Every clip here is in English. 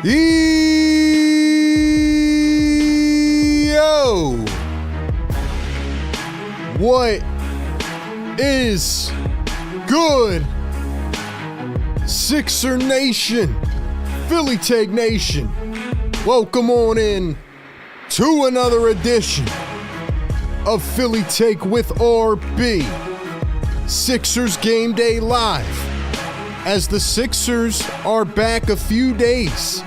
Yo! What is good, Sixer Nation, Philly Take Nation? Welcome on in to another edition of Philly Take with RB, Sixers Game Day Live, as the Sixers are back a few days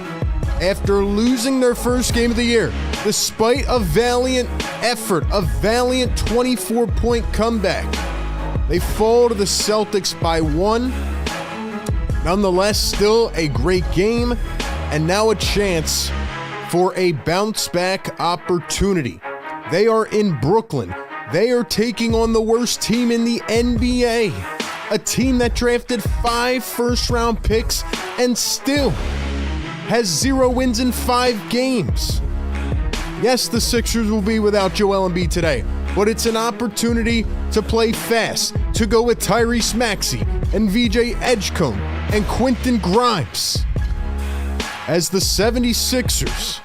after losing their first game of the year. Despite a valiant effort, a valiant 24-point comeback, they fall to the Celtics by one. Nonetheless, still a great game, and now a chance for a bounce-back opportunity. They are in Brooklyn. They are taking on the worst team in the NBA, a team that drafted 5 first-round picks and still has 0 wins in 5 games. Yes, the Sixers will be without Joel Embiid today, but it's an opportunity to play fast, to go with Tyrese Maxey and VJ Edgecombe and Quentin Grimes, as the 76ers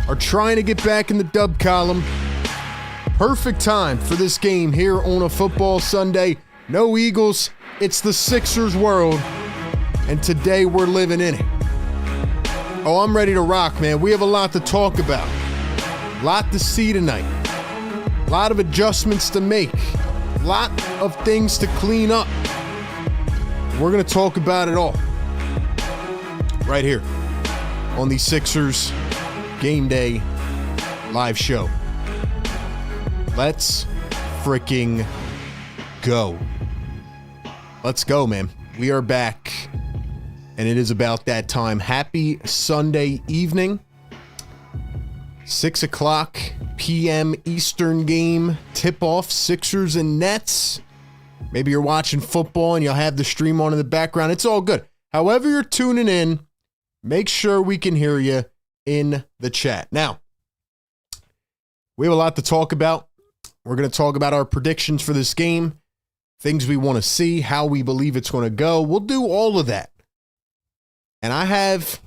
are trying to get back in the dub column. Perfect time for this game here on a football Sunday. No Eagles, it's the Sixers world, and today we're living in it. Oh, I'm ready to rock, man. We have a lot to talk about. A lot to see tonight. A lot of adjustments to make. A lot of things to clean up. We're going to talk about it all right here on the Sixers Game Day live show. Let's freaking go. Let's go, man. We are back, and it is about that time. Happy Sunday evening. 6 o'clock p.m. Eastern game tip-off, Sixers and Nets. Maybe you're watching football and you'll have the stream on in the background. It's all good. However you're tuning in, make sure we can hear you in the chat. Now, we have a lot to talk about. We're going to talk about our predictions for this game, things we want to see, how we believe it's going to go. We'll do all of that. And I have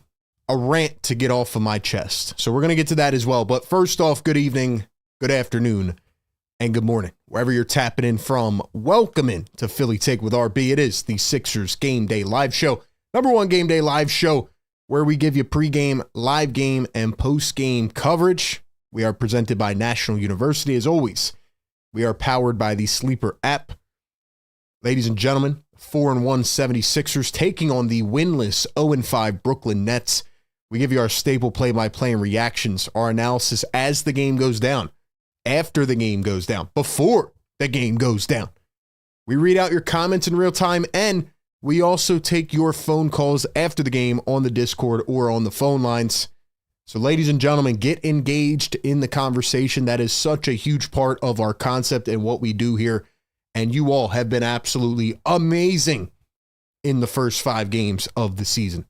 a rant to get off of my chest, so we're going to get to that as well. But first off, good evening, good afternoon, and good morning. Wherever you're tapping in from, welcome in to Philly Take with RB. It is the Sixers Game Day Live Show, #1 Game Day Live Show, where we give you pregame, live game, and postgame coverage. We are presented by National University. As always, we are powered by the Sleeper app. Ladies and gentlemen, 4-1 76ers taking on the winless 0-5 Brooklyn Nets. We give you our staple play-by-play and reactions, our analysis as the game goes down, after the game goes down, before the game goes down. We read out your comments in real time, and we also take your phone calls after the game on the Discord or on the phone lines. So ladies and gentlemen, get engaged in the conversation. That is such a huge part of our concept and what we do here. And you all have been absolutely amazing in the first 5 games of the season.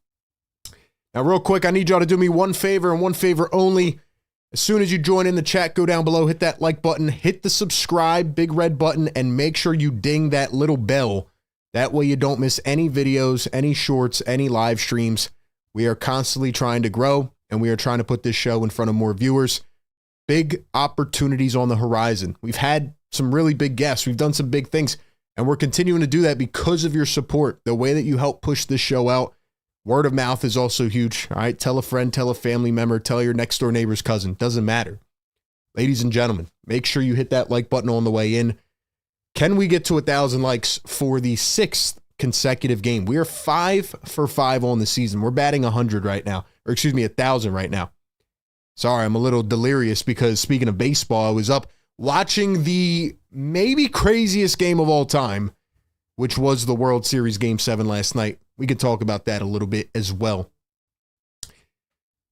Now, real quick, I need y'all to do me one favor and one favor only. As soon as you join in the chat, go down below, hit that like button, hit the subscribe, big red button, and make sure you ding that little bell. That way you don't miss any videos, any shorts, any live streams. We are constantly trying to grow, and we are trying to put this show in front of more viewers. Big opportunities on the horizon. We've had some really big guests. We've done some big things, and we're continuing to do that because of your support, the way that you help push this show out. Word of mouth is also huge. All right, tell a friend, tell a family member, tell your next door neighbor's cousin. Doesn't matter. Ladies and gentlemen, make sure you hit that like button on the way in. Can we get to 1,000 likes for the 6th consecutive game? We are 5 for 5 on the season. We're batting 100 right now, or excuse me, 1,000 right now. Sorry, I'm a little delirious because speaking of baseball, I was up watching the maybe craziest game of all time, which was the World Series Game 7 last night. We could talk about that a little bit as well.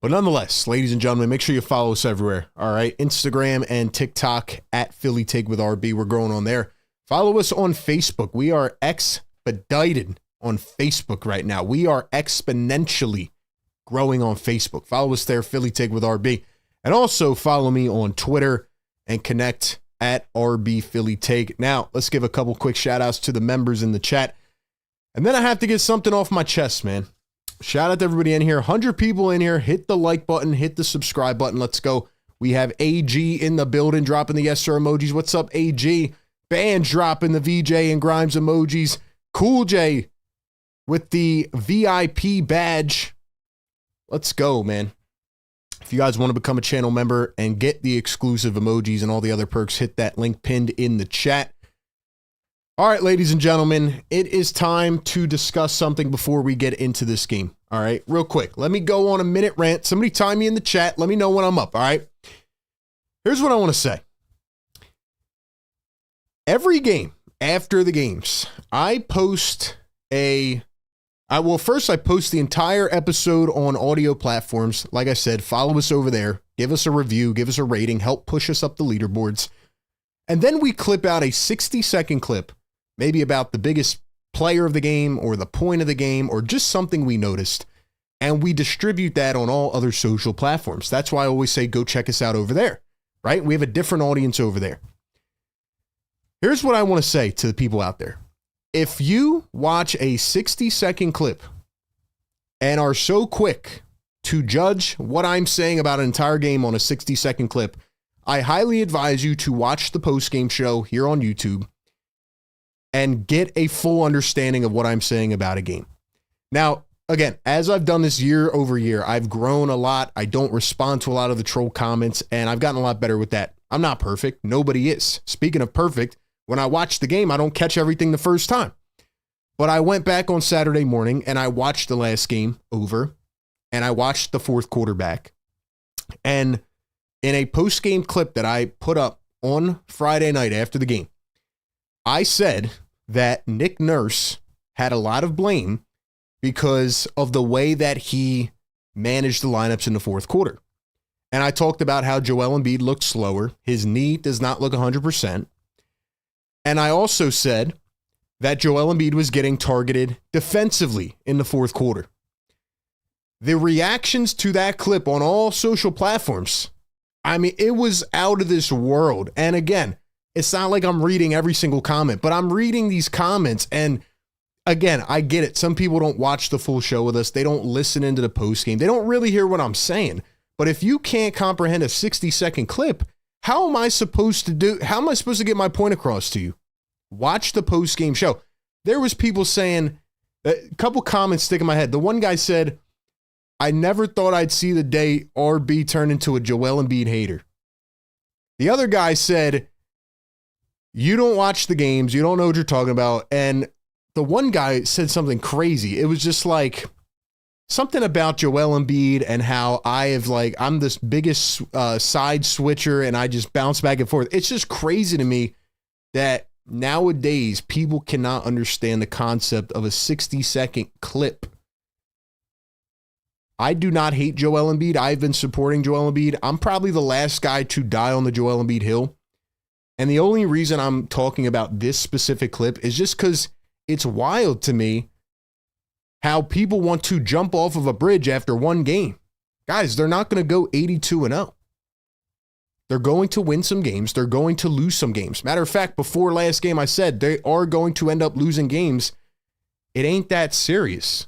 But nonetheless, ladies and gentlemen, make sure you follow us everywhere. All right, Instagram and TikTok at Philly Take with RB. We're growing on there. Follow us on Facebook. We are expedited on Facebook right now. We are exponentially growing on Facebook. Follow us there, Philly Take with RB. And also follow me on Twitter and connect at RB Philly Take. Now, let's give a couple quick shout outs to the members in the chat. And then I have to get something off my chest, man. Shout out to everybody in here. 100 people in here. Hit the like button. Hit the subscribe button. Let's go. We have AG in the building dropping the yes sir emojis. What's up, AG? Band dropping the VJ and Grimes emojis. Cool J with the VIP badge. Let's go, man. If you guys want to become a channel member and get the exclusive emojis and all the other perks, hit that link pinned in the chat. All right, ladies and gentlemen, it is time to discuss something before we get into this game. All right, real quick. Let me go on a minute rant. Somebody time me in the chat. Let me know when I'm up, all right? Here's what I want to say. Every game after the games, I post first I post the entire episode on audio platforms. Like I said, follow us over there. Give us a review. Give us a rating. Help push us up the leaderboards. And then we clip out a 60-second clip, maybe about the biggest player of the game or the point of the game or just something we noticed. And we distribute that on all other social platforms. That's why I always say, go check us out over there, right? We have a different audience over there. Here's what I want to say to the people out there. If you watch a 60-second clip and are so quick to judge what I'm saying about an entire game on a 60-second clip, I highly advise you to watch the post-game show here on YouTube and get a full understanding of what I'm saying about a game. Now, again, as I've done this year over year, I've grown a lot. I don't respond to a lot of the troll comments, and I've gotten a lot better with that. I'm not perfect. Nobody is. Speaking of perfect, when I watch the game, I don't catch everything the first time. But I went back on Saturday morning and I watched the last game over and I watched the fourth quarter back. And in a post-game clip that I put up on Friday night after the game, I said that Nick Nurse had a lot of blame because of the way that he managed the lineups in the fourth quarter. And I talked about how Joel Embiid looked slower. His knee does not look 100%. And I also said that Joel Embiid was getting targeted defensively in the fourth quarter. The reactions to that clip on all social platforms, I mean, it was out of this world. And again, it's not like I'm reading every single comment, but I'm reading these comments. And again, I get it. Some people don't watch the full show with us. They don't listen into the post game. They don't really hear what I'm saying. But if you can't comprehend a 60-second clip, how am I supposed to get my point across to you? Watch the post-game show. There was people saying, a couple comments stick in my head. The one guy said, I never thought I'd see the day RB turn into a Joel Embiid hater. The other guy said, you don't watch the games. You don't know what you're talking about. And the one guy said something crazy. It was just like something about Joel Embiid and how I'm this biggest side switcher and I just bounce back and forth. It's just crazy to me that nowadays people cannot understand the concept of a 60-second clip. I do not hate Joel Embiid. I've been supporting Joel Embiid. I'm probably the last guy to die on the Joel Embiid hill. And the only reason I'm talking about this specific clip is just because it's wild to me how people want to jump off of a bridge after one game. Guys, they're not going to go 82-0. They're going to win some games. They're going to lose some games. Matter of fact, before last game, I said they are going to end up losing games. It ain't that serious.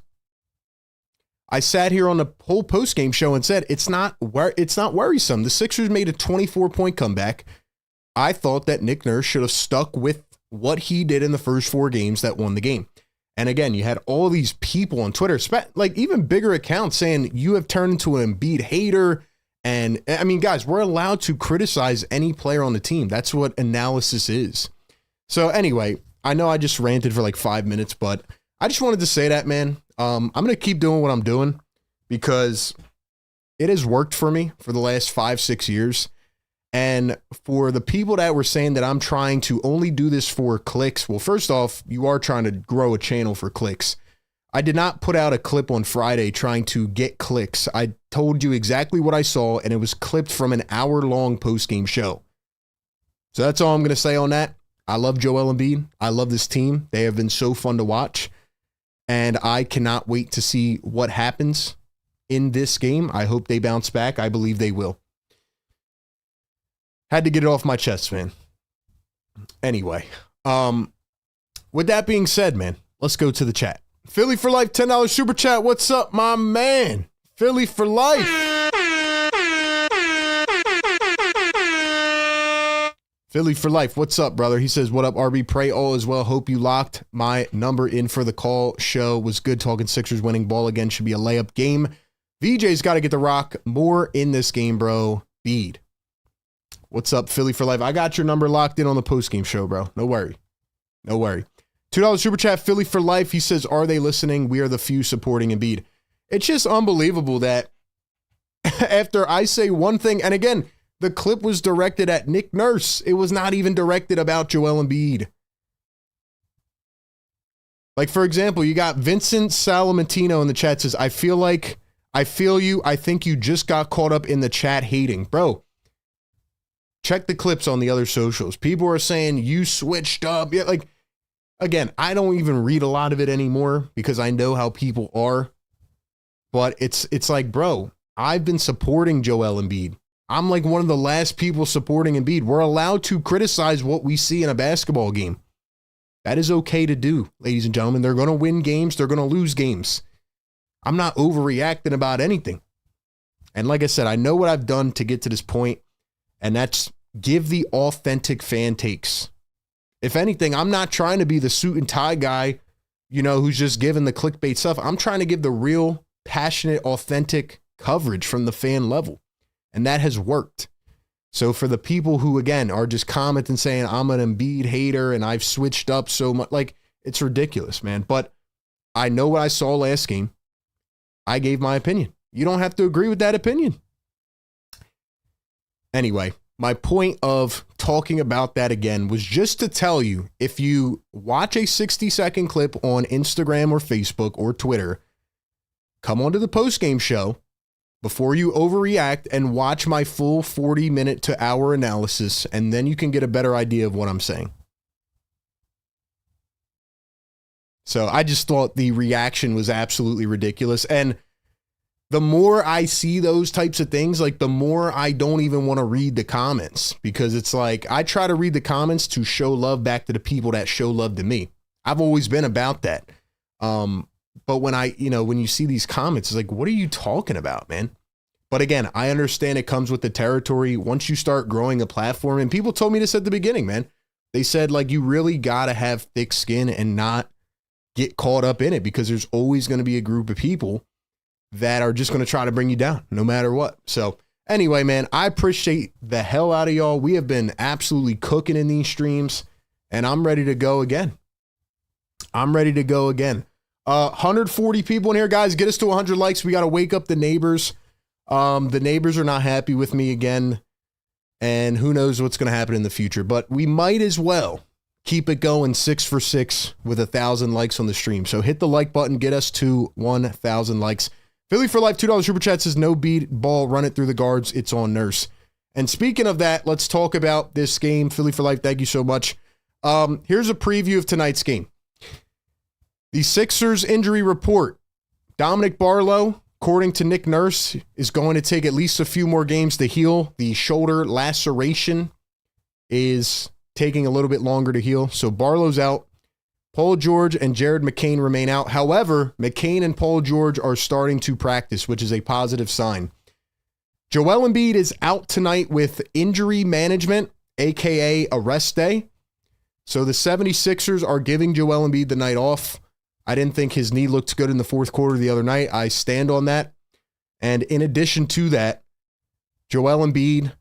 I sat here on the whole post-game show and said it's not worrisome. The Sixers made a 24-point comeback. I thought that Nick Nurse should have stuck with what he did in the first 4 games that won the game. And again, you had all these people on Twitter, like even bigger accounts, saying you have turned into an Embiid hater. And I mean, guys, we're allowed to criticize any player on the team. That's what analysis is. So anyway, I know I just ranted for like 5 minutes, but I just wanted to say that, man. I'm going to keep doing what I'm doing because it has worked for me for the last 5-6 years. And for the people that were saying that I'm trying to only do this for clicks, well, first off, you are trying to grow a channel for clicks. I did not put out a clip on Friday trying to get clicks. I told you exactly what I saw, and it was clipped from an hour-long post-game show. So that's all I'm going to say on that. I love Joel Embiid. I love this team. They have been so fun to watch, and I cannot wait to see what happens in this game. I hope they bounce back. I believe they will. Had to get it off my chest, man. Anyway, with that being said, man, let's go to the chat. Philly for life, $10 super chat. What's up, my man? Philly for life. Philly for life. What's up, brother? He says, what up, RB? Pray all is well. Hope you locked my number in for the call. Show was good talking Sixers winning. Ball again should be a layup game. VJ's got to get the rock more in this game, bro. Bede. What's up, Philly for life? I got your number locked in on the postgame show, bro. No worry. No worry. $2 super chat, Philly for life. He says, are they listening? We are the few supporting Embiid. It's just unbelievable that after I say one thing, and again, the clip was directed at Nick Nurse. It was not even directed about Joel Embiid. Like, for example, you got Vincent Salamentino in the chat says, I feel you. I think you just got caught up in the chat hating. Bro, check the clips on the other socials. People are saying you switched up. Yeah, like, again, I don't even read a lot of it anymore because I know how people are. But it's like, bro, I've been supporting Joel Embiid. I'm like one of the last people supporting Embiid. We're allowed to criticize what we see in a basketball game. That is okay to do, ladies and gentlemen. They're going to win games. They're going to lose games. I'm not overreacting about anything. And like I said, I know what I've done to get to this point, and that's give the authentic fan takes. If anything, I'm not trying to be the suit and tie guy, you know, who's just giving the clickbait stuff. I'm trying to give the real, passionate, authentic coverage from the fan level. And that has worked. So for the people who, again, are just commenting saying, I'm an Embiid hater and I've switched up so much, like, it's ridiculous, man. But I know what I saw last game. I gave my opinion. You don't have to agree with that opinion. Anyway, my point of talking about that again was just to tell you, if you watch a 60-second clip on Instagram or Facebook or Twitter, come onto the postgame show before you overreact and watch my full 40-minute to hour analysis, and then you can get a better idea of what I'm saying. So I just thought the reaction was absolutely ridiculous. And the more I see those types of things, like the more I don't even want to read the comments, because it's like I try to read the comments to show love back to the people that show love to me. I've always been about that. But when when you see these comments, it's like, what are you talking about, man? But again, I understand it comes with the territory. Once you start growing a platform, and people told me this at the beginning, man, they said, like, you really got to have thick skin and not get caught up in it, because there's always going to be a group of people that are just going to try to bring you down no matter what. So anyway, man, I appreciate the hell out of y'all. We have been absolutely cooking in these streams, and I'm ready to go again. 140 people in here, guys. Get us to 100 likes. We got to wake up the neighbors. The neighbors are not happy with me again, and who knows what's going to happen in the future, but we might as well keep it going 6 for 6 with 1,000 likes on the stream. So hit the like button, get us to 1,000 likes. Philly for life, $2 super chat says, no beat ball, run it through the guards. It's on Nurse. And speaking of that, let's talk about this game. Philly for life, thank you so much. Here's a preview of tonight's game. The Sixers injury report. Dominic Barlow, according to Nick Nurse, is going to take at least a few more games to heal. The shoulder laceration is taking a little bit longer to heal. So Barlow's out. Paul George and Jared McCain remain out. However, McCain and Paul George are starting to practice, which is a positive sign. Joel Embiid is out tonight with injury management, aka a rest day. So the 76ers are giving Joel Embiid the night off. I didn't think his knee looked good in the fourth quarter the other night. I stand on that. And in addition to that, Joel Embiid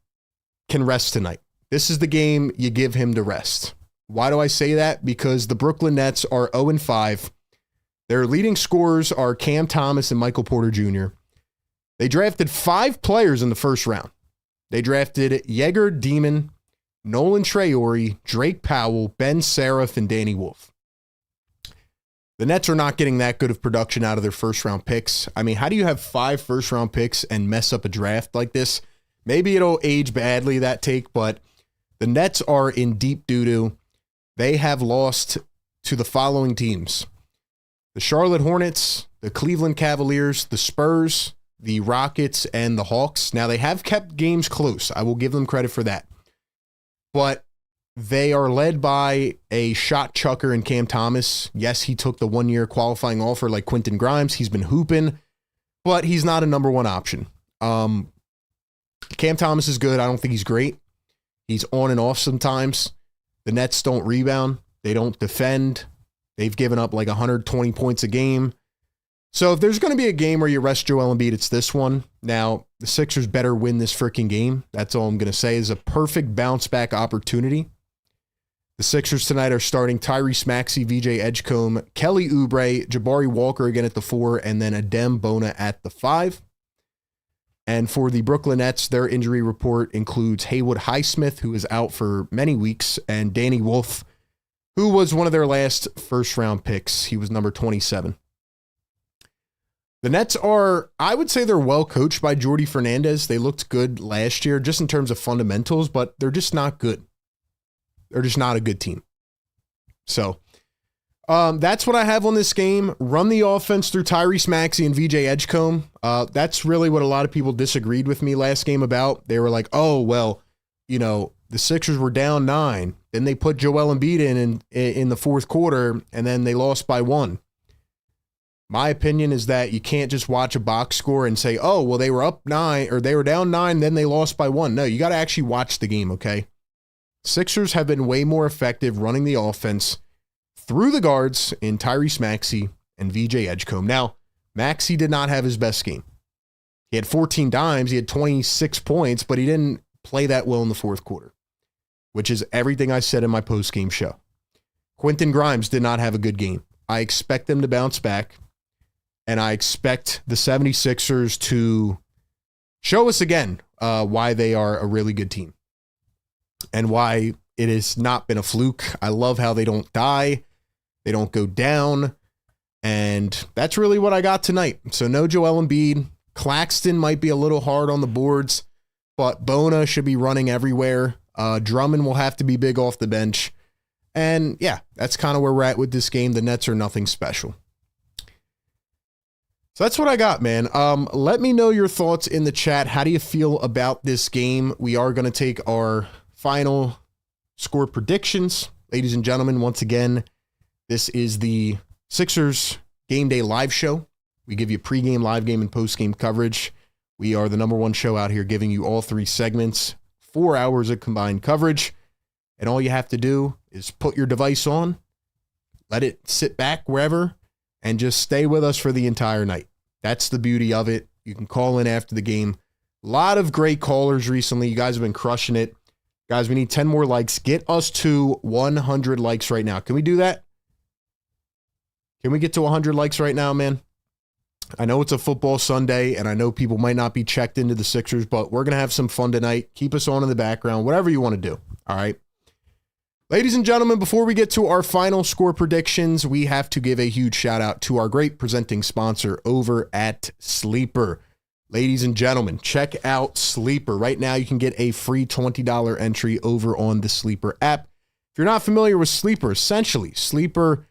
can rest tonight. This is the game you give him to rest. Why do I say that? Because the Brooklyn Nets are 0-5. Their leading scorers are Cam Thomas and Michael Porter Jr. They drafted 5 players in the first round. They drafted Yeager Demon, Nolan Traore, Drake Powell, Ben Seraph, and Danny Wolf. The Nets are not getting that good of production out of their first-round picks. I mean, how do you have 5 first-round picks and mess up a draft like this? Maybe it'll age badly, that take, but the Nets are in deep doo-doo. They have lost to the following teams: the Charlotte Hornets, the Cleveland Cavaliers, the Spurs, the Rockets, and the Hawks. Now, they have kept games close. I will give them credit for that. But They are led by a shot chucker in Cam Thomas. Yes, he took the 1-year qualifying offer like Quentin Grimes. He's been hooping, but he's not a number one option. Cam Thomas is good. I don't think he's great. He's on and off sometimes. The Nets don't rebound. They don't defend. They've given up like 120 points a game. So if there's going to be a game where you rest Joel Embiid, it's this one. Now, the Sixers better win this freaking game. That's all I'm going to say. Is a perfect bounce back opportunity. The Sixers tonight are starting Tyrese Maxey, VJ Edgecombe, Kelly Oubre, Jabari Walker again at the 4, and then Adem Bona at the 5. And for the Brooklyn Nets, their injury report includes Haywood Highsmith, who is out for many weeks, and Danny Wolf, who was one of their last first-round picks. He was number 27. The Nets are, I would say they're well coached by Jordi Fernandez. They looked good last year just in terms of fundamentals, but they're just not good. They're just not a good team. So that's what I have on this game. Run the offense through Tyrese Maxey and VJ Edgecombe. That's really what a lot of people disagreed with me last game about. They were like, oh, well, you know, the Sixers were down 9. Then they put Joel Embiid in the fourth quarter, and then they lost by 1. My opinion is that you can't just watch a box score and say, oh, well, they were up 9 or they were down 9, then they lost by 1. No, you got to actually watch the game, okay? Sixers have been way more effective running the offense through the guards in Tyrese Maxey and VJ Edgecombe. Now, Maxey did not have his best game. He had 14 dimes, he had 26 points, but he didn't play that well in the fourth quarter, which is everything I said in my post-game show. Quentin Grimes did not have a good game. I expect them to bounce back, and I expect the 76ers to show us again why they are a really good team and why it has not been a fluke. I love how they don't die. They don't go down. And that's really what I got tonight. So no Joel Embiid. Claxton might be a little hard on the boards, but Bona should be running everywhere. Drummond will have to be big off the bench. And yeah, that's kind of where we're at with this game. The Nets are nothing special. So that's what I got, man. Let me know your thoughts in the chat. How do you feel about this game? We are going to take our final score predictions. Ladies and gentlemen, once again, this is the Sixers Game Day Live Show. We give you pregame, live game, and postgame coverage. We are the number one show out here giving you all 3 segments, 4 hours of combined coverage. And all you have to do is put your device on, let it sit back wherever, and just stay with us for the entire night. That's the beauty of it. You can call in after the game. A lot of great callers recently. You guys have been crushing it. Guys, we need 10 more likes. Get us to 100 likes right now. Can we do that? Can we get to 100 likes right now, man? I know it's a football Sunday, and I know people might not be checked into the Sixers, but we're going to have some fun tonight. Keep us on in the background, whatever you want to do. All right. Ladies and gentlemen, before we get to our final score predictions, we have to give a huge shout out to our great presenting sponsor over at Sleeper. Ladies and gentlemen, check out Sleeper. Right now, you can get a free $20 entry over on the Sleeper app. If you're not familiar with Sleeper, essentially, Sleeper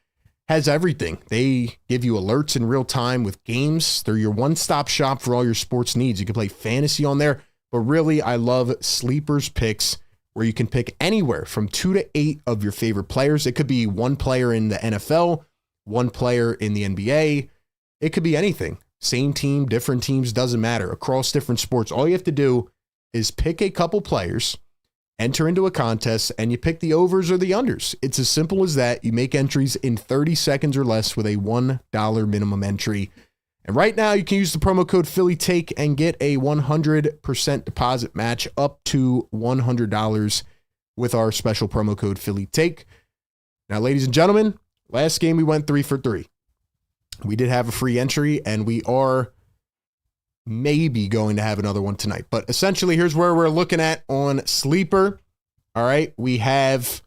has everything. They give you alerts in real time with games. They're your one-stop shop for all your sports needs. You can play fantasy on there, but really, I love Sleeper's picks, where you can pick anywhere from 2 to 8 of your favorite players. It could be one player in the NFL, one player in the NBA. It could be anything. Same team, different teams, doesn't matter. Across different sports, all you have to do is pick a couple players, enter into a contest, and you pick the overs or the unders. It's as simple as that. You make entries in 30 seconds or less with a $1 minimum entry. And right now, you can use the promo code PhillyTake and get a 100% deposit match up to $100 with our special promo code PhillyTake. Now, ladies and gentlemen, last game we went 3 for 3. We did have a free entry, and we are maybe going to have another one tonight. But essentially, here's where we're looking at on Sleeper. All right, we have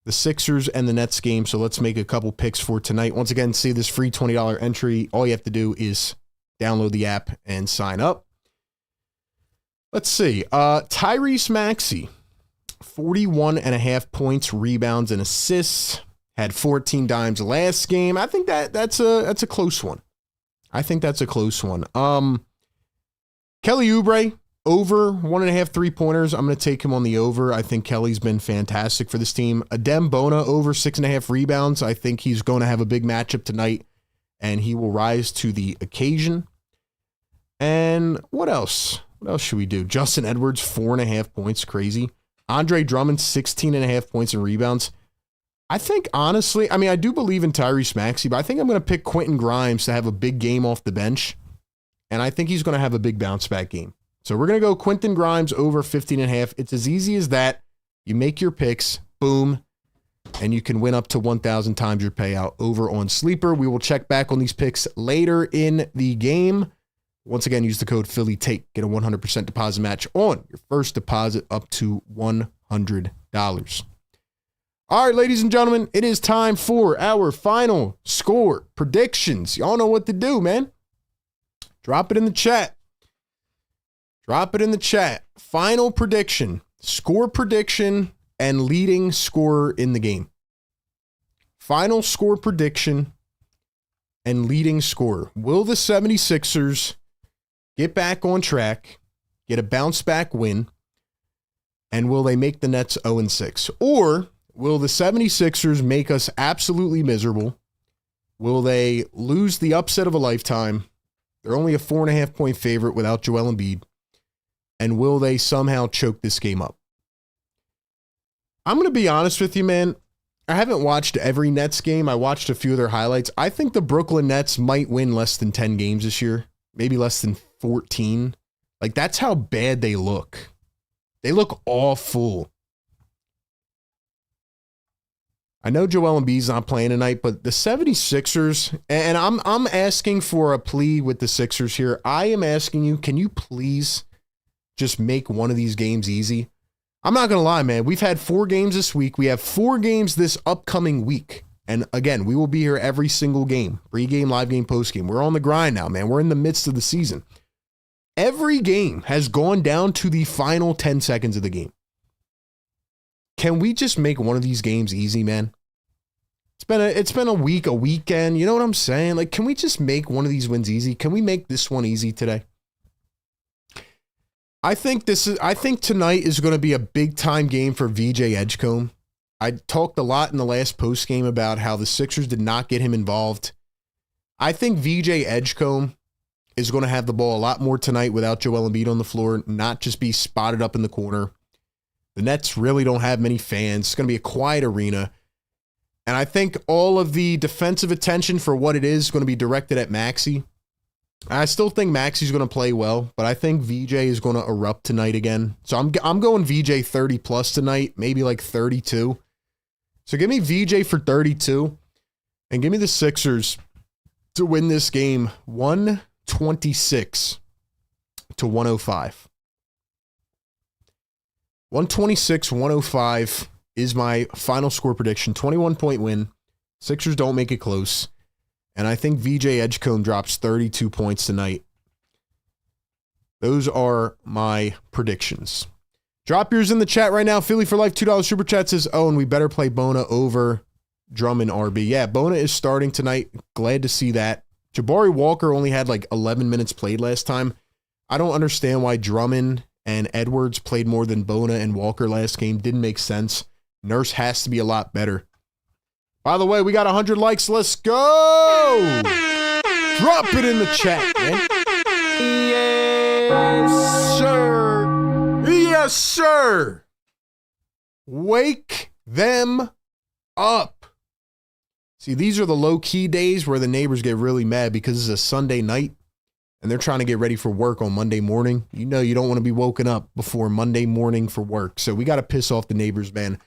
the Sixers and the Nets game, so let's make a couple picks for tonight. Once again, see this free $20 entry. All you have to do is download the app and sign up. Let's see. Tyrese Maxey, 41.5 points, rebounds, and assists. Had 14 dimes last game. I think that's a close one. I think that's a close one. Kelly Oubre, Over 1.5 3-pointers. I'm going to take him on the over. I think Kelly's been fantastic for this team. Adem Bona over 6.5 rebounds. I think he's going to have a big matchup tonight, and he will rise to the occasion. And what else? What else should we do? Justin Edwards, 4.5 points. Crazy. Andre Drummond, 16.5 points and rebounds. I think, honestly, I mean, I do believe in Tyrese Maxey, but I think I'm going to pick Quentin Grimes to have a big game off the bench, and I think he's going to have a big bounce-back game. So we're going to go Quentin Grimes over 15.5. It's as easy as that. You make your picks, boom, and you can win up to 1,000 times your payout over on Sleeper. We will check back on these picks later in the game. Once again, use the code PhillyTake. Get a 100% deposit match on your first deposit up to $100. All right, ladies and gentlemen, it is time for our final score predictions. Y'all know what to do, man. Drop it in the chat. Drop it in the chat. Final prediction, score prediction, and leading scorer in the game. Final score prediction and leading scorer. Will the 76ers get back on track, get a bounce back win, and will they make the Nets 0-6? Or will the 76ers make us absolutely miserable? Will they lose the upset of a lifetime? They're only a 4.5-point favorite without Joel Embiid. And will they somehow choke this game up? I'm going to be honest with you, man. I haven't watched every Nets game. I watched a few of their highlights. I think the Brooklyn Nets might win less than 10 games this year. Maybe less than 14. Like, that's how bad they look. They look awful. I know Joel Embiid's not playing tonight, but the 76ers, and I'm asking for a plea with the Sixers here. I am asking you, can you please just make one of these games easy? I'm not going to lie, man. We've had 4 games this week. We have 4 games this upcoming week. And again, we will be here every single game. Pregame, live game, postgame. We're on the grind now, man. We're in the midst of the season. Every game has gone down to the final 10 seconds of the game. Can we just make one of these games easy, man? It's been a week, a weekend. You know what I'm saying? Like, can we just make one of these wins easy? Can we make this one easy today? I think tonight is going to be a big time game for VJ Edgecombe. I talked a lot in the last post game about how the Sixers did not get him involved. I think VJ Edgecombe is going to have the ball a lot more tonight without Joel Embiid on the floor, not just be spotted up in the corner. The Nets really don't have many fans. It's going to be a quiet arena. And I think all of the defensive attention for what it is going to be directed at Maxey. I still think Maxey's going to play well, but I think VJ is going to erupt tonight again. So I'm going VJ 30 plus tonight, maybe like 32. So give me VJ for 32 and give me the Sixers to win this game 126 to 105. 126-105 is my final score prediction. 21-point win. Sixers don't make it close. And I think VJ Edgecombe drops 32 points tonight. Those are my predictions. Drop yours in the chat right now. Philly for Life, $2 super chat says, oh, and we better play Bona over Drummond RB. Yeah, Bona is starting tonight. Glad to see that. Jabari Walker only had like 11 minutes played last time. I don't understand why Drummond and Edwards played more than Bona and Walker last game. Didn't make sense. Nurse has to be a lot better. By the way, we got 100 likes. Let's go! Drop it in the chat, man. Yes, sir. Yes, sir. Wake them up. See, these are the low-key days where the neighbors get really mad because it's a Sunday night and they're trying to get ready for work on Monday morning. You know you don't want to be woken up before Monday morning for work. So we got to piss off the neighbors, man.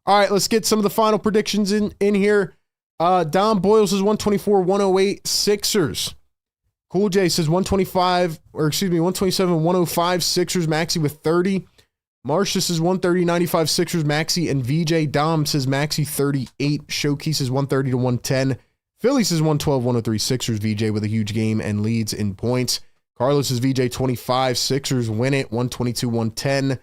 All right, let's get some of the final predictions in here. Don Boyle says 124-108 Sixers. Cool J says 127-105 Sixers. Maxey with 30. Marcia says 130-95 Sixers. Maxey and VJ. Dom says Maxey 38. Showkey says 130-110. Philly says 112-103 Sixers. VJ with a huge game and leads in points. Carlos says VJ 25. Sixers win it 122-110.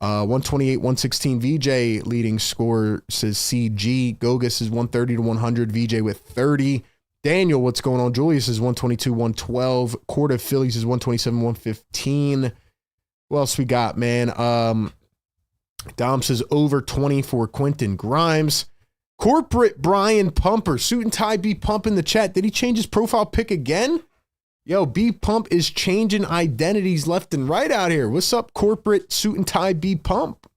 128-116 VJ leading scorer says CG. Goga says 130-100 VJ with 30. Daniel, what's going on? Julius is 122-112. Court of Philly says 127-115. Who else we got, man? Dom says over 20 for Quentin Grimes. Corporate Brian Pumper. Suit and tie B Pump in the chat. Did he change his profile pic again? Yo, B Pump is changing identities left and right out here. What's up, corporate suit and tie B Pump?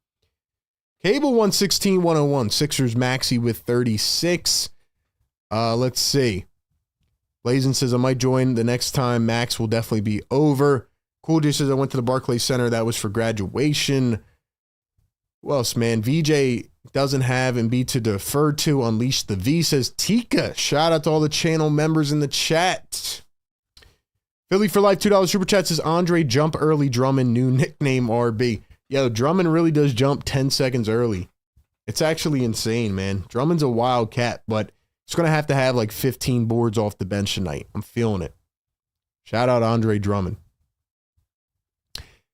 Cable 116-101. Sixers Maxi with 36. Let's see. Blazin says, I might join the next time. Max will definitely be over. Cool J says, I went to the Barclays Center. That was for graduation. Who else, man? VJ doesn't have Embiid to defer to. Unleash the V says, Tika. Shout out to all the channel members in the chat. Philly for Life, $2 super chat says, Andre jump early Drummond, new nickname RB. Yo, Drummond really does jump 10 seconds early. It's actually insane, man. Drummond's a wild cat, but he's going to have like 15 boards off the bench tonight. I'm feeling it. Shout out Andre Drummond.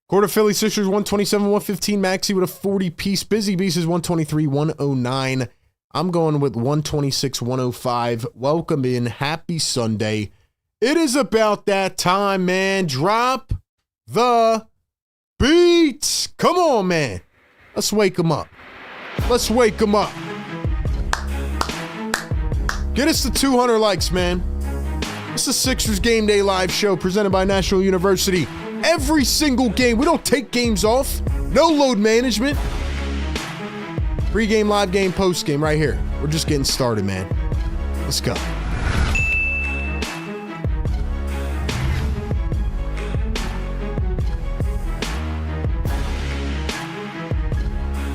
Quarter Philly Sixers 127-115. Maxi with a 40-piece. Busy Beast is 123-109. I'm going with 126-105. Welcome in. Happy Sunday. It is about that time, man. Drop the beat. Come on, man. Let's wake them up. Let's wake them up. Get us to 200 likes, man. It's the Sixers Game Day Live show presented by National University. Every single game. We don't take games off. No load management. Pre-game, live game, post-game right here. We're just getting started, man. Let's go.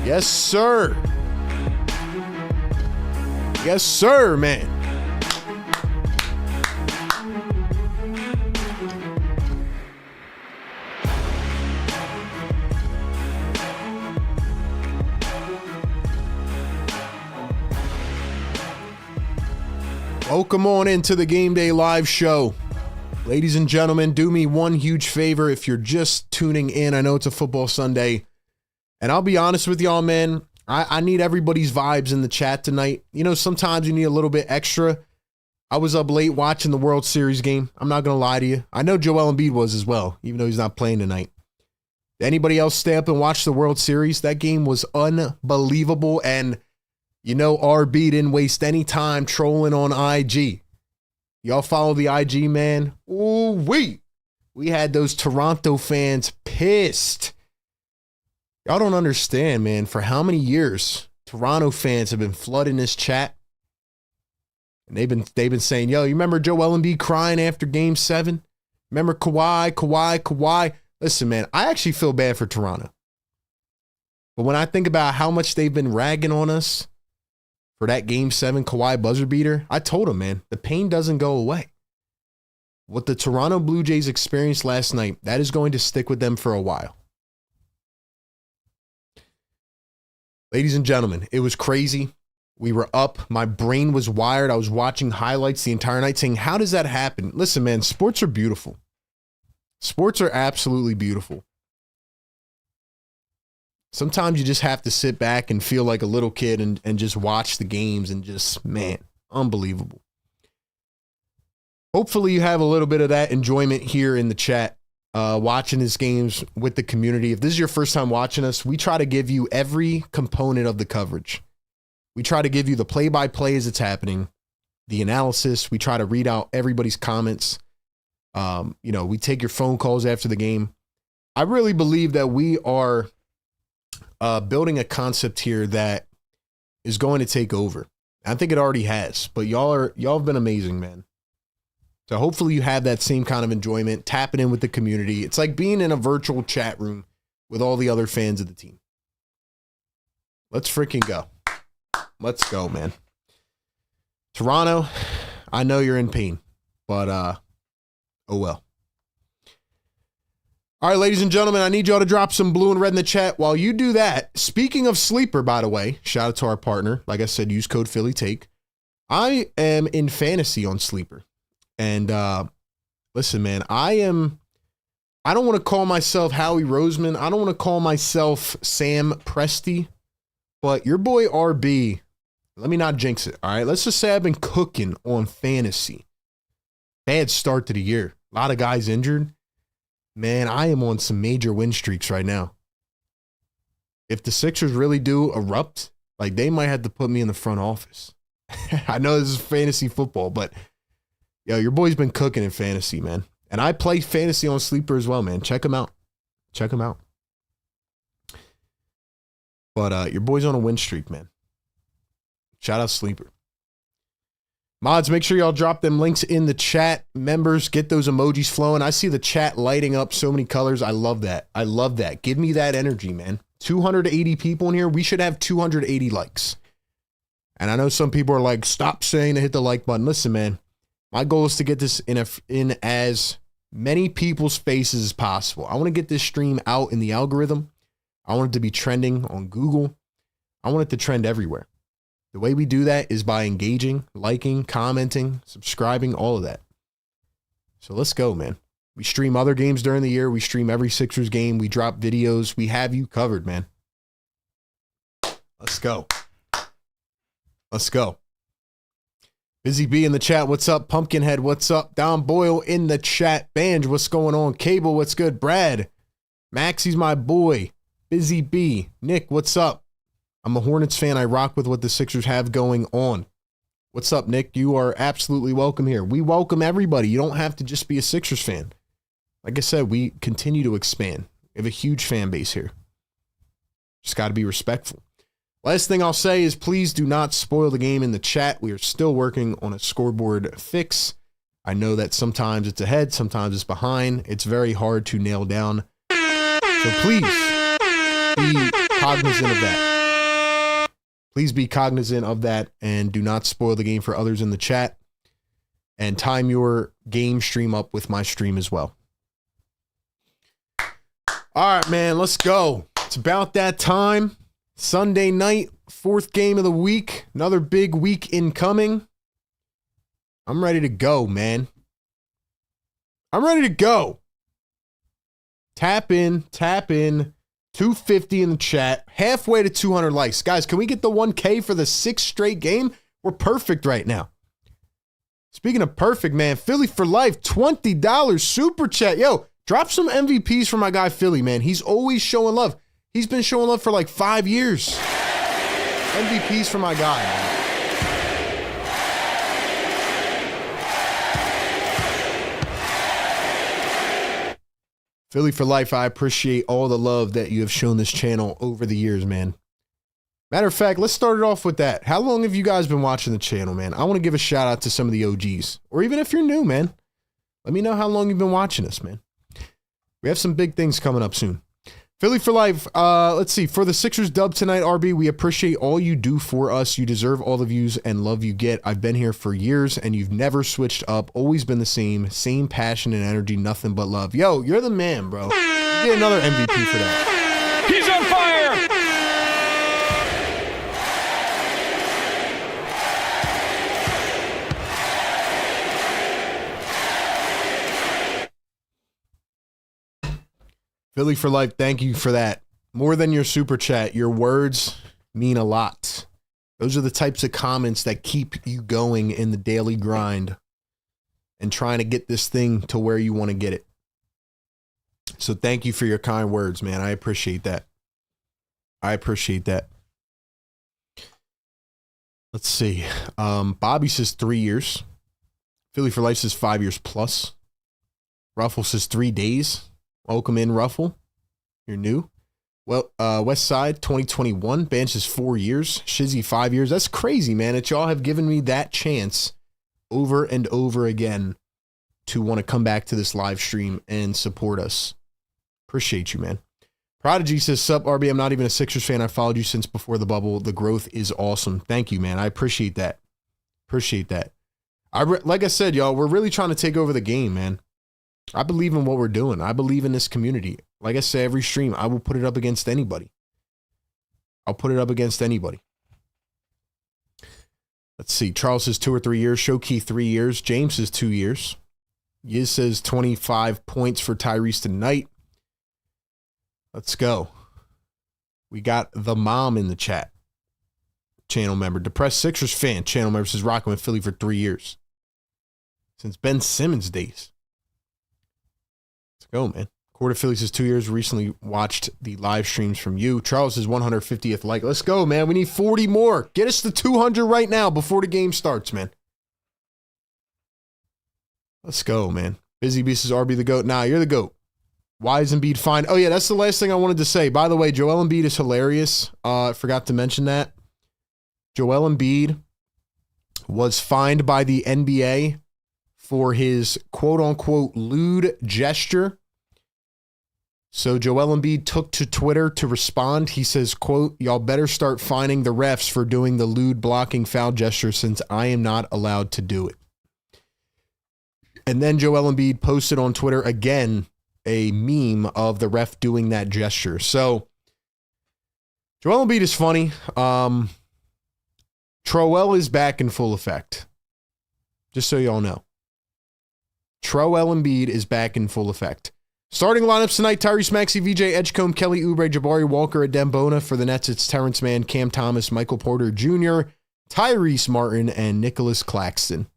Yes, sir. Yes, sir, man. Welcome on into the Game Day Live show. Ladies and gentlemen, do me one huge favor if you're just tuning in. I know it's a football Sunday. And I'll be honest with y'all, man. I need everybody's vibes in the chat tonight. You know, sometimes you need a little bit extra. I was up late watching the World Series game. I'm not going to lie to you. I know Joel Embiid was as well, even though he's not playing tonight. Anybody else stay up and watch the World Series? That game was unbelievable. And, you know, RB didn't waste any time trolling on IG. Y'all follow the IG, man? Ooh, we had those Toronto fans pissed. Y'all don't understand, man. For how many years Toronto fans have been flooding this chat, and they've been saying, "Yo, you remember Joel Embiid crying after Game 7? Remember Kawhi? Listen, man, I actually feel bad for Toronto, but when I think about how much they've been ragging on us for that Game 7 Kawhi buzzer beater, I told them, man, the pain doesn't go away. What the Toronto Blue Jays experienced last night, that is going to stick with them for a while." Ladies and gentlemen, it was crazy. We were up. My brain was wired. I was watching highlights the entire night saying, how does that happen? Listen, man, sports are beautiful. Sports are absolutely beautiful. Sometimes you just have to sit back and feel like a little kid and just watch the games and just, man, unbelievable. Hopefully you have a little bit of that enjoyment here in the chat. Watching these games with the community. If this is your first time watching us, we try to give you every component of the coverage. We try to give you the play-by-play as it's happening, the analysis. We try to read out everybody's comments. We take your phone calls after the game. I really believe that we are building a concept here that is going to take over. I think it already has, but y'all have been amazing, man. So hopefully you have that same kind of enjoyment, tapping in with the community. It's like being in a virtual chat room with all the other fans of the team. Let's freaking go. Let's go, man. Toronto, I know you're in pain, but oh well. All right, ladies and gentlemen, I need y'all to drop some blue and red in the chat. While you do that, speaking of Sleeper, by the way, shout out to our partner. Like I said, use code PhillyTake. I am in fantasy on Sleeper. And listen, man, I don't want to call myself Howie Roseman. I don't want to call myself Sam Presti, but your boy RB, let me not jinx it. All right. Let's just say I've been cooking on fantasy. Bad start to the year. A lot of guys injured. Man, I am on some major win streaks right now. If the Sixers really do erupt, like they might have to put me in the front office. I know this is fantasy football, but yo, your boy's been cooking in fantasy, man. And I play fantasy on Sleeper as well, man. Check him out. Check him out. But your boy's on a win streak, man. Shout out Sleeper. Mods, make sure y'all drop them links in the chat. Members, get those emojis flowing. I see the chat lighting up so many colors. I love that. I love that. Give me that energy, man. 280 people in here. We should have 280 likes. And I know some people are like, stop saying to hit the like button. Listen, man, my goal is to get this in as many people's faces as possible. I want to get this stream out in the algorithm. I want it to be trending on Google. I want it to trend everywhere. The way we do that is by engaging, liking, commenting, subscribing, all of that. So let's go, man. We stream other games during the year. We stream every Sixers game. We drop videos. We have you covered, man. Let's go. Let's go. Busy B in the chat. What's up? Pumpkinhead, what's up? Don Boyle in the chat. Banj, what's going on? Cable, what's good? Brad. Maxie's my boy. Busy B. Nick, what's up? I'm a Hornets fan. I rock with what the Sixers have going on. What's up, Nick? You are absolutely welcome here. We welcome everybody. You don't have to just be a Sixers fan. Like I said, we continue to expand. We have a huge fan base here. Just got to be respectful. Last thing I'll say is please do not spoil the game in the chat. We are still working on a scoreboard fix. I know that sometimes it's ahead, sometimes it's behind. It's very hard to nail down. So please be cognizant of that. Please be cognizant of that and do not spoil the game for others in the chat. And time your game stream up with my stream as well. All right, man, let's go. It's about that time. Sunday night, 4th game of the week. Another big week incoming. I'm ready to go, man. I'm ready to go. Tap in. 250 in the chat. Halfway to 200 likes. Guys, can we get the 1K for the 6th straight game? We're perfect right now. Speaking of perfect, man, Philly for life, $20 super chat. Yo, drop some MVPs for my guy Philly, man. He's always showing love. He's been showing love for like 5 years. MVPs for my guy, man. Philly for life, I appreciate all the love that you have shown this channel over the years, man. Matter of fact, let's start it off with that. How long have you guys been watching the channel, man? I want to give a shout out to some of the OGs. Or even if you're new, man. Let me know how long you've been watching us, man. We have some big things coming up soon. Philly for life. Let's see. For the Sixers dub tonight, RB, we appreciate all you do for us. You deserve all the views and love you get. I've been here for years, and you've never switched up. Always been the same passion and energy, nothing but love. Yo, you're the man, bro. You get another MVP for that. He's on fire! Philly for life, thank you for that. More than your super chat, your words mean a lot. Those are the types of comments that keep you going in the daily grind and trying to get this thing to where you want to get it. So thank you for your kind words, man. I appreciate that. I appreciate that. Let's see. Bobby says 3 years. Philly for life says 5 years plus. Ruffle says 3 days. Welcome in, Ruffle. You're new. Well, West Side 2021. Bench is 4 years. Shizzy 5 years. That's crazy, man. That y'all have given me that chance over and over again to want to come back to this live stream and support us. Appreciate you, man. Prodigy says, sup, RB. I'm not even a Sixers fan. I followed you since before the bubble. The growth is awesome. Thank you, man. I appreciate that. Appreciate that. Like I said, y'all, we're really trying to take over the game, man. I believe in what we're doing. I believe in this community. Like I say every stream, I will put it up against anybody. I'll put it up against anybody. Let's see. Charles says 2 or 3 years. Showkey 3 years. James says 2 years. Yiz says 25 points for Tyrese tonight. Let's go. We got the mom in the chat. Channel member. Depressed Sixers fan. Channel member says rocking with Philly for 3 years. Since Ben Simmons days. Go, man. Quarter Philly says 2 years. Recently watched the live streams from you. Charles is 150th like. Let's go, man. We need 40 more. Get us to 200 right now before the game starts, man. Let's go, man. Busy Beast says RB the GOAT. Nah, you're the GOAT. Why is Embiid fine? Oh, yeah, that's the last thing I wanted to say. By the way, Joel Embiid is hilarious. I forgot to mention that. Joel Embiid was fined by the NBA for his quote-unquote lewd gesture. So Joel Embiid took to Twitter to respond. He says, quote, y'all better start fining the refs for doing the lewd blocking foul gesture since I am not allowed to do it. And then Joel Embiid posted on Twitter again a meme of the ref doing that gesture. So Joel Embiid is funny. Troel is back in full effect. Just so y'all know. Troel Embiid is back in full effect. Starting lineups tonight, Tyrese Maxey, VJ Edgecombe, Kelly Oubre, Jabari Walker, Adem For the Nets, it's Terrence Mann, Cam Thomas, Michael Porter Jr., Tyrese Martin, and Nicholas Claxton.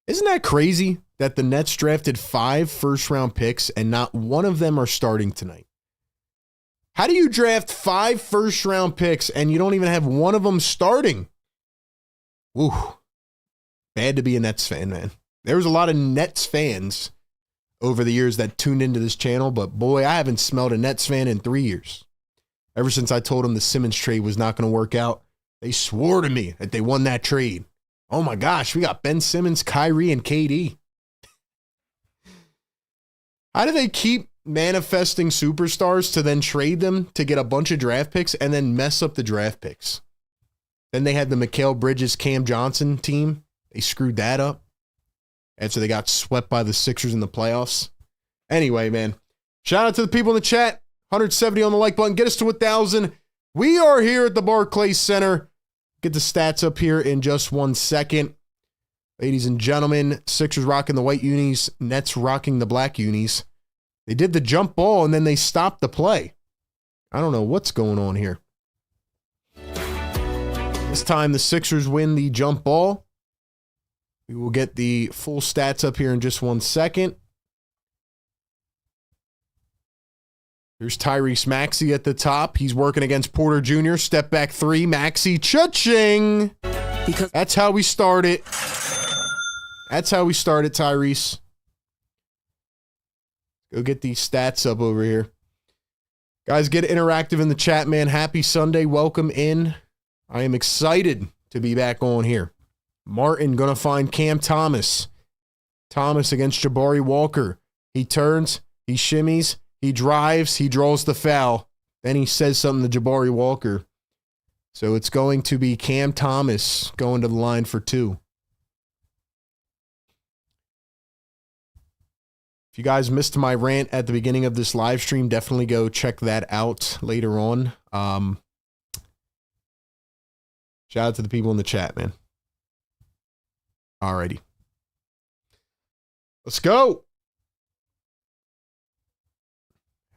Isn't that crazy that the Nets drafted 5 first-round picks and not one of them are starting tonight? How do you draft 5 first-round picks and you don't even have one of them starting? Woo. Bad to be a Nets fan, man. There was a lot of Nets fans over the years that tuned into this channel, but boy, I haven't smelled a Nets fan in 3 years. Ever since I told them the Simmons trade was not going to work out, they swore to me that they won that trade. Oh my gosh, we got Ben Simmons, Kyrie, and KD. How do they keep manifesting superstars to then trade them to get a bunch of draft picks and then mess up the draft picks? Then they had the Mikal Bridges, Cam Johnson team. They screwed that up after they got swept by the Sixers in the playoffs. Anyway, man, shout out to the people in the chat. 170 on the like button. Get us to 1,000. We are here at the Barclays Center. Get the stats up here in just 1 second. Ladies and gentlemen, Sixers rocking the white unis, Nets rocking the black unis. They did the jump ball and then they stopped the play. I don't know what's going on here. This time the Sixers win the jump ball. We will get the full stats up here in just 1 second. Here's Tyrese Maxey at the top. He's working against Porter Jr. Step back 3. Maxey, cha-ching. Because that's how we start it. That's how we started, Tyrese. Go get these stats up over here. Guys, get interactive in the chat, man. Happy Sunday. Welcome in. I am excited to be back on here. Martin going to find Cam Thomas. Thomas against Jabari Walker. He turns, he shimmies, he drives, he draws the foul. Then he says something to Jabari Walker. So it's going to be Cam Thomas going to the line for 2. If you guys missed my rant at the beginning of this live stream, definitely go check that out later on. Shout out to the people in the chat, man. Alrighty. Let's go.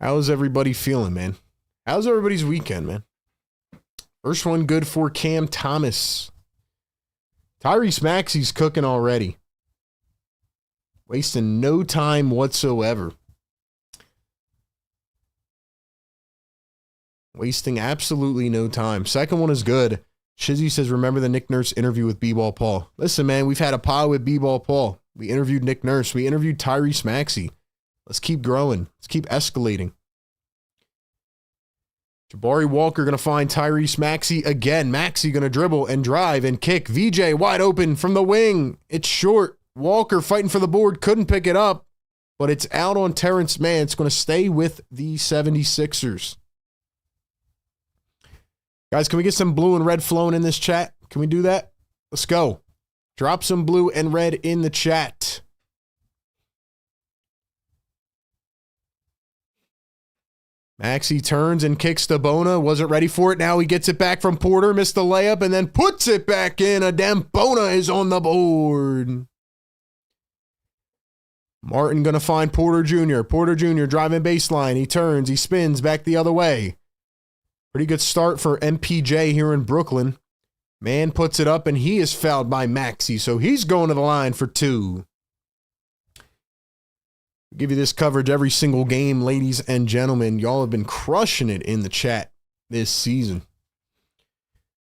How's everybody feeling, man? How's everybody's weekend, man? First one good for Cam Thomas. Tyrese Maxey's cooking already. Wasting no time whatsoever. Wasting absolutely no time. Second one is good. Shizzy says, remember the Nick Nurse interview with B-Ball Paul. Listen, man, we've had a pod with B-Ball Paul. We interviewed Nick Nurse. We interviewed Tyrese Maxey. Let's keep growing. Let's keep escalating. Jabari Walker going to find Tyrese Maxey again. Maxey going to dribble and drive and kick. VJ wide open from the wing. It's short. Walker fighting for the board. Couldn't pick it up, but it's out on Terrence Mann. It's going to stay with the 76ers. Guys, can we get some blue and red flowing in this chat? Can we do that? Let's go. Drop some blue and red in the chat. Maxey turns and kicks to Bona. Wasn't ready for it. Now he gets it back from Porter. Missed the layup and then puts it back in. Adem Bona is on the board. Martin going to find Porter Jr. Porter Jr. driving baseline. He turns. He spins back the other way. Pretty good start for MPJ here in Brooklyn. Man puts it up, and he is fouled by Maxey, so he's going to the line for 2. Give you this coverage every single game, ladies and gentlemen. Y'all have been crushing it in the chat this season.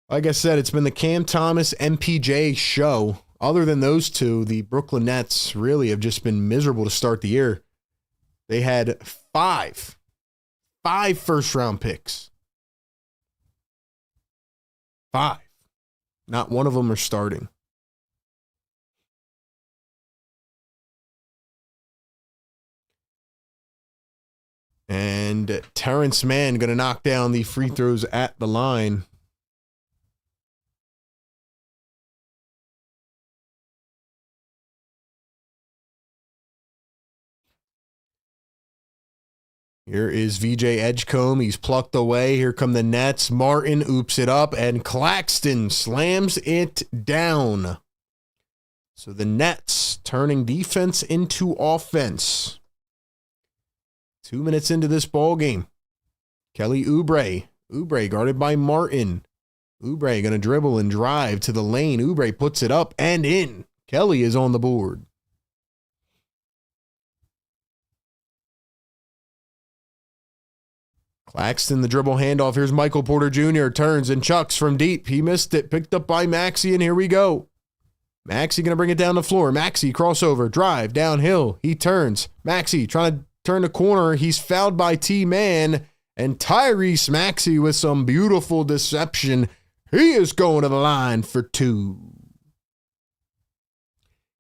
Like I said, it's been the Cam Thomas MPJ show. Other than those two, the Brooklyn Nets really have just been miserable to start the year. They had five first-round picks. 5. Not one of them are starting. And Terrence Mann going to knock down the free throws at the line. Here is VJ Edgecombe. He's plucked away. Here come the Nets. Martin oops it up, and Claxton slams it down. So the Nets turning defense into offense. 2 minutes into this ball game. Kelly Oubre. Oubre guarded by Martin. Oubre going to dribble and drive to the lane. Oubre puts it up and in. Kelly is on the board. Claxton, the dribble handoff. Here's Michael Porter Jr. Turns and chucks from deep. He missed it. Picked up by Maxey, and here we go. Maxey going to bring it down the floor. Maxey crossover, drive, downhill. He turns. Maxey trying to turn the corner. He's fouled by T-Man. And Tyrese Maxey with some beautiful deception. He is going to the line for 2.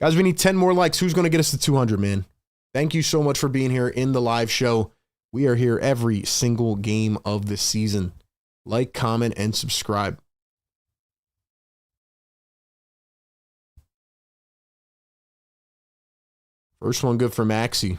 Guys, we need 10 more likes. Who's going to get us to 200, man? Thank you so much for being here in the live show. We are here every single game of the season. Like, comment, and subscribe. First one good for Maxey.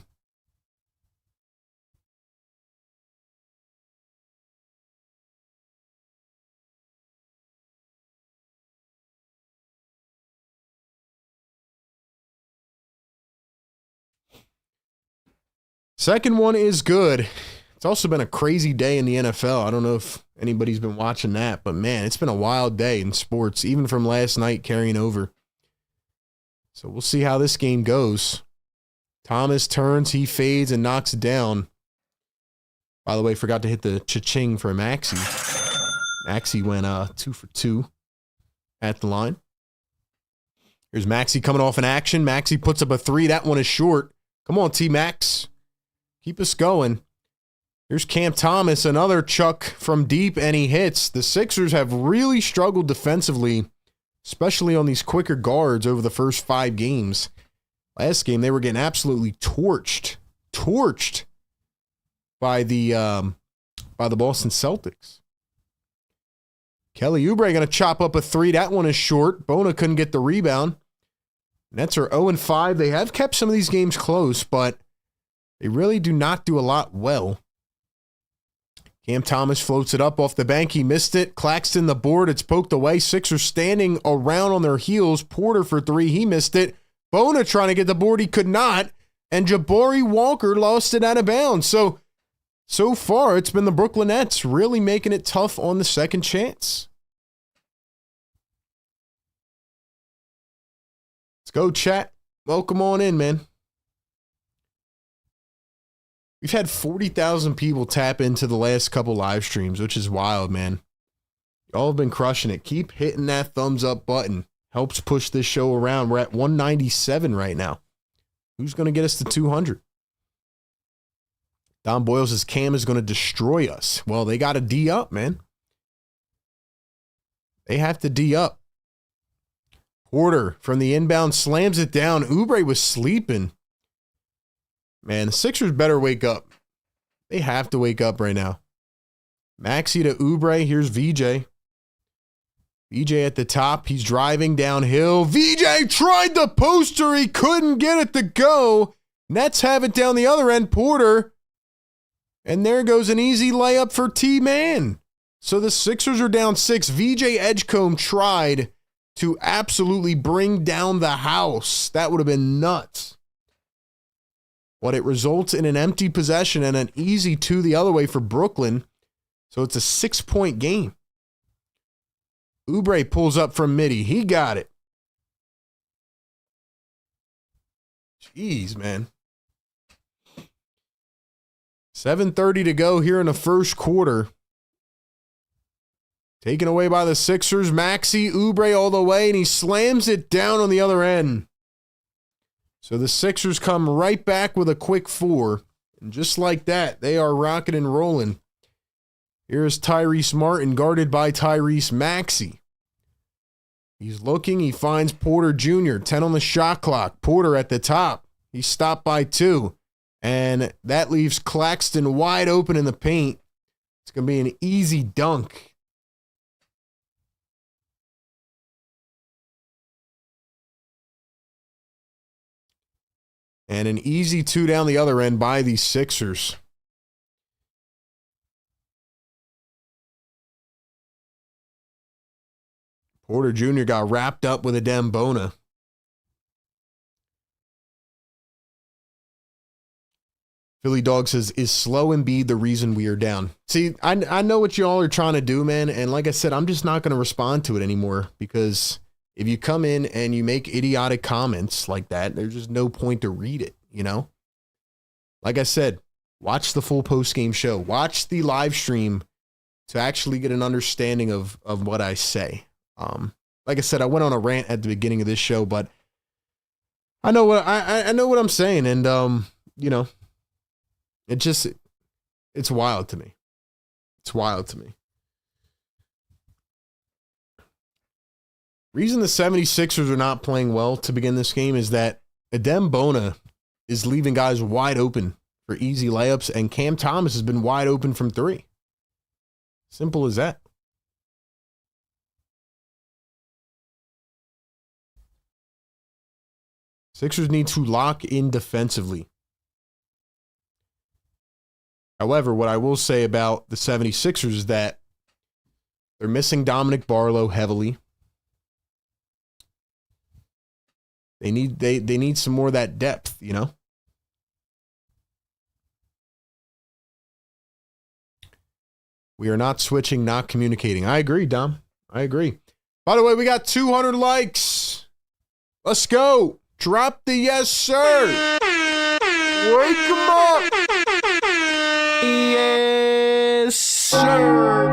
Second one is good. It's also been a crazy day in the NFL. I don't know if anybody's been watching that, but man, it's been a wild day in sports, even from last night carrying over. So we'll see how this game goes. Thomas turns, he fades and knocks it down. By the way, forgot to hit the cha-ching for Maxey. Maxey went 2 for 2 at the line. Here's Maxey coming off in action. Maxey puts up a 3. That one is short. Come on, T-Max. Keep us going. Here's Cam Thomas, another chuck from deep, and he hits. The Sixers have really struggled defensively, especially on these quicker guards over the first 5 games. Last game, they were getting absolutely torched by the Boston Celtics. Kelly Oubre going to chop up a 3. That one is short. Bona couldn't get the rebound. Nets are 0-5. They have kept some of these games close, but they really do not do a lot well. Cam Thomas floats it up off the bank. He missed it. Claxton the board. It's poked away. Sixers standing around on their heels. Porter for 3. He missed it. Bona trying to get the board. He could not. And Jabari Walker lost it out of bounds. So far, it's been the Brooklyn Nets really making it tough on the second chance. Let's go, chat. Welcome on in, man. We've had 40,000 people tap into the last couple live streams, which is wild, man. Y'all have been crushing it. Keep hitting that thumbs up button. Helps push this show around. We're at 197 right now. Who's going to get us to 200? Don Boyle says Cam is going to destroy us. Well, they got to D up, man. They have to D up. Porter from the inbound slams it down. Oubre was sleeping. Man, the Sixers better wake up. They have to wake up right now. Maxey to Oubre. Here's VJ. VJ at the top. He's driving downhill. VJ tried the poster. He couldn't get it to go. Nets have it down the other end. Porter. And there goes an easy layup for T-Man. So the Sixers are down 6. VJ Edgecombe tried to absolutely bring down the house. That would have been nuts. But it results in an empty possession and an easy 2 the other way for Brooklyn. So it's a 6-point game. Oubre pulls up from midi. He got it. Jeez, man. 7:30 to go here in the first quarter. Taken away by the Sixers. Maxey, Oubre all the way, and he slams it down on the other end. So the Sixers come right back with a quick 4. And just like that, they are rocking and rolling. Here's Tyrese Martin, guarded by Tyrese Maxey. He's looking. He finds Porter Jr. 10 on the shot clock. Porter at the top. He's stopped by 2. And that leaves Claxton wide open in the paint. It's going to be an easy dunk. And an easy 2 down the other end by the Sixers. Porter Jr. got wrapped up with a Dembona. Philly Dog says, is slow Embiid the reason we are down? See, I know what y'all are trying to do, man. And like I said, I'm just not going to respond to it anymore, because if you come in and you make idiotic comments like that, there's just no point to read it, you know? Like I said, watch the full post-game show. Watch the live stream to actually get an understanding of what I say. Like I said, I went on a rant at the beginning of this show, but I know what I know what I'm saying, and you know, it's wild to me. It's wild to me. Reason the 76ers are not playing well to begin this game is that Dembona is leaving guys wide open for easy layups, and Cam Thomas has been wide open from 3. Simple as that. Sixers need to lock in defensively. However, what I will say about the 76ers is that they're missing Dominic Barlow heavily. They need some more of that depth, you know? We are not switching, not communicating. I agree, Dom. I agree. By the way, we got 200 likes. Let's go. Drop the yes, sir. Wake him up. Yes, sir.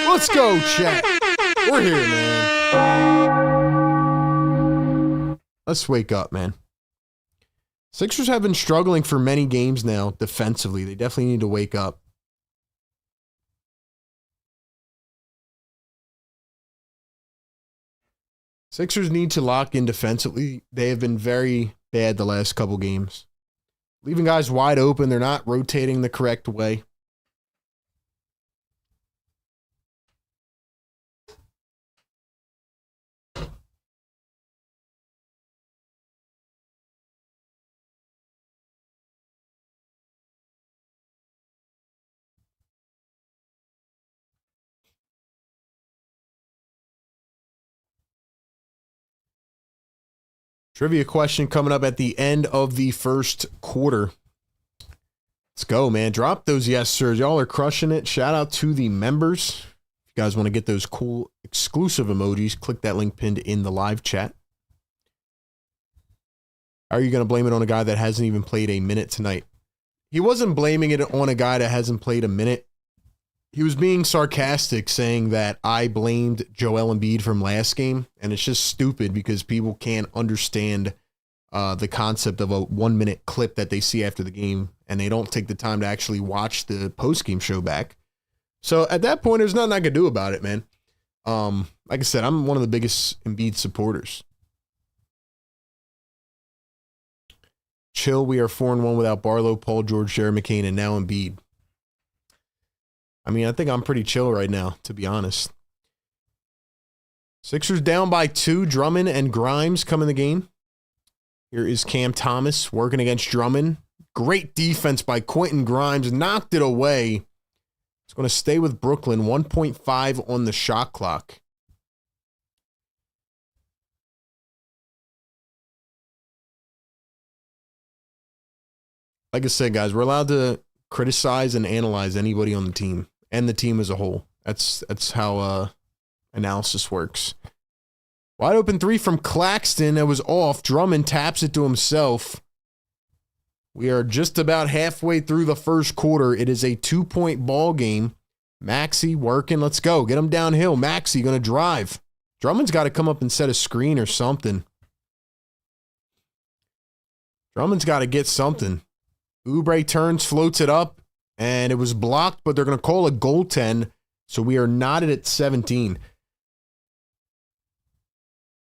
Let's go, chat. We're here, man. Let's wake up, man. Sixers have been struggling for many games now defensively. They definitely need to wake up. Sixers need to lock in defensively. They have been very bad the last couple games. Leaving guys wide open. They're not rotating the correct way. Trivia question coming up at the end of the first quarter. Let's go, man. Drop those yes, sirs. Y'all are crushing it. Shout out to the members. If you guys want to get those cool exclusive emojis, click that link pinned in the live chat. How are you going to blame it on a guy that hasn't even played a minute tonight? He wasn't blaming it on a guy that hasn't played a minute. He was being sarcastic, saying that I blamed Joel Embiid from last game, and it's just stupid because people can't understand the concept of a 1-minute clip that they see after the game, and they don't take the time to actually watch the post-game show back. So at that point, there's nothing I could do about it, man. Like I said, I'm one of the biggest Embiid supporters. Chill, we are 4-1 without Barlow, Paul George, Jared McCain, and now Embiid. I mean, I think I'm pretty chill right now, to be honest. Sixers down by 2. Drummond and Grimes come in the game. Here is Cam Thomas working against Drummond. Great defense by Quentin Grimes. Knocked it away. It's going to stay with Brooklyn. 1.5 on the shot clock. Like I said, guys, we're allowed to criticize and analyze anybody on the team and the team as a whole. That's how analysis works. Wide open 3 from Claxton. That was off. Drummond taps it to himself. We are just about halfway through the first quarter. It is a 2-point ball game. Maxey working. Let's go. Get him downhill. Maxey going to drive. Drummond's got to come up and set a screen or something. Drummond's got to get something. Oubre turns, floats it up, and it was blocked, but they're going to call a goaltend, so we are knotted at 17.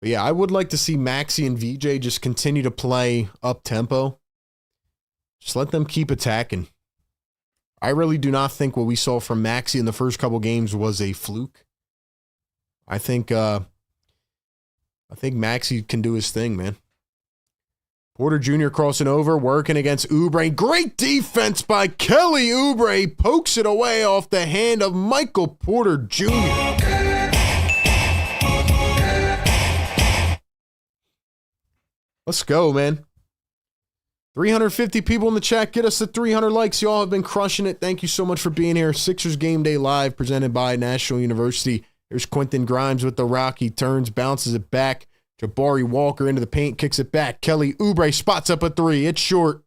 But yeah, I would like to see Maxey and VJ just continue to play up-tempo. Just let them keep attacking. I really do not think what we saw from Maxey in the first couple games was a fluke. I think Maxey can do his thing, man. Porter Jr. crossing over, working against Oubre. Great defense by Kelly Oubre. Pokes it away off the hand of Michael Porter Jr. Let's go, man. 350 people in the chat. Get us to 300 likes. Y'all have been crushing it. Thank you so much for being here. Sixers Game Day Live presented by National University. There's Quentin Grimes with the rock. He turns, bounces it back. Jabari Walker into the paint, kicks it back. Kelly Oubre spots up a three. It's short.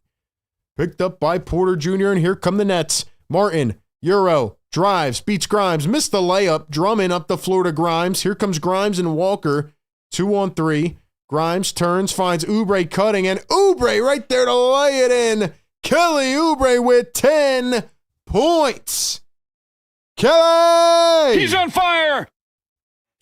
Picked up by Porter Jr., and here come the Nets. Martin, Euro, drives, beats Grimes, missed the layup. Drummond up the floor to Grimes. Here comes Grimes and Walker. 2-on-3. Grimes turns, finds Oubre cutting, and Oubre right there to lay it in. Kelly Oubre with 10 points. Kelly! He's on fire!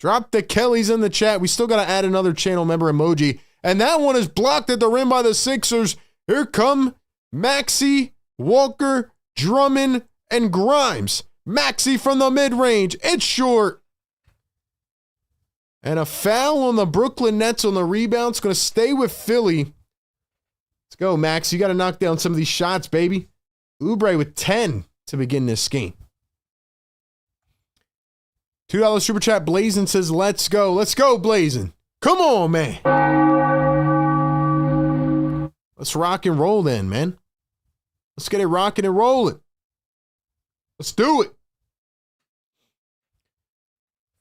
Drop the Kellys in the chat. We still got to add another channel member emoji. And that one is blocked at the rim by the Sixers. Here come Maxey, Walker, Drummond, and Grimes. Maxey from the mid-range. It's short. And a foul on the Brooklyn Nets on the rebound. It's going to stay with Philly. Let's go, Max. You got to knock down some of these shots, baby. Oubre with 10 to begin this game. $2 super chat. Blazin says, let's go. Let's go, Blazin. Come on, man. Let's rock and roll then, man. Let's get it rocking and rolling. Let's do it.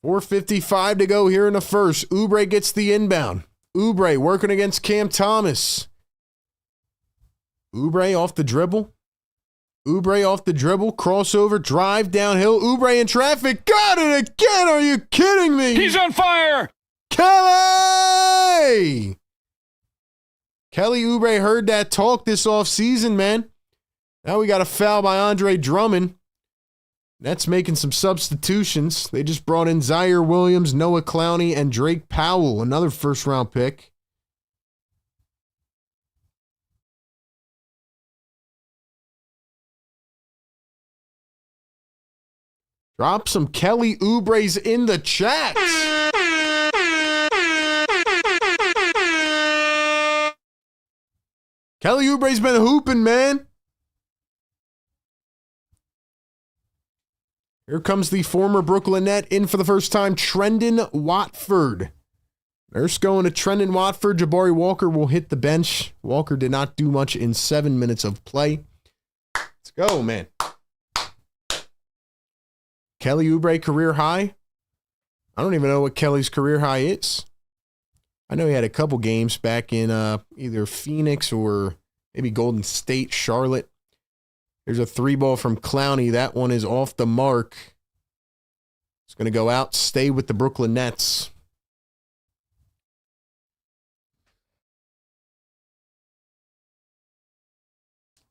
4:55 to go here in the first. Oubre gets the inbound. Oubre working against Cam Thomas. Oubre off the dribble. Oubre off the dribble, crossover, drive downhill. Oubre in traffic. Got it again. Are you kidding me? He's on fire. Kelly! Kelly Oubre heard that talk this offseason, man. Now we got a foul by Andre Drummond. Nets making some substitutions. They just brought in Zaire Williams, Noah Clowney, and Drake Powell, another first-round pick. Drop some Kelly Oubres in the chat. Kelly Oubre's been hooping, man. Here comes the former Brooklyn Net in for the first time, Trendon Watford. Nurse going to Trendon Watford. Jabari Walker will hit the bench. Walker did not do much in 7 minutes of play. Let's go, man. Kelly Oubre career high. I don't even know what Kelly's career high is. I know he had a couple games back in either Phoenix or maybe Golden State, Charlotte. There's a 3-ball from Clowney. That one is off the mark. It's going to go out, stay with the Brooklyn Nets.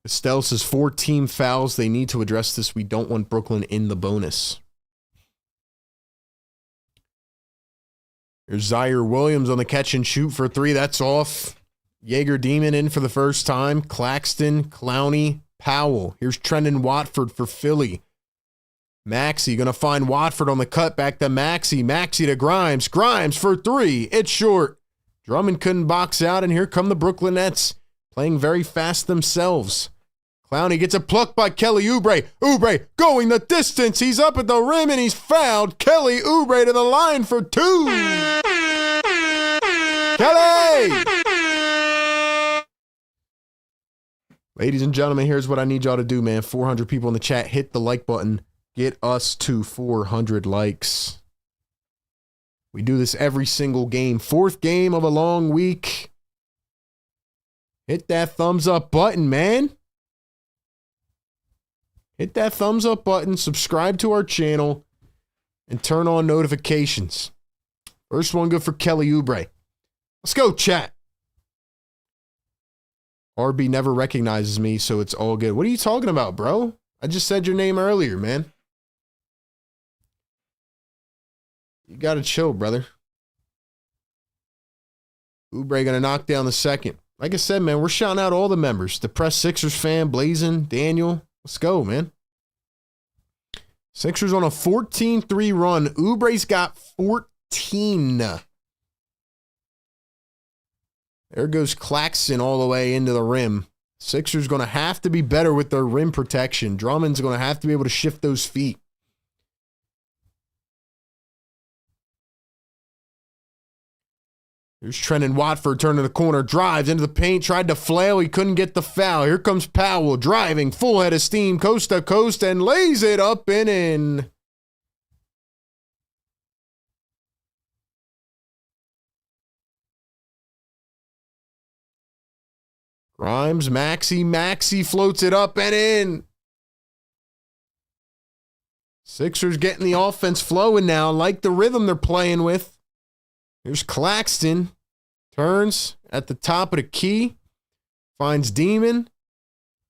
Estelle says 4 team fouls. They need to address this. We don't want Brooklyn in the bonus. There's Zaire Williams on the catch and shoot for 3. That's off. Jaeger Demon in for the first time. Claxton, Clowney, Powell. Here's Trendon Watford for Philly. Maxey going to find Watford on the cut. Back to Maxey. Maxey to Grimes. Grimes for 3. It's short. Drummond couldn't box out, and here come the Brooklyn Nets. Playing very fast themselves. Clowney gets a pluck by Kelly Oubre. Oubre going the distance. He's up at the rim and he's fouled. Kelly Oubre to the line for 2. Kelly! Ladies and gentlemen, here's what I need y'all to do, man. 400 people in the chat. Hit the like button. Get us to 400 likes. We do this every single game. 4th game of a long week. Hit that thumbs up button, man. Hit that thumbs up button, subscribe to our channel, and turn on notifications. First one good for Kelly Oubre. Let's go, chat. RB never recognizes me, so it's all good. What are you talking about, bro? I just said your name earlier, man. You gotta chill, brother. Oubre gonna knock down the second. Like I said, man, we're shouting out all the members. The Press Sixers fan, Blazing, Daniel. Let's go, man. Sixers on a 14-3 run. Oubre's got 14. There goes Claxton all the way into the rim. Sixers going to have to be better with their rim protection. Drummond's going to have to be able to shift those feet. Here's Trenton Watford turning the corner, drives into the paint, tried to flail. He couldn't get the foul. Here comes Powell driving, full head of steam, coast to coast, and lays it up and in. Grimes, Maxey floats it up and in. Sixers getting the offense flowing now, like the rhythm they're playing with. Here's Claxton. Turns at the top of the key. Finds Demon.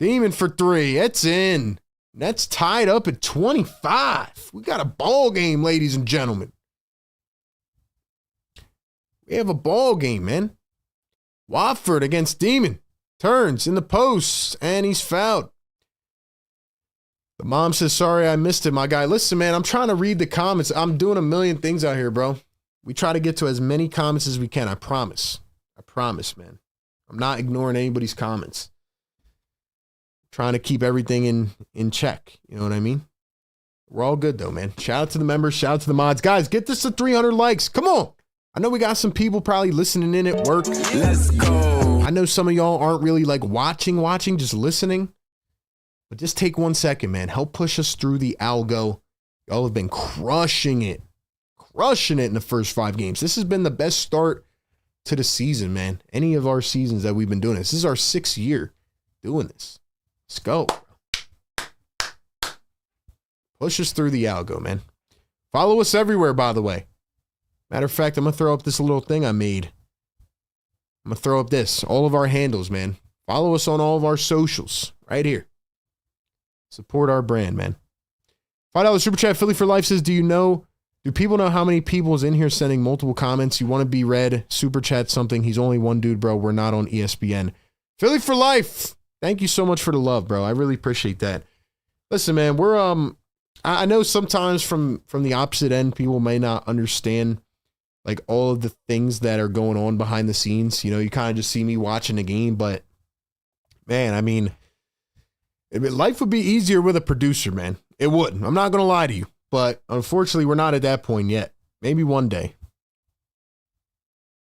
Demon for three. It's in. That's tied up at 25. We got a ball game, ladies and gentlemen. We have a ball game, man. Watford against Demon. Turns in the post, and he's fouled. The mom says, sorry, I missed it, my guy. Listen, man, I'm trying to read the comments. I'm doing a million things out here, bro. We try to get to as many comments as we can. I promise. I promise, man. I'm not ignoring anybody's comments. I'm trying to keep everything in check. You know what I mean? We're all good, though, man. Shout out to the members. Shout out to the mods. Guys, get this to 300 likes. Come on. I know we got some people probably listening in at work. Let's go. I know some of y'all aren't really like watching, just listening. But just take 1 second, man. Help push us through the algo. Y'all have been crushing it in the first 5 games. This has been the best start to the season, man. Any of our seasons that we've been doing this. This is our 6th year doing this. Let's go. Push us through the algo, man. Follow us everywhere, by the way. Matter of fact, I'm going to throw up this little thing I made. I'm going to throw up this. All of our handles, man. Follow us on all of our socials right here. Support our brand, man. $5 Super Chat. Philly for Life says, do people know how many people is in here sending multiple comments? You want to be read? Super Chat something. He's only one dude, bro. We're not on ESPN. Philly for Life. Thank you so much for the love, bro. I really appreciate that. Listen, man, we're I know sometimes from the opposite end, people may not understand like all of the things that are going on behind the scenes. You know, you kind of just see me watching the game, but man, I mean, life would be easier with a producer, man. It would. I'm not going to lie to you, but unfortunately, we're not at that point yet. Maybe one day.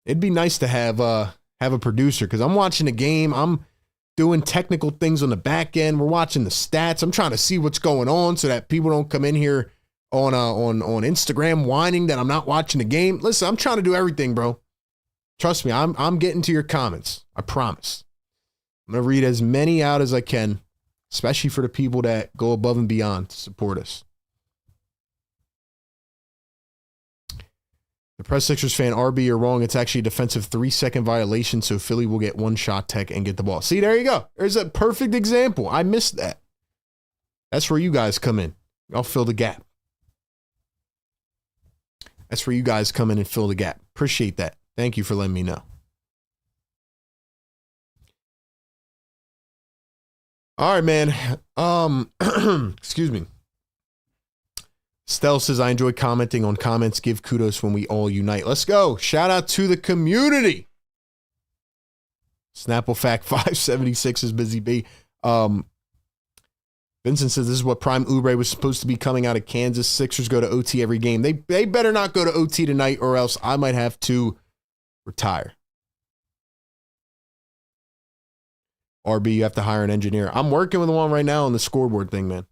It'd be nice to have a producer because I'm watching the game. I'm doing technical things on the back end. We're watching the stats. I'm trying to see what's going on so that people don't come in here on Instagram whining that I'm not watching the game. Listen, I'm trying to do everything, bro. Trust me, I'm getting to your comments. I promise. I'm going to read as many out as I can, especially for the people that go above and beyond to support us. The Press Sixers fan, RB, you're wrong. It's actually a defensive 3-second violation, so Philly will get one shot tech and get the ball. See, there you go. There's a perfect example. I missed that. That's where you guys come in. Y'all fill the gap. That's where you guys come in and fill the gap. Appreciate that. Thank you for letting me know. All right, man. Excuse me. Stell says, I enjoy commenting on comments. Give kudos when we all unite. Let's go. Shout out to the community. Snapplefact 576 is busy B. Vincent says, this is what Prime Oubre was supposed to be coming out of Kansas. Sixers go to OT every game. They better not go to OT tonight or else I might have to retire. RB, you have to hire an engineer. I'm working with one right now on the scoreboard thing, man.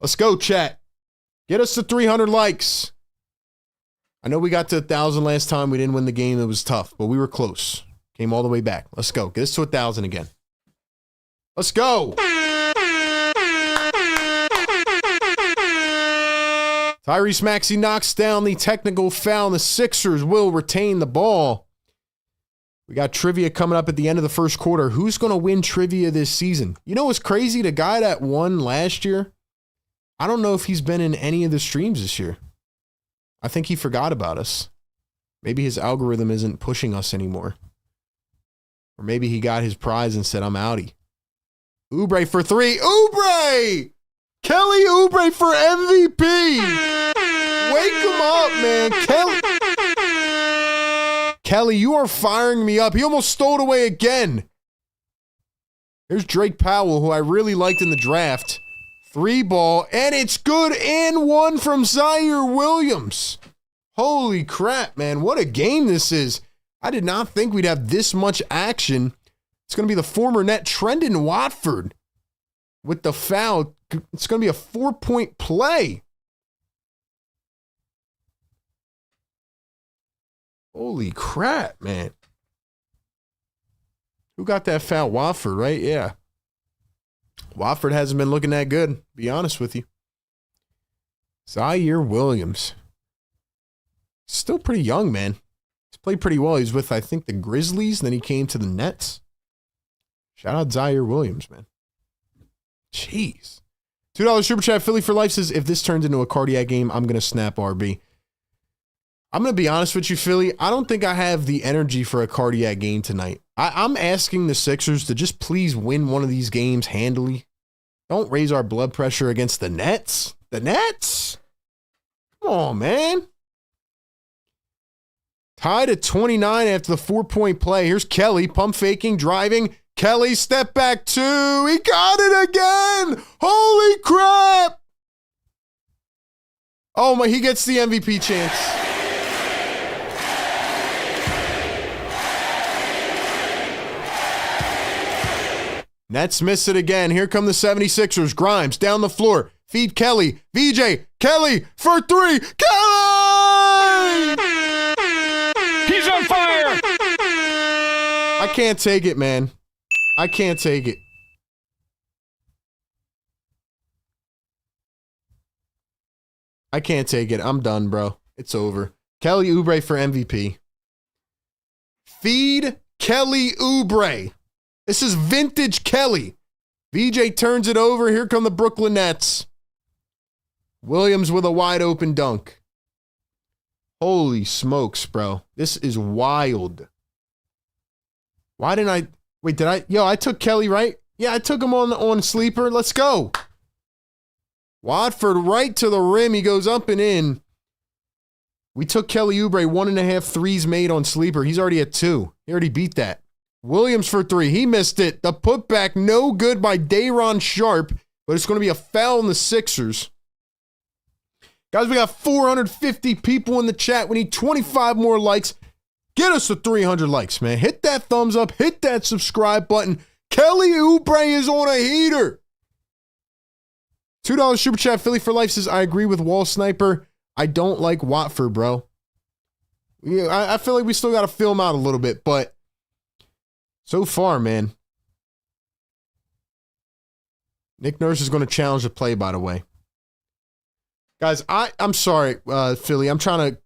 Let's go, chat. Get us to 300 likes. I know we got to 1,000 last time. We didn't win the game. It was tough, but we were close. Came all the way back. Let's go. Get this to 1,000 again. Let's go. Tyrese Maxey knocks down the technical foul, and the Sixers will retain the ball. We got trivia coming up at the end of the first quarter. Who's going to win trivia this season? You know what's crazy? The guy that won last year, I don't know if he's been in any of the streams this year. I think he forgot about us. Maybe his algorithm isn't pushing us anymore. Or maybe he got his prize and said, I'm outie. Oubre for 3. Oubre! Kelly Oubre for MVP! Wake him up, man. Kelly, you are firing me up. He almost stole it away again. Here's Drake Powell, who I really liked in the draft. 3 ball, and it's good, and 1 from Zaire Williams. Holy crap, man. What a game this is. I did not think we'd have this much action. It's going to be the former net Trendon Watford with the foul. It's going to be a 4-point play. Holy crap, man. Who got that foul? Watford, right? Yeah. Watford hasn't been looking that good, to be honest with you. Zaire Williams. Still pretty young, man. He's played pretty well. He's with, I think, the Grizzlies, and then he came to the Nets. Shout out Zaire Williams, man. Jeez. $2 Super Chat. Philly for Life says, if this turns into a cardiac game, I'm going to snap RB. I'm going to be honest with you, Philly. I don't think I have the energy for a cardiac game tonight. I'm asking the Sixers to just please win one of these games handily. Don't raise our blood pressure against the Nets. The Nets? Come on, man. Tied at 29 after the 4-point play. Here's Kelly, pump faking, driving. Kelly, step back 2. He got it again. Holy crap. Oh, my, he gets the MVP chance. Nets miss it again. Here come the 76ers. Grimes down the floor. Feed Kelly. VJ. Kelly for 3. Kelly! He's on fire! I can't take it, man. I can't take it. I can't take it. I'm done, bro. It's over. Kelly Oubre for MVP. Feed Kelly Oubre. This is vintage Kelly. VJ turns it over. Here come the Brooklyn Nets. Williams with a wide open dunk. Holy smokes, bro. This is wild. Why didn't I... Wait, did I... Yo, I took Kelly, right? Yeah, I took him on sleeper. Let's go. Watford right to the rim. He goes up and in. We took Kelly Oubre 1.5 threes made on sleeper. He's already at 2. He already beat that. Williams for 3. He missed it. The putback, no good by Day'Ron Sharpe, but it's going to be a foul in the Sixers. Guys, we got 450 people in the chat. We need 25 more likes. Get us to 300 likes, man. Hit that thumbs up. Hit that subscribe button. Kelly Oubre is on a heater. $2 Super Chat. Philly for Life says, I agree with Wall Sniper. I don't like Watford, bro. Yeah, I feel like we still got to fill him out a little bit, but so far, man. Nick Nurse is going to challenge the play, by the way. Guys, I'm sorry, Philly. I'm trying to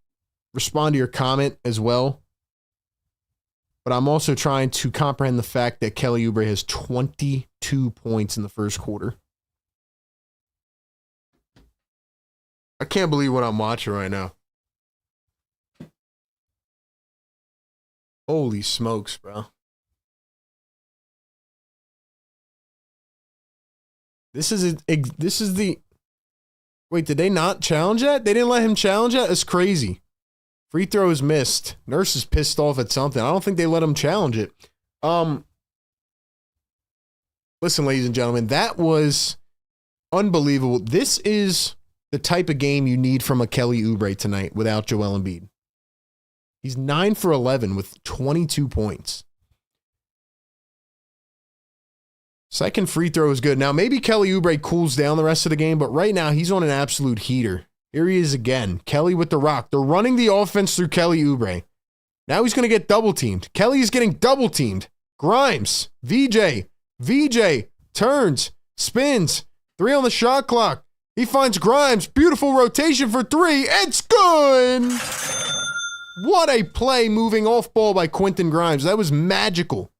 respond to your comment as well. But I'm also trying to comprehend the fact that Kelly Oubre has 22 points in the first quarter. I can't believe what I'm watching right now. Holy smokes, bro. This is the... Wait, did they not challenge that? They didn't let him challenge that? That's crazy. Free throw is missed. Nurse is pissed off at something. I don't think they let him challenge it. Listen, ladies and gentlemen, that was unbelievable. This is the type of game you need from a Kelly Oubre tonight without Joel Embiid. He's 9 for 11 with 22 points. Second free throw is good. Now, maybe Kelly Oubre cools down the rest of the game, but right now he's on an absolute heater. Here he is again. Kelly with the rock. They're running the offense through Kelly Oubre. Now he's going to get double teamed. Kelly is getting double teamed. Grimes, VJ, turns, spins, 3 on the shot clock. He finds Grimes. Beautiful rotation for 3. It's good. What a play moving off ball by Quentin Grimes. That was magical.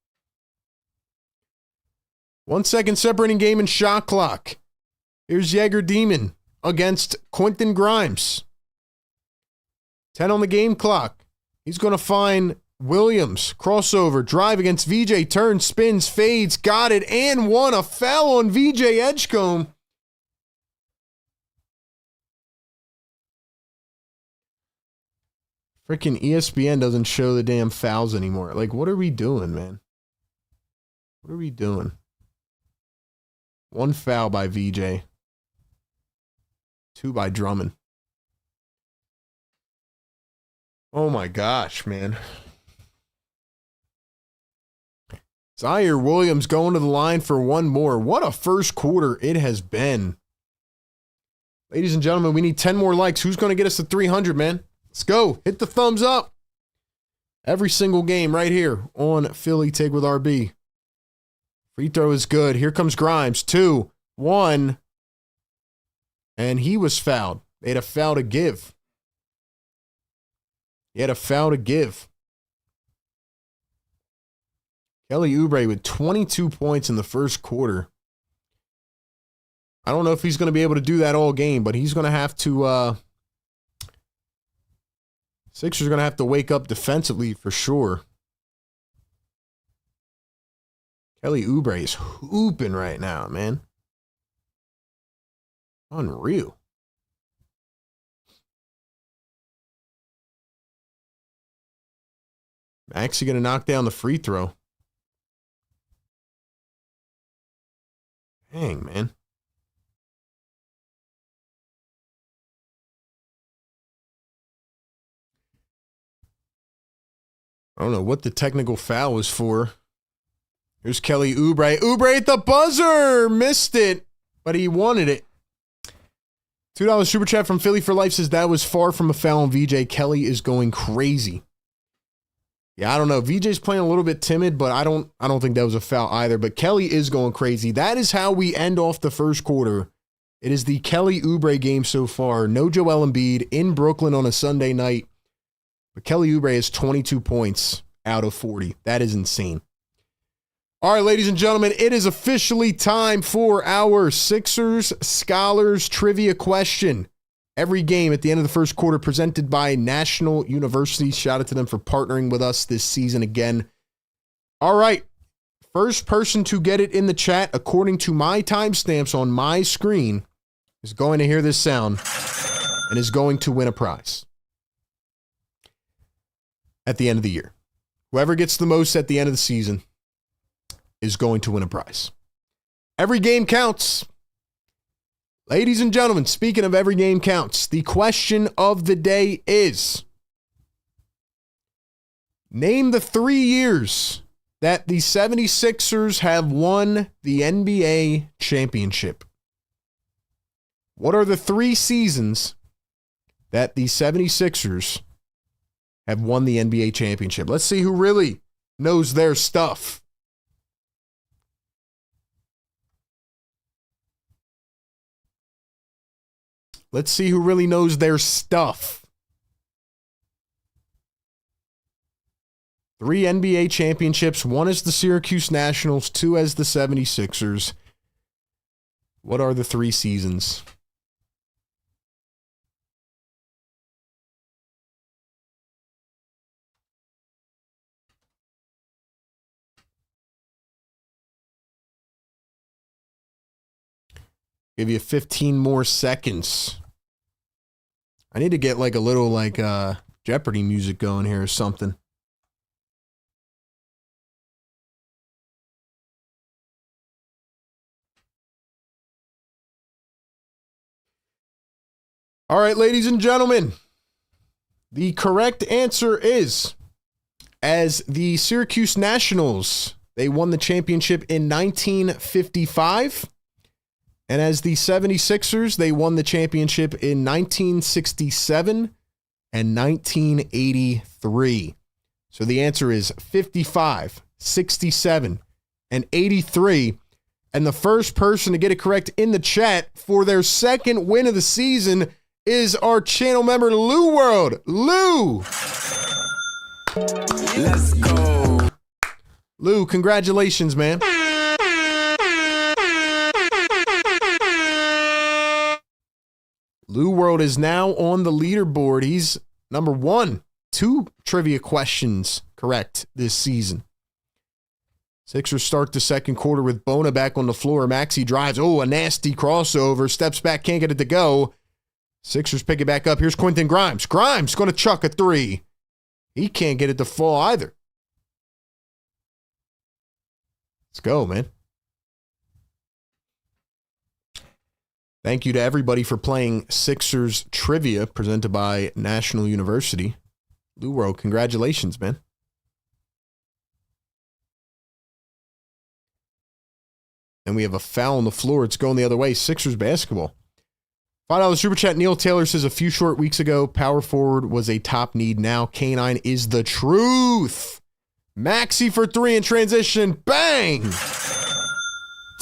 1 second separating game and shot clock. Here's Jaeger Demon against Quentin Grimes. 10 on the game clock. He's going to find Williams. Crossover. Drive against VJ. Turns, spins, fades. Got it. And won. A foul on VJ Edgecombe. Freaking ESPN doesn't show the damn fouls anymore. Like, what are we doing, man? What are we doing? 1 foul by VJ. 2 by Drummond. Oh my gosh, man. Zaire Williams going to the line for 1 more. What a first quarter it has been. Ladies and gentlemen, we need 10 more likes. Who's going to get us to 300, man? Let's go. Hit the thumbs up. Every single game right here on Philly Take with RB. Free throw is good. Here comes Grimes. 2, 1. And he was fouled. They had a foul to give. He had a foul to give. Kelly Oubre with 22 points in the first quarter. I don't know if he's going to be able to do that all game, but he's going to have to... Sixers are going to have to wake up defensively for sure. Kelly Oubre is hooping right now, man. Unreal. Maxey going to knock down the free throw. Dang, man. I don't know what the technical foul was for. Here's Kelly Oubre. Oubre at the buzzer! Missed it, but he wanted it. $2 super chat from Philly for Life says that was far from a foul on VJ. Kelly is going crazy. Yeah, I don't know. VJ's playing a little bit timid, but I don't think that was a foul either. But Kelly is going crazy. That is how we end off the first quarter. It is the Kelly Oubre game so far. No Joel Embiid in Brooklyn on a Sunday night. But Kelly Oubre has 22 points out of 40. That is insane. All right, ladies and gentlemen, it is officially time for our Sixers Scholars Trivia question. Every game at the end of the first quarter presented by National University. Shout out to them for partnering with us this season again. All right, first person to get it in the chat, according to my timestamps on my screen, is going to hear this sound and is going to win a prize at the end of the year. Whoever gets the most at the end of the season is going to win a prize. Every game counts. Ladies and gentlemen, speaking of every game counts, the question of the day is, name the 3 years that the 76ers have won the NBA championship. What are the 3 seasons that the 76ers have won the NBA championship? Let's see who really knows their stuff. Let's see who really knows their stuff. 3 NBA championships. 1 is the Syracuse Nationals. 2 as the 76ers. What are the 3 seasons? Give you 15 more seconds. I need to get like a little like Jeopardy music going here or something. All right, ladies and gentlemen, the correct answer is, as the Syracuse Nationals, they won the championship in 1955. And as the 76ers, they won the championship in 1967 and 1983. So the answer is 55, 67, and 83. And the first person to get it correct in the chat for their second win of the season is our channel member, Lou World. Lou! Let's go. Lou, congratulations, man. Lou World is now on the leaderboard. He's number 1. 2 trivia questions correct this season. Sixers start the second quarter with Bona back on the floor. Maxey drives. Oh, a nasty crossover. Steps back, can't get it to go. Sixers pick it back up. Here's Quentin Grimes. Grimes going to chuck a 3. He can't get it to fall either. Let's go, man. Thank you to everybody for playing Sixers Trivia presented by National University. Lou World, congratulations, man. And we have a foul on the floor. It's going the other way. Sixers basketball. $5 super chat. Neil Taylor says a few short weeks ago, power forward was a top need. Now K9 is the truth. Maxey for 3 in transition. Bang!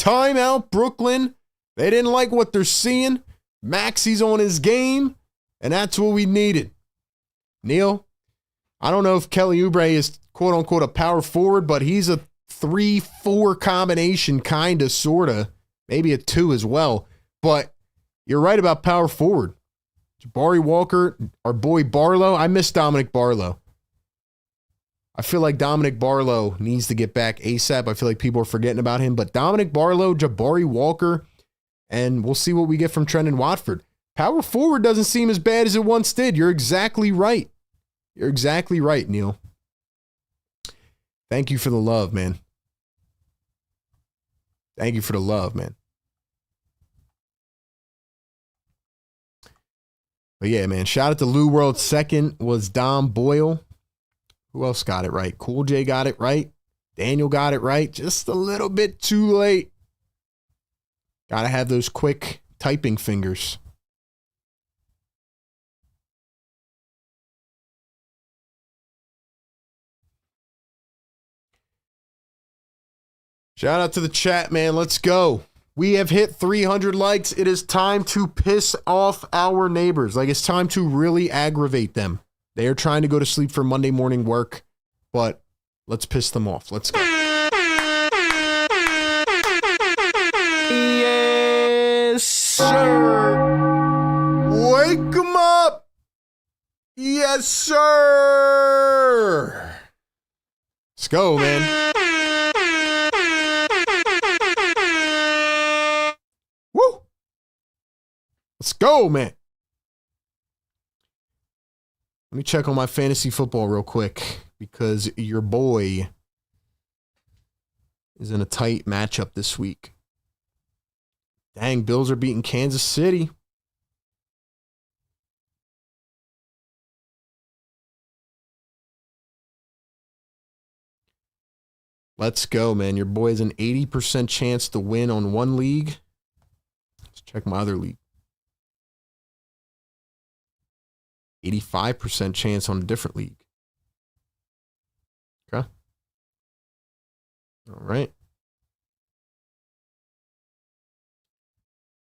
Timeout, Brooklyn. They didn't like what they're seeing. Maxey's on his game, and that's what we needed. Neil, I don't know if Kelly Oubre is quote-unquote a power forward, but he's a 3-4 combination, kind of, sort of. Maybe a 2 as well. But you're right about power forward. Jabari Walker, our boy Barlow. I miss Dominic Barlow. I feel like Dominic Barlow needs to get back ASAP. I feel like people are forgetting about him. But Dominic Barlow, Jabari Walker, and we'll see what we get from Trendon Watford. Power forward doesn't seem as bad as it once did. You're exactly right. You're exactly right, Neil. Thank you for the love, man. Thank you for the love, man. But yeah, man, shout out to Lou World. Second was Dom Boyle. Who else got it right? Cool J got it right. Daniel got it right. Just a little bit too late. Gotta have those quick typing fingers. Shout out to the chat, man. Let's go. We have hit 300 likes. It is time to piss off our neighbors. Like, it's time to really aggravate them. They are trying to go to sleep for Monday morning work, but let's piss them off. Let's go. Yes, sir. Wake them up. Yes, sir. Let's go, man. Woo! Let's go, man. Let me check on my fantasy football real quick because your boy is in a tight matchup this week. Dang, Bills are beating Kansas City. Let's go, man. Your boy has an 80% chance to win on one league. Let's check my other league. 85% chance on a different league. Okay. All right.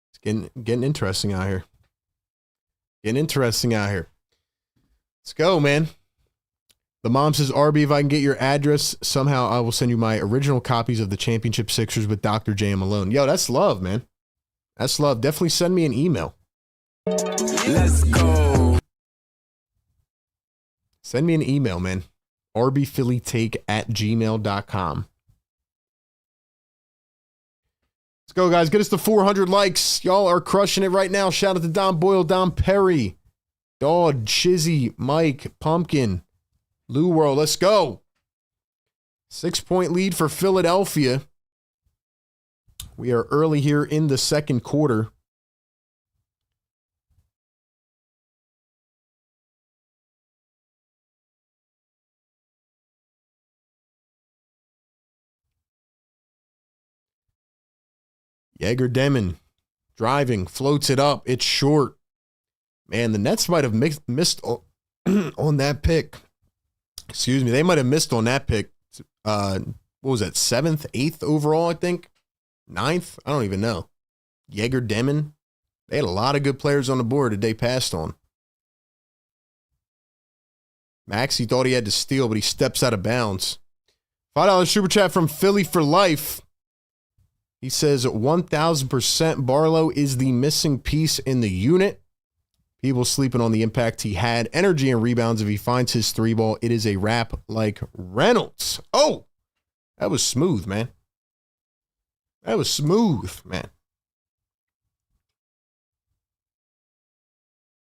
It's getting interesting out here. Getting interesting out here. Let's go, man. The mom says, RB, if I can get your address, somehow I will send you my original copies of the Championship Sixers with Dr. J. M. Malone. Yo, that's love, man. That's love. Definitely send me an email. Let's go. Send me an email, man. rbphillytake@gmail.com. Let's go, guys. Get us to 400 likes. Y'all are crushing it right now. Shout out to Don Boyle, Don Perry, Dog, Chizzy, Mike, Pumpkin, Lou World. Let's go. 6-point lead for Philadelphia. We are early here in the second quarter. Jaeger Demon driving, floats it up. It's short. Man, the Nets might have missed on that pick. Excuse me. They might have missed on that pick. What was that? 7th, 8th overall, I think. 9th? I don't even know. Jaeger Demon. They had a lot of good players on the board that they passed on. Max, he thought he had to steal, but he steps out of bounds. $5 super chat from Philly for Life. He says 1,000% Barlow is the missing piece in the unit. People sleeping on the impact he had. Energy and rebounds. If he finds his 3-ball, it is a wrap like Reynolds. Oh, that was smooth, man. That was smooth, man.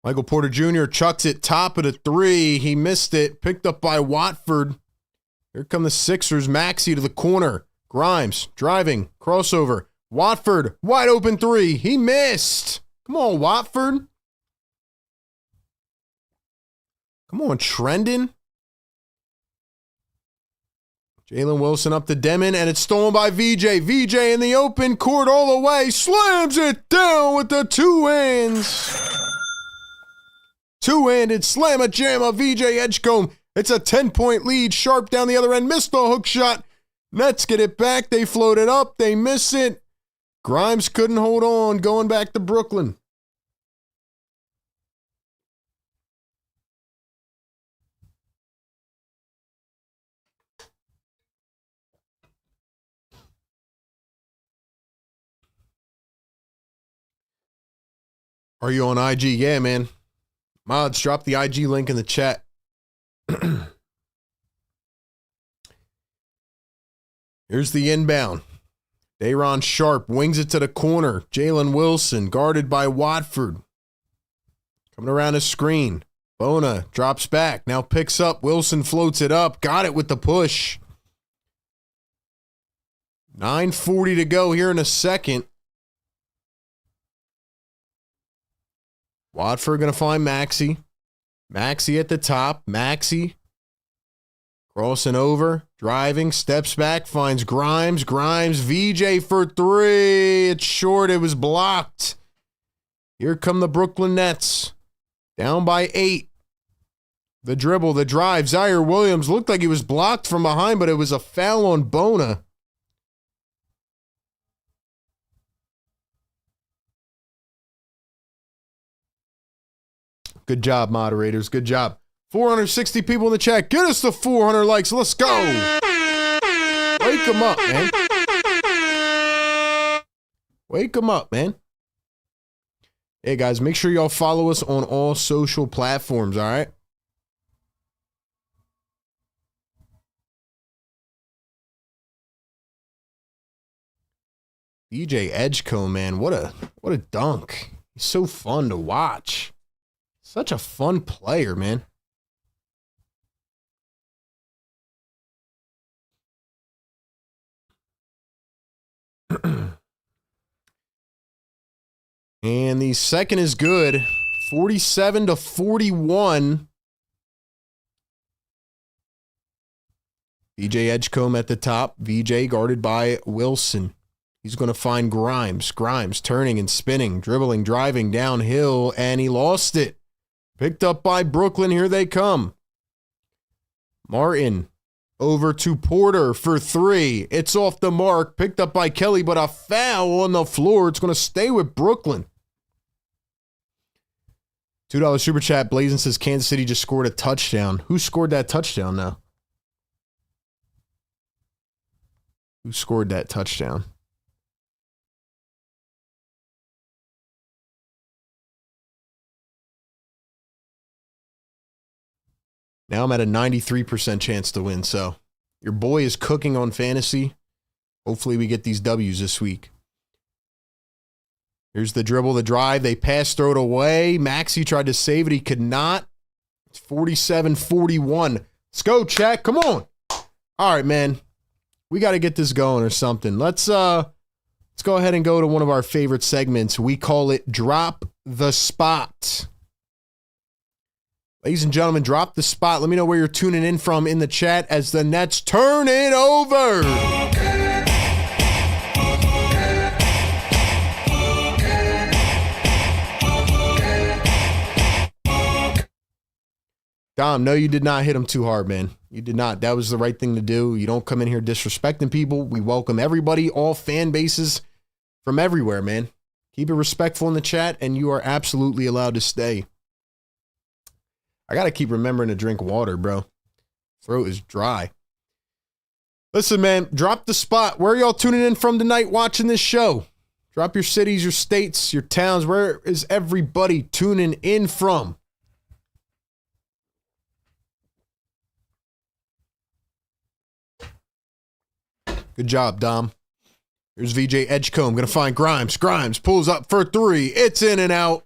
Michael Porter Jr. chucks it top of the 3. He missed it. Picked up by Watford. Here come the Sixers. Maxey to the corner. Grimes driving. Crossover. Watford. Wide open 3. He missed. Come on, Watford. Come on, Trendon. Jalen Wilson up to Demon, and it's stolen by VJ. VJ in the open court all the way. Slams it down with the 2 hands. Two-handed slam-a-jam-a VJ Edgecombe. It's a 10-point lead. Sharp down the other end. Missed the hook shot. Nets get it back. They float it up. They miss it. Grimes couldn't hold on. Going back to Brooklyn. Are you on IG? Yeah, man. Mods, drop the IG link in the chat. Here's the inbound. Day'Ron Sharp wings it to the corner. Jalen Wilson guarded by Watford. Coming around the screen. Bona drops back. Now picks up. Wilson floats it up. Got it with the push. 9:40 to go here in a second. Watford going to find Maxey. Maxey at the top. Maxey crossing over, driving, steps back, finds Grimes. Grimes, VJ for 3. It's short. It was blocked. Here come the Brooklyn Nets. Down by 8. The dribble, the drive. Zaire Williams looked like he was blocked from behind, but it was a foul on Bona. Good job, moderators. Good job. 460 people in the chat. Get us to 400 likes. Let's go. Wake them up, man. Wake them up, man. Hey, guys, make sure y'all follow us on all social platforms, all right? DJ Edgecombe, man, what a dunk. He's so fun to watch. Such a fun player, man. And the second is good. 47-41. VJ Edgecombe at the top. VJ guarded by Wilson. He's going to find Grimes. Grimes turning and spinning, dribbling, driving downhill, and he lost it. Picked up by Brooklyn. Here they come. Martin over to Porter for 3. It's off the mark. Picked up by Kelly, but a foul on the floor. It's going to stay with Brooklyn. $2 super chat. Blazin says Kansas City just scored a touchdown. Who scored that touchdown now? Who scored that touchdown? Now I'm at a 93% chance to win, so your boy is cooking on fantasy. Hopefully we get these W's this week. Here's the dribble, the drive. They pass, throw it away. Maxey tried to save it. He could not. It's 47-41. Let's go, chat. Come on. All right, man. We got to get this going or something. Let's go ahead and go to one of our favorite segments. We call it Drop the Spot. Ladies and gentlemen, drop the spot. Let me know where you're tuning in from in the chat as the Nets turn it over. Dom, no, you did not hit him too hard, man. You did not. That was the right thing to do. You don't come in here disrespecting people. We welcome everybody, all fan bases from everywhere, man. Keep it respectful in the chat, and you are absolutely allowed to stay. I got to keep remembering to drink water, bro. Throat is dry. Listen, man, drop the spot. Where are y'all tuning in from tonight watching this show? Drop your cities, your states, your towns. Where is everybody tuning in from? Good job, Dom. Here's VJ Edgecombe. Going to find Grimes. Grimes pulls up for three. It's in and out.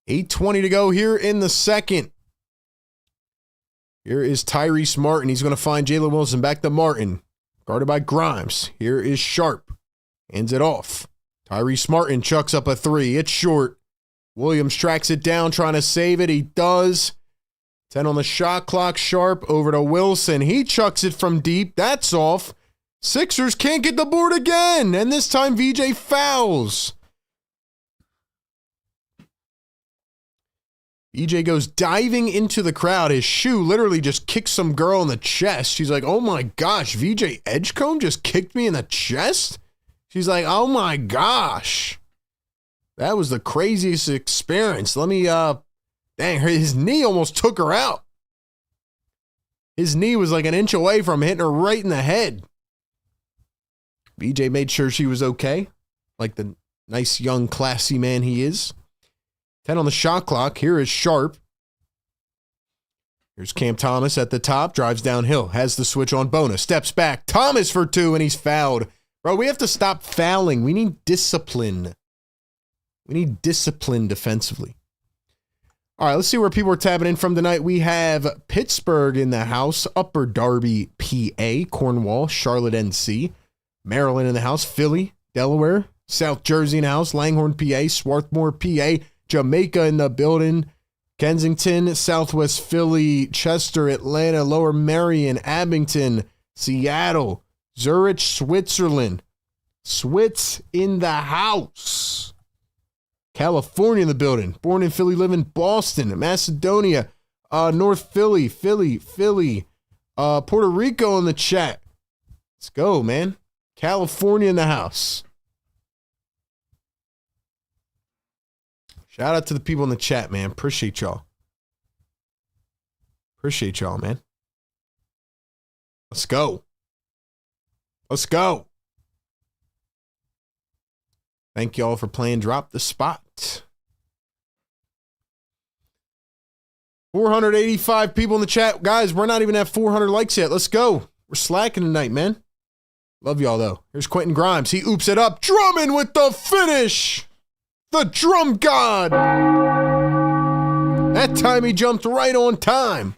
8:20 to go here in the second. Here is Tyrese Martin. He's going to find Jalen Wilson. Back to Martin. Guarded by Grimes. Here is Sharp. Hands it off. Tyrese Martin chucks up a three. It's short. Williams tracks it down, trying to save it. He does. 10 on the shot clock. Sharp over to Wilson. He chucks it from deep. That's off. Sixers can't get the board again. And this time VJ fouls. VJ goes diving into the crowd. His shoe literally just kicks some girl in the chest. She's like, oh my gosh, VJ Edgecombe just kicked me in the chest? She's like, oh my gosh. That was the craziest experience. Let me, dang, his knee almost took her out. His knee was like an inch away from hitting her right in the head. VJ made sure she was okay, like the nice, young, classy man he is. 10 on the shot clock. Here is Sharp. Here's Cam Thomas at the top. Drives downhill. Has the switch on Bona. Steps back. Thomas for two, and he's fouled. Bro, we have to stop fouling. We need discipline. We need discipline defensively. All right, let's see where people are tabbing in from tonight. We have Pittsburgh in the house. Upper Darby, PA. Cornwall. Charlotte, NC. Maryland in the house. Philly. Delaware. South Jersey in the house. Langhorne, PA. Swarthmore, PA. Jamaica in the building. Kensington, Southwest Philly, Chester, Atlanta, Lower Merion, Abington, Seattle, Zurich, Switzerland. Switz in the house. California in the building. Born in Philly, live in Boston, Macedonia, North Philly, Puerto Rico in the chat. Let's go, man. California in the house. Shout out to the people in the chat, man. Appreciate y'all. Appreciate y'all, man. Let's go. Let's go. Thank y'all for playing Drop the Spot. 485 people in the chat. Guys, we're not even at 400 likes yet. Let's go. We're slacking tonight, man. Love y'all, though. Here's Quentin Grimes. He oops it up. Drummond with the finish. The drum god. That time he jumped right on time.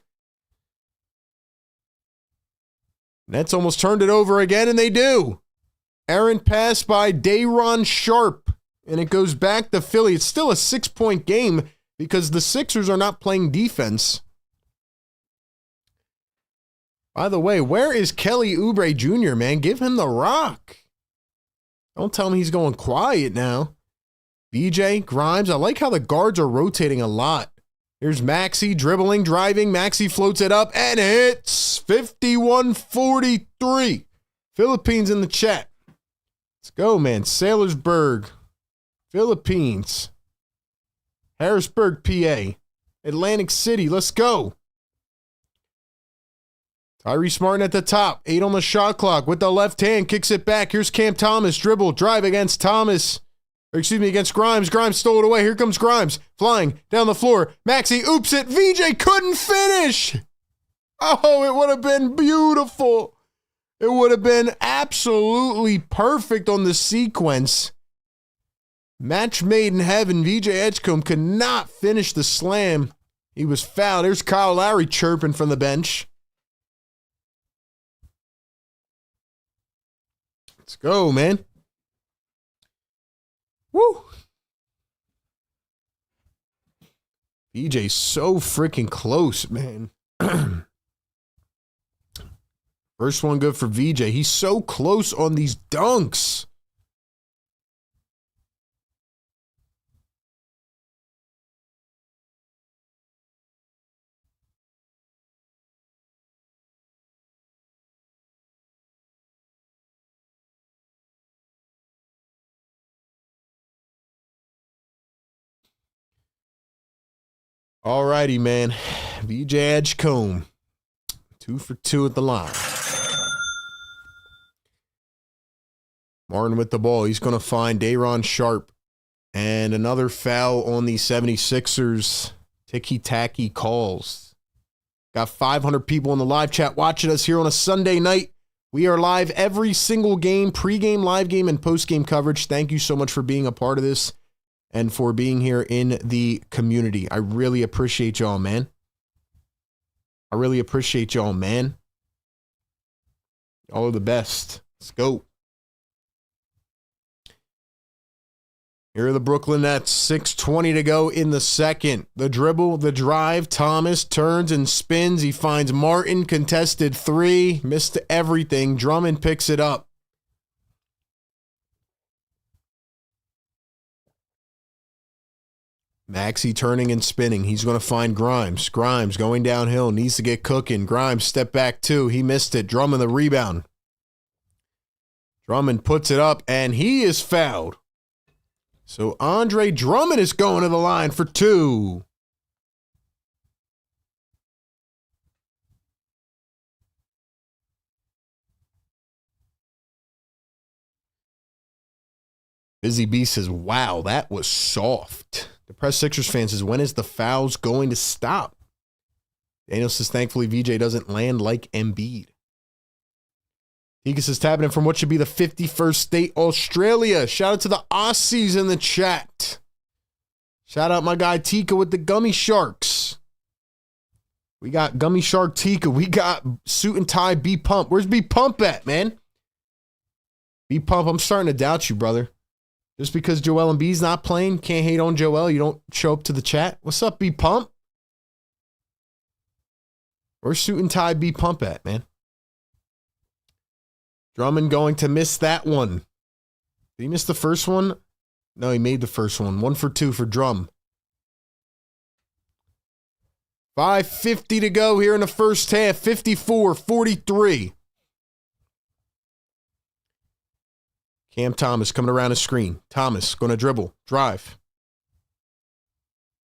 Nets almost turned it over again, and they do. Errant pass by Day'Ron Sharp, and it goes back to Philly. It's still a 6-point game because the Sixers are not playing defense. By the way, where is Kelly Oubre Jr., man? Give him the rock. Don't tell me he's going quiet now. VJ, Grimes, I like how the guards are rotating a lot. Here's Maxey dribbling, driving. Maxey floats it up and hits 51-43. Philippines in the chat. Let's go, man. Sailorsburg, Philippines. Harrisburg, PA. Atlantic City, let's go. Tyrese Martin at the top. 8 on the shot clock with the left hand. Kicks it back. Here's Cam Thomas. Dribble, drive against Thomas. Against Grimes. Grimes stole it away. Here comes Grimes. Flying down the floor. Maxey oops it. VJ couldn't finish. Oh, it would have been beautiful. It would have been absolutely perfect on the sequence. Match made in heaven. VJ Edgecombe could not finish the slam. He was fouled. There's Kyle Lowry chirping from the bench. Let's go, man. Woo! VJ's so freaking close, man. First one good for VJ. He's so close on these dunks. All righty, man. VJ Edgecombe. 2 for 2 at the line. Martin with the ball. He's going to find Day'Ron Sharp. And another foul on the 76ers. Ticky-tacky calls. Got 500 people in the live chat watching us here on a Sunday night. We are live every single game, pregame, live game, and postgame coverage. Thank you so much for being a part of this and for being here in the community. I really appreciate y'all, man. I really appreciate y'all, man. Y'all are the best. Let's go. Here are the Brooklyn Nets. 6:20 to go in the second. The dribble, the drive. Thomas turns and spins. He finds Martin. Contested 3. Missed everything. Drummond picks it up. Maxey turning and spinning. He's going to find Grimes. Grimes going downhill. Needs to get cooking. Grimes step back 2. He missed it. Drummond the rebound. Drummond puts it up, and he is fouled. So Andre Drummond is going to the line for 2. Busy B says, wow, that was soft. Depressed Sixers fan says, when is the fouls going to stop? Daniel says, thankfully, VJ doesn't land like Embiid. Tika says, tapping in from what should be the 51st state, Australia. Shout out to the Aussies in the chat. Shout out my guy Tika with the Gummy Sharks. We got Gummy Shark Tika. We got Suit and Tie B Pump. Where's B Pump at, man? B Pump, I'm starting to doubt you, brother. Just because Joel Embiid's not playing, can't hate on Joel. You don't show up to the chat. What's up, B Pump? Where's Suit and Tie B Pump at, man? Drummond going to miss that one. Did he miss the first one? No, he made the first one. 1 for 2 for Drum. 5:50 to go here in the first half. 54-43. Cam Thomas coming around his screen. Thomas going to dribble. Drive.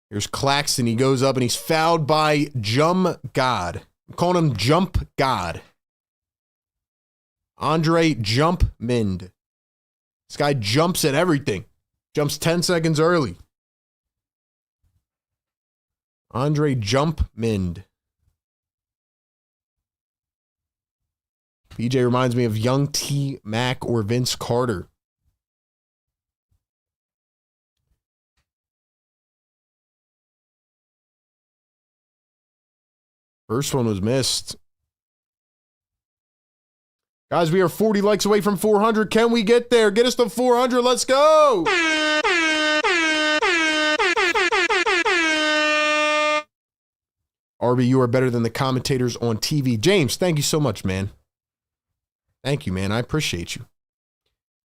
Here's Claxton. He goes up and he's fouled by Jump God. I'm calling him Jump God. Andre Jumpmond. This guy jumps at everything. Jumps 10 seconds early. Andre Jumpmond. PJ reminds me of young T. Mac or Vince Carter. First one was missed. Guys, we are 40 likes away from 400. Can we get there? Get us to 400. Let's go. RB, you are better than the commentators on TV. James, thank you so much, man. Thank you, man. I appreciate you.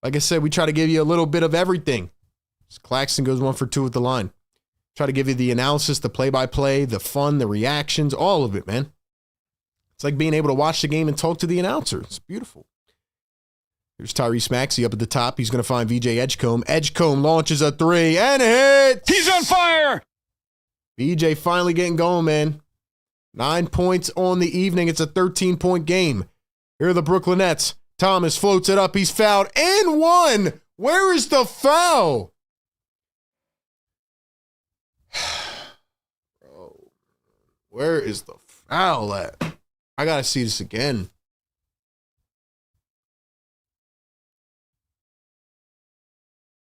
Like I said, we try to give you a little bit of everything. Claxton goes 1 for 2 with the line. Try to give you the analysis, the play-by-play, the fun, the reactions, all of it, man. It's like being able to watch the game and talk to the announcer. It's beautiful. Here's Tyrese Maxey up at the top. He's going to find VJ Edgecombe. Edgecombe launches a 3 and hits. He's on fire. VJ finally getting going, man. 9 points on the evening. It's a 13-point game. Here are the Brooklyn Nets. Thomas floats it up. He's fouled and 1. Where is the foul? Bro, where is the foul at? I got to see this again.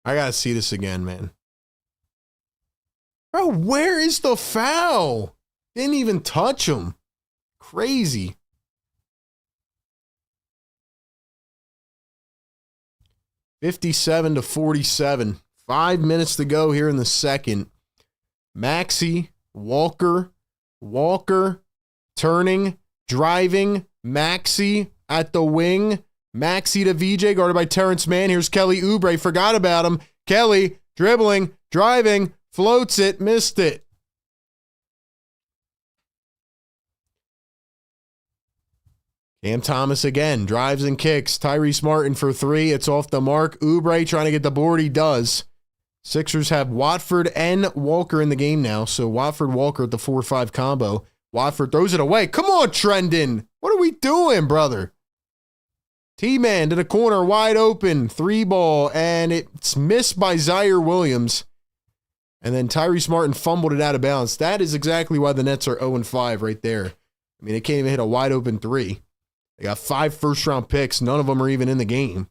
I got to see this again, man. Bro, where is the foul? Didn't even touch him. Crazy. (57-47). 5 minutes to go here in the second. Maxey, Walker, turning, driving, Maxey at the wing. Maxey to VJ, guarded by Terrence Mann. Here's Kelly Oubre, forgot about him. Kelly, dribbling, driving, floats it, missed it. Cam Thomas again, drives and kicks. Tyrese Martin for 3, it's off the mark. Oubre trying to get the board, he does. Sixers have Watford and Walker in the game now. So Watford-Walker at the 4-5 combo. Watford throws it away. Come on, Trendon. What are we doing, brother? T-Man to the corner, wide open. 3-ball, and it's missed by Zaire Williams. And then Tyrese Martin fumbled it out of bounds. That is exactly why the Nets are 0-5 right there. I mean, they can't even hit a wide open 3. They got 5 first-round picks. None of them are even in the game.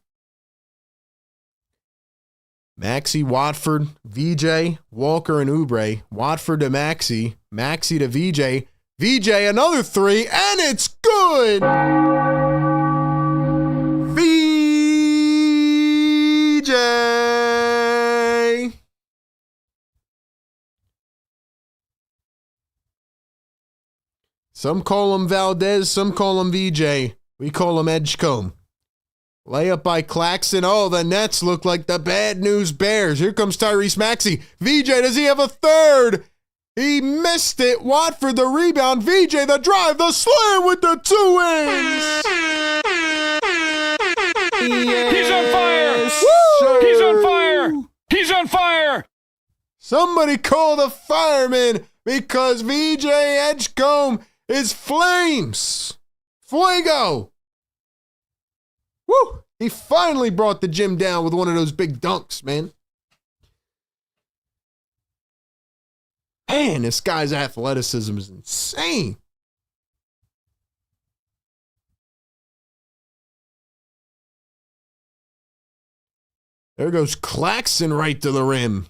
Maxey, Watford, VJ, Walker, and Oubre. Watford to Maxey. Maxey to VJ. VJ, another 3, and it's good! VJ! Some call him Valdez, some call him VJ. We call him Edgecombe. Layup by Claxton. Oh, the Nets look like the bad news Bears. Here comes Tyrese Maxey. VJ, does he have a third? He missed it. Watford the rebound. VJ the drive, the slam with the 2 wins. Yes, he's on fire. Woo! He's on fire. He's on fire. Somebody call the fireman because VJ Edgecombe is flames. Fuego. Woo! He finally brought the gym down with one of those big dunks, man. Man, this guy's athleticism is insane. There goes Claxton right to the rim.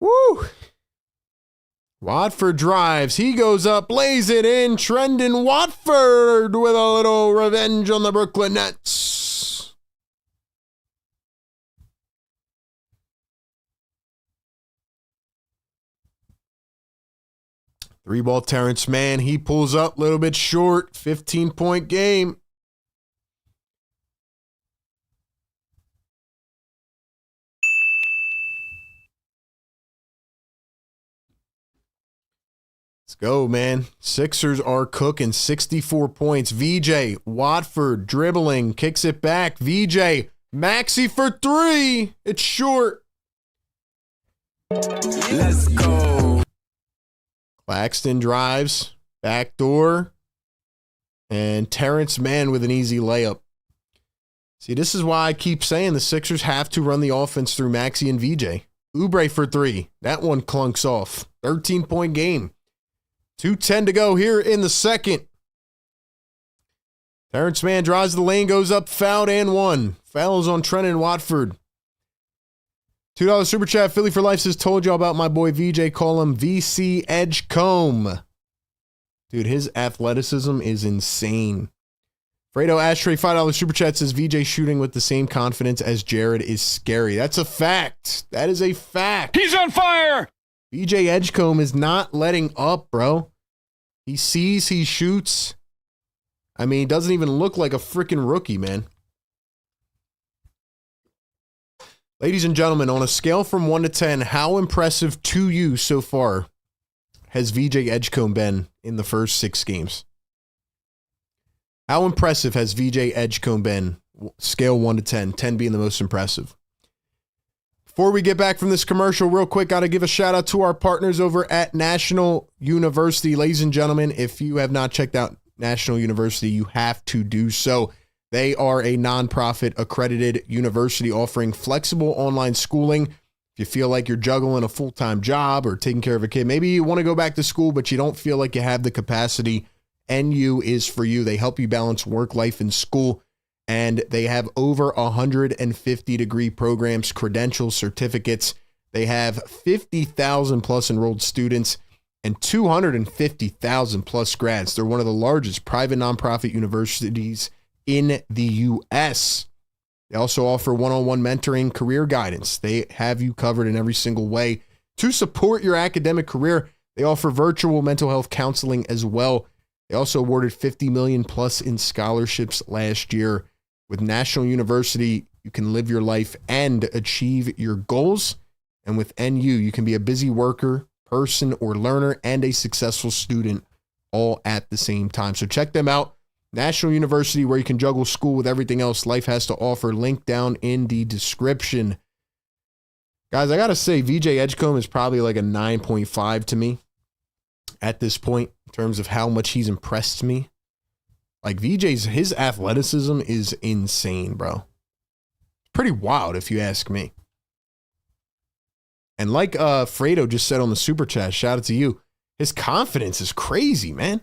Woo! Watford drives. He goes up, lays it in. Trendon Watford with a little revenge on the Brooklyn Nets. Three-ball Terrence Mann. He pulls up a little bit short. 15-point game. Let's go, man. Sixers are cooking. 64 points. VJ, Watford, dribbling, kicks it back. VJ, Maxey for 3. It's short. Let's go. Claxton drives, backdoor, and Terrence Mann with an easy layup. See, this is why I keep saying the Sixers have to run the offense through Maxey and VJ. Oubre for 3. That one clunks off. 13-point game. 2:10 to go here in the second. Terrence Mann drives the lane, goes up, fouled and 1. Fouls on Trendon Watford. $2 super chat. Philly for Life says, told y'all about my boy VJ. Call him VC Edgecombe. Dude, his athleticism is insane. Fredo Ashtray, $5 super chat says, VJ shooting with the same confidence as Jared is scary. That's a fact. That is a fact. He's on fire. VJ Edgecombe is not letting up, bro. He sees, he shoots. I mean, he doesn't even look like a freaking rookie, man. Ladies and gentlemen, on a scale from 1 to 10, how impressive to you so far has VJ Edgecombe been in the first 6 games? How impressive has VJ Edgecombe been? Scale 1 to 10, 10 being the most impressive. Before we get back from this commercial, real quick, got to give a shout out to our partners over at National University. Ladies and gentlemen, if you have not checked out National University, you have to do so. They are a nonprofit accredited university offering flexible online schooling. If you feel like you're juggling a full-time job or taking care of a kid, maybe you want to go back to school, but you don't feel like you have the capacity, NU is for you. They help you balance work, life, and school. And they have over 150 degree programs, credentials, certificates. They have 50,000 plus enrolled students and 250,000 plus grads. They're one of the largest private nonprofit universities in the U.S. They also offer one-on-one mentoring, career guidance. They have you covered in every single way to support your academic career. They offer virtual mental health counseling as well. They also awarded 50 million plus in scholarships last year. With National University, you can live your life and achieve your goals. And with NU, you can be a busy worker, person, or learner, and a successful student all at the same time. So check them out. National University, where you can juggle school with everything else life has to offer. Link down in the description. Guys, I got to say, VJ Edgecombe is probably like a 9.5 to me at this point in terms of how much he's impressed me. Like his athleticism is insane, bro. Pretty wild if you ask me. And like Fredo just said on the super chat, shout out to you. His confidence is crazy, man.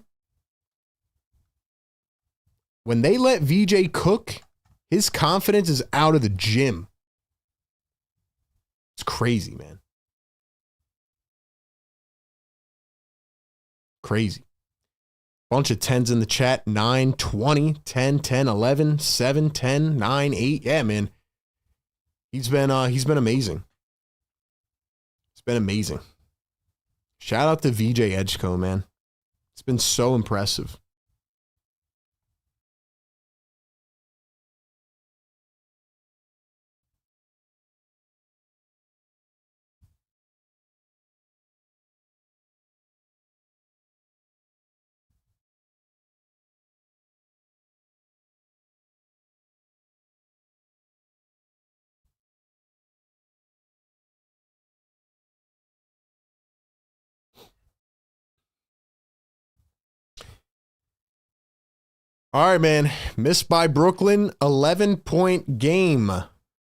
When they let VJ cook, his confidence is out of the gym. It's crazy, man. Crazy. Bunch of 10s in the chat. 9, 20, 10, 10, 11, 7, 10, 9, 8. Yeah, man. He's been amazing. It's been amazing. Shout out to VJ Edgecombe, man. It's been so impressive. All right, man. Missed by Brooklyn. 11-point game.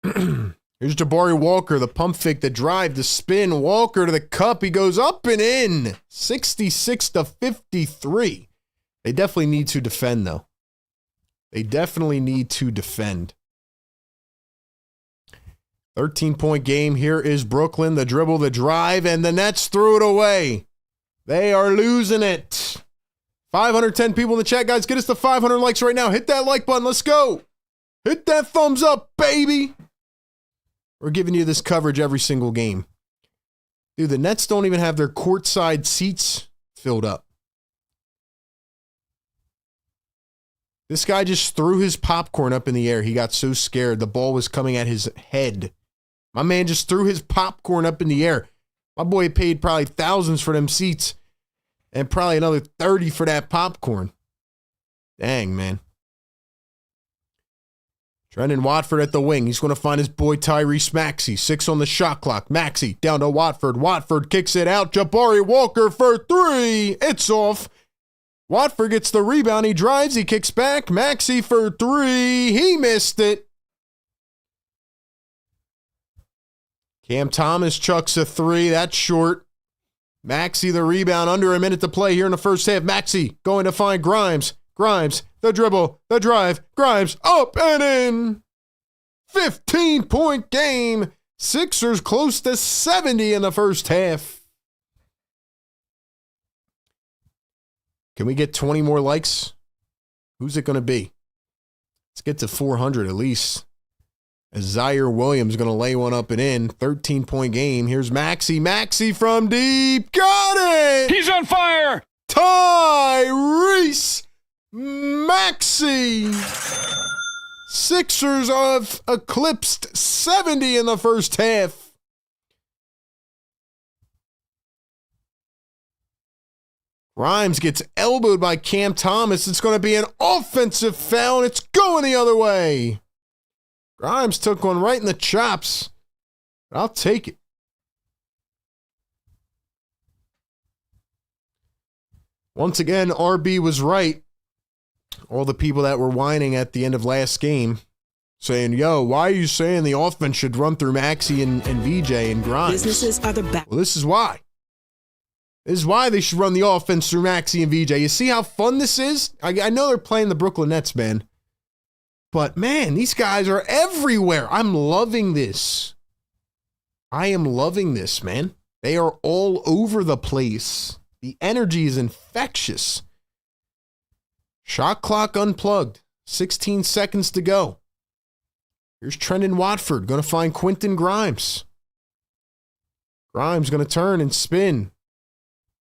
Here's Jabari Walker, the pump fake, the drive, the spin. Walker to the cup. He goes up and in. 66-53. They definitely need to defend, though. They definitely need to defend. 13-point game. Here is Brooklyn. The dribble, the drive, and the Nets threw it away. They are losing it. 510 people in the chat, guys. Get us to 500 likes right now. Hit that like button. Let's go. Hit that thumbs up, baby. We're giving you this coverage every single game. Dude, the Nets don't even have their courtside seats filled up. This guy just threw his popcorn up in the air. He got so scared. The ball was coming at his head. My man just threw his popcorn up in the air. My boy paid probably thousands for them seats. And probably another 30 for that popcorn. Dang, man. Trendon Watford at the wing. He's going to find his boy Tyrese Maxey. 6 on the shot clock. Maxey down to Watford. Watford kicks it out. Jabari Walker for 3. It's off. Watford gets the rebound. He drives. He kicks back. Maxey for 3. He missed it. Cam Thomas chucks a 3. That's short. Maxey the rebound, under a minute to play here in the first half. Maxey going to find Grimes. Grimes, the dribble, the drive. Grimes up and in. 15-point game. Sixers close to 70 in the first half. Can we get 20 more likes? Who's it going to be? Let's get to 400 at least. As Zaire Williams going to lay one up and in. 13-point game. Here's Maxey. Maxey from deep. Got it! He's on fire! Tyrese Maxey. Sixers have eclipsed 70 in the first half. Grimes gets elbowed by Cam Thomas. It's going to be an offensive foul, and it's going the other way. Grimes took one right in the chops. I'll take it. Once again, RB was right. All the people that were whining at the end of last game saying, yo, why are you saying the offense should run through Maxey and VJ and Grimes? Businesses are the best. Well, this is why. This is why they should run the offense through Maxey and VJ. You see how fun this is? I know they're playing the Brooklyn Nets, man. But, man, these guys are everywhere. I'm loving this. I am loving this, man. They are all over the place. The energy is infectious. Shot clock unplugged. 16 seconds to go. Here's Trendon Watford going to find Quentin Grimes. Grimes going to turn and spin.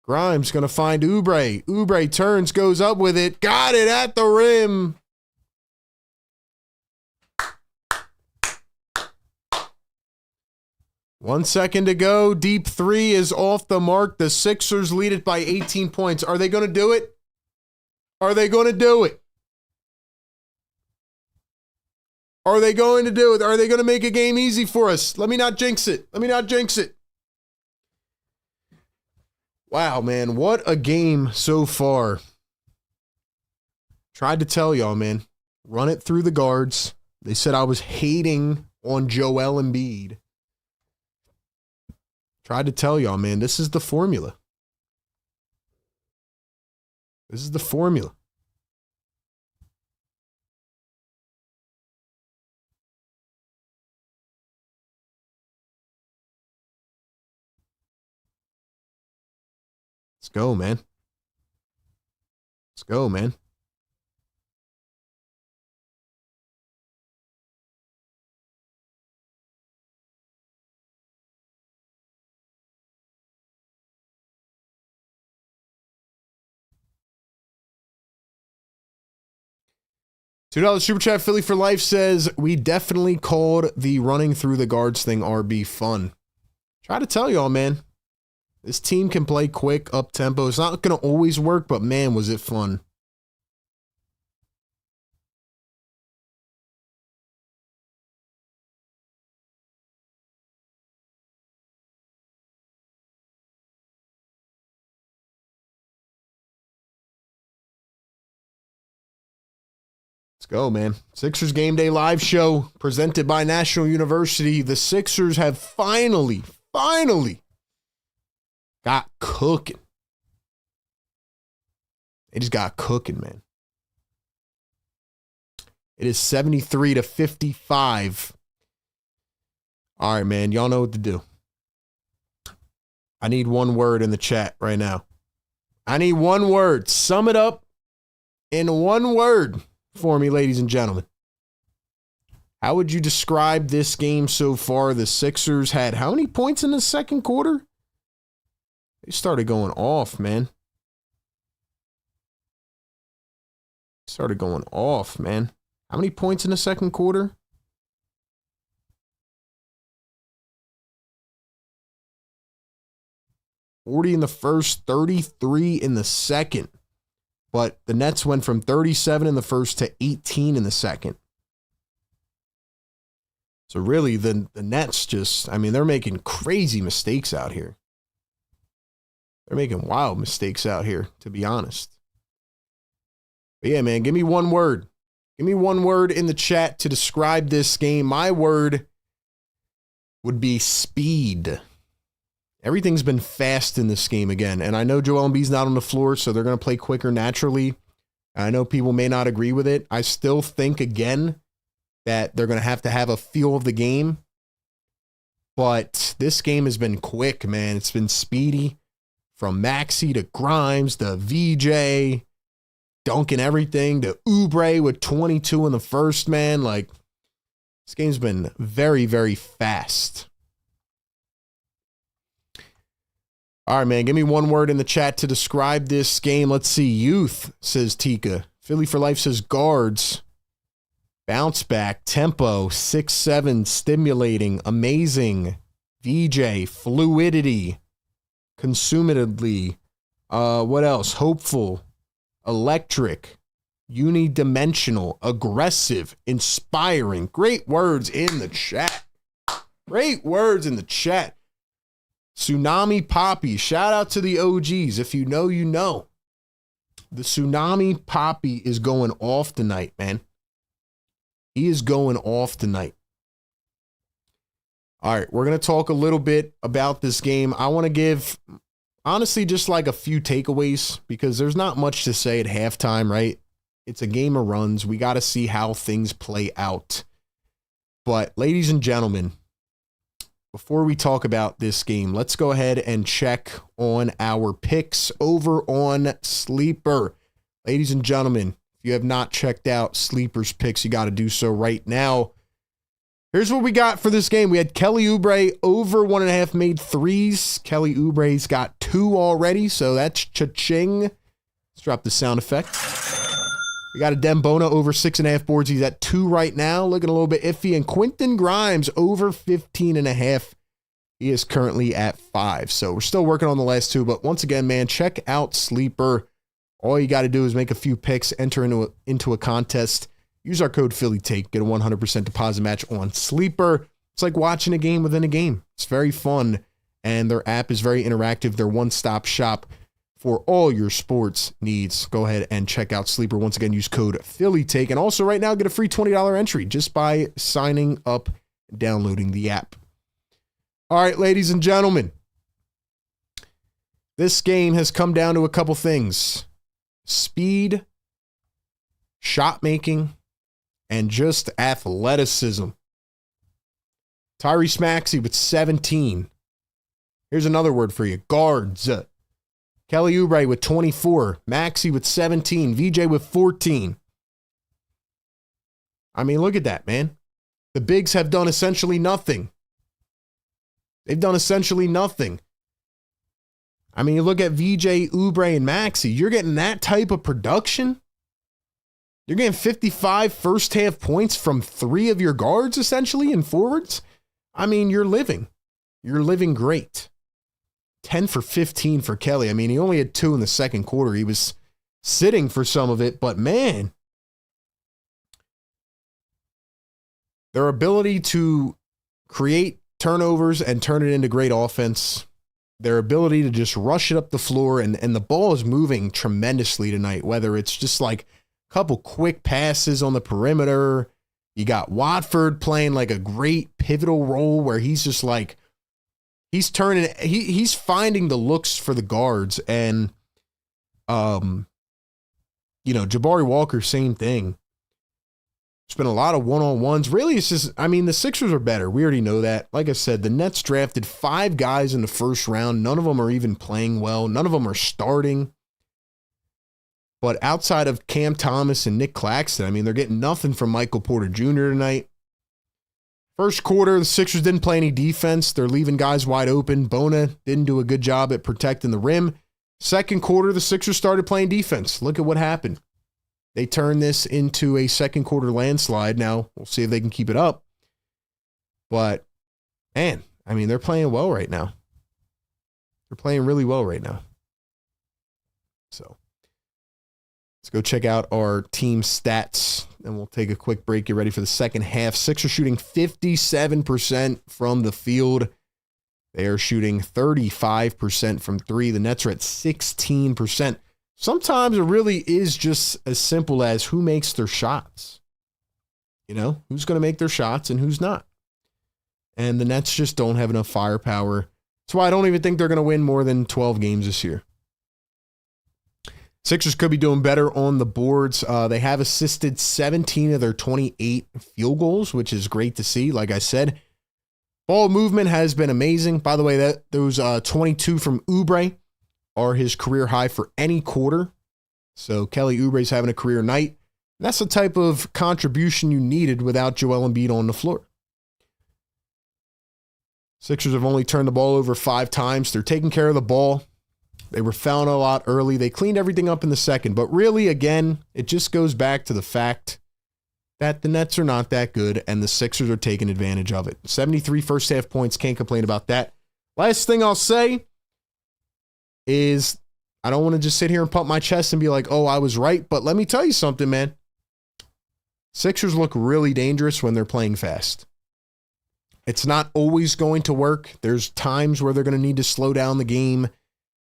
Grimes going to find Oubre. Oubre turns, goes up with it. Got it at the rim. One second to go. Deep three is off the mark. The Sixers lead it by 18 points. Are they going to do it? Are they going to do it? Are they going to do it? Are they going to make a game easy for us? Let me not jinx it. Let me not jinx it. Wow, man. What a game so far. Tried to tell y'all, man. Run it through the guards. They said I was hating on Joel Embiid. Tried to tell y'all, man. This is the formula. This is the formula. Let's go, man. Let's go, man. $2 Super Chat Philly for Life says, we definitely called the running through the guards thing RB fun. Try to tell y'all, man. This team can play quick, up-tempo. It's not going to always work, but man, was it fun. Let's go, man. Sixers Game Day live show presented by National University. The Sixers have finally got cooking. They just got cooking, man. It is 73-55. All right, man. Y'all know what to do. I need one word in the chat right now. I need one word. Sum it up in one word for me, ladies and gentlemen. How would you describe this game so far? The Sixers had how many points in the second quarter? They started going off, man. Started going off, man. How many points in the second quarter? $40 in the first, 33 in the second. But the Nets went from 37 in the first to 18 in the second. So really, the Nets just, I mean, they're making crazy mistakes out here. They're making wild mistakes out here, to be honest. But yeah, man, give me one word. Give me one word in the chat to describe this game. My word would be speed. Everything's been fast in this game again. And I know Joel Embiid's not on the floor, so they're going to play quicker naturally. I know people may not agree with it. I still think, again, that they're going to have a feel of the game. But this game has been quick, man. It's been speedy. From Maxey to Grimes to VJ, dunking everything to Oubre with 22 in the first, man. Like, this game's been very, very fast. All right, man, give me one word in the chat to describe this game. Let's see. Youth, says Tika. Philly for Life says guards. Bounce back, tempo, 6'7", stimulating, amazing. VJ, fluidity. Consumatedly, what else? Hopeful, electric, unidimensional, aggressive, inspiring. Great words in the chat. Great words in the chat. Tsunami Poppy, shout out to the OGs. If you know, you know. The Tsunami Poppy is going off tonight, man. He is going off tonight. All right, we're going to talk a little bit about this game. I want to give, honestly, just like a few takeaways because there's not much to say at halftime, right? It's a game of runs. We got to see how things play out. But, ladies and gentlemen, before we talk about this game, let's go ahead and check on our picks over on Sleeper. Ladies and gentlemen, if you have not checked out Sleeper's picks, you got to do so right now. Here's what we got for this game. We had Kelly Oubre over 1.5 made threes. Kelly Oubre's got 2 already, so that's cha-ching. Let's drop the sound effect. We got a Dembona over 6.5 boards. He's at 2 right now, looking a little bit iffy. And Quentin Grimes over 15.5. He is currently at 5. So we're still working on the last 2. But once again, man, check out Sleeper. All you got to do is make a few picks, enter into a contest, use our code PhillyTake, get a 100% deposit match on Sleeper. It's like watching a game within a game. It's very fun, and their app is very interactive. They're one-stop shop for all your sports needs. Go ahead and check out Sleeper. Once again, use code PhillyTake, and also right now get a free $20 entry just by signing up and downloading the app. All right, ladies and gentlemen, this game has come down to a couple things. Speed, shot making, and just athleticism. Tyrese Maxey with 17. Here's another word for you. Guards. Kelly Oubre with 24. Maxey with 17. VJ with 14. I mean, look at that, man. The bigs have done essentially nothing. They've done essentially nothing. I mean, you look at VJ, Oubre, and Maxey. You're getting that type of production. You're getting 55 first half points from 3 of your guards, essentially, and forwards. I mean, you're living. You're living great. 10 for 15 for Kelly. I mean, he only had 2 in the second quarter. He was sitting for some of it, but man, their ability to create turnovers and turn it into great offense, their ability to just rush it up the floor, and the ball is moving tremendously tonight, whether it's just like a couple quick passes on the perimeter. You got Watford playing like a great pivotal role where he's just like, he's finding the looks for the guards, and Jabari Walker, same thing. There's been a lot of one-on-ones. Really, it's just, I mean, the Sixers are better. We already know that. Like I said, the Nets drafted 5 guys in the first round. None of them are even playing well. None of them are starting. But outside of Cam Thomas and Nick Claxton, I mean, they're getting nothing from Michael Porter Jr. tonight. First quarter, the Sixers didn't play any defense. They're leaving guys wide open. Bona didn't do a good job at protecting the rim. Second quarter, the Sixers started playing defense. Look at what happened. They turned this into a second quarter landslide. Now, we'll see if they can keep it up. But, man, I mean, they're playing well right now. They're playing really well right now. So, let's go check out our team stats, and we'll take a quick break. Get ready for the second half. Sixers shooting 57% from the field. They are shooting 35% from 3. The Nets are at 16%. Sometimes it really is just as simple as who makes their shots. You know, who's going to make their shots and who's not. And the Nets just don't have enough firepower. That's why I don't even think they're going to win more than 12 games this year. Sixers could be doing better on the boards. They have assisted 17 of their 28 field goals, which is great to see. Like I said, ball movement has been amazing. By the way, those 22 from Oubre are his career high for any quarter. So Kelly Oubre's having a career night. That's the type of contribution you needed without Joel Embiid on the floor. Sixers have only turned the ball over 5 times. They're taking care of the ball. They were fouling a lot early. They cleaned everything up in the second. But really, again, it just goes back to the fact that the Nets are not that good, and the Sixers are taking advantage of it. 73 first half points. Can't complain about that. Last thing I'll say is I don't want to just sit here and pump my chest and be like, oh, I was right. But let me tell you something, man. Sixers look really dangerous when they're playing fast. It's not always going to work. There's times where they're going to need to slow down the game.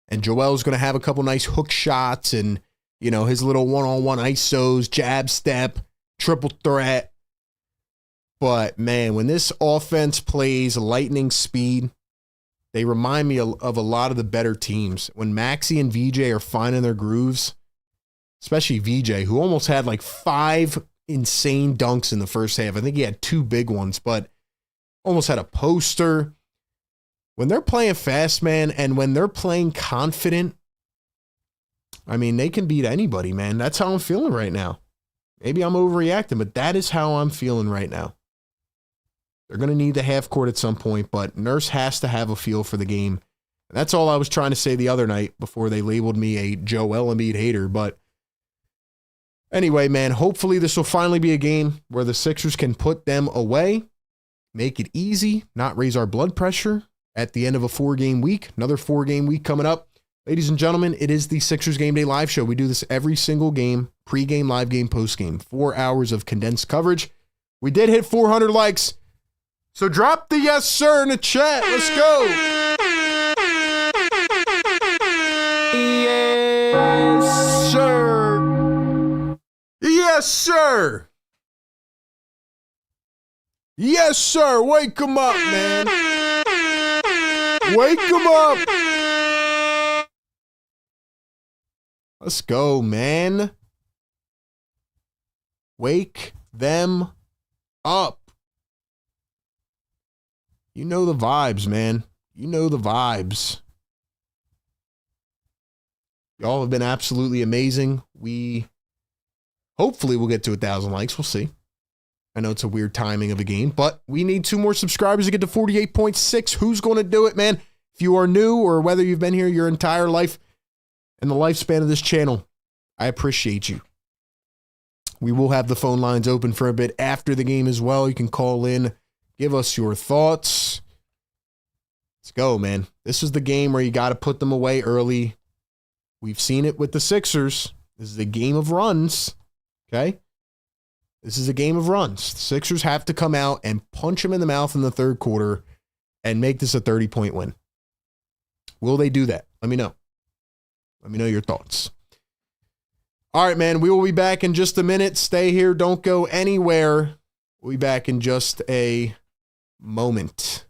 And Joel's going to have a couple nice hook shots and, you know, his little one-on-one ISOs, jab step, triple threat. But, man, when this offense plays lightning speed, they remind me of a lot of the better teams. When Maxey and VJ are finding their grooves, especially VJ, who almost had like 5 insane dunks in the first half. I think he had 2 big ones, but almost had a poster. When they're playing fast, man, and when they're playing confident, I mean, they can beat anybody, man. That's how I'm feeling right now. Maybe I'm overreacting, but that is how I'm feeling right now. They're going to need the half court at some point, but Nurse has to have a feel for the game. And that's all I was trying to say the other night before they labeled me a Joel Embiid hater. But anyway, man, hopefully this will finally be a game where the Sixers can put them away, make it easy, not raise our blood pressure at the end of a 4-game week. Another 4-game week coming up. Ladies and gentlemen, it is the Sixers Game Day Live Show. We do this every single game, pregame, live game, postgame. 4 hours of condensed coverage. We did hit 400 likes, so drop the yes, sir, in the chat. Let's go. Yes, sir. Yes, sir. Yes, sir. Wake him up, man. Wake him up. Let's go, man. Wake them up. You know the vibes, man. You know the vibes. Y'all have been absolutely amazing. We hopefully will get to 1,000 likes. We'll see. I know it's a weird timing of a game, but we need 2 more subscribers to get to 48.6. Who's going to do it, man? If you are new or whether you've been here your entire life and the lifespan of this channel, I appreciate you. We will have the phone lines open for a bit after the game as well. You can call in, give us your thoughts. Let's go, man. This is the game where you got to put them away early. We've seen it with the Sixers. This is a game of runs, okay? This is a game of runs. The Sixers have to come out and punch them in the mouth in the third quarter and make this a 30-point win. Will they do that? Let me know. Let me know your thoughts. All right, man, we will be back in just a minute. Stay here. Don't go anywhere. We'll be back in just a moment.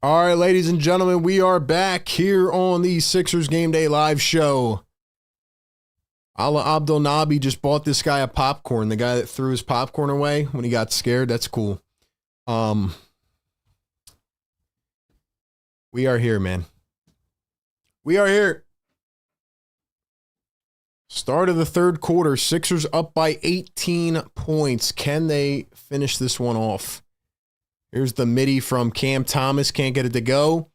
All right, ladies and gentlemen, we are back here on the Sixers Game Day Live show. Allah Abdel Nabi just bought this guy a popcorn. The guy that threw his popcorn away when he got scared. That's cool. We are here, man. We are here. Start of the third quarter. Sixers up by 18 points. Can they finish this one off? Here's the midi from Cam Thomas. Can't get it to go.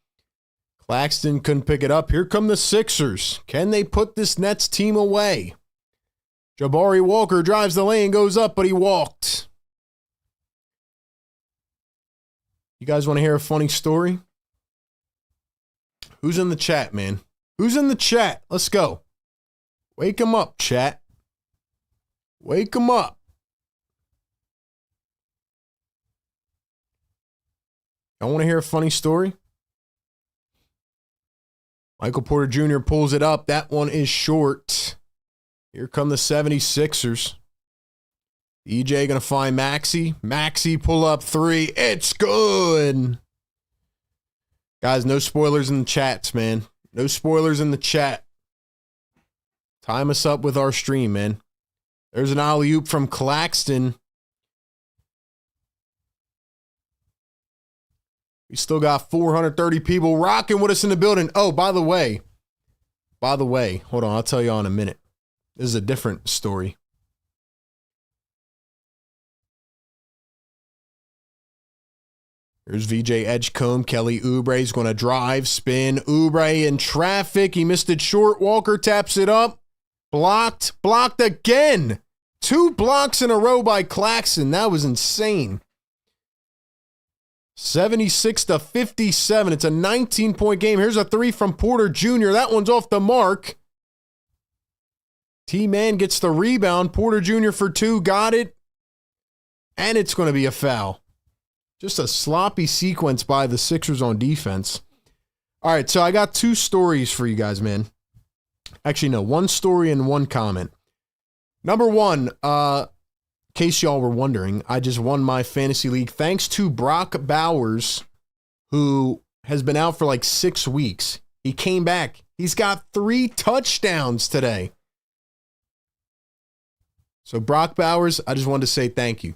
Claxton couldn't pick it up. Here come the Sixers. Can they put this Nets team away? Jabari Walker drives the lane, goes up, but he walked. You guys want to hear a funny story? Who's in the chat, man? Who's in the chat? Let's go. Wake him up, chat. Wake him up. I want to hear a funny story. Michael Porter Jr. pulls it up. That one is short. Here come the 76ers. EJ going to find Maxey. Maxey pull up three. It's good. Guys, no spoilers in the chats, man. No spoilers in the chat. Time us up with our stream, man. There's an alley-oop from Claxton. We still got 430 people rocking with us in the building. Oh, by the way, hold on, I'll tell you all in a minute. This is a different story. Here's VJ Edgecombe. Kelly Oubre's going to drive, spin. Oubre in traffic. He missed it short. Walker taps it up. Blocked. Blocked again. 2 blocks in a row by Claxton. That was insane. 76-57. It's a 19-point game. Here's a 3 from Porter Jr. That one's off the mark. T-Man gets the rebound. Porter Jr. for 2. Got it. And it's going to be a foul. Just a sloppy sequence by the Sixers on defense. All right, so I got 2 stories for you guys, man. Actually, no, 1 story and 1 comment. Number 1, in case y'all were wondering, I just won my fantasy league thanks to Brock Bowers, who has been out for like 6 weeks. He came back. He's got 3 touchdowns today. So Brock Bowers, I just wanted to say thank you.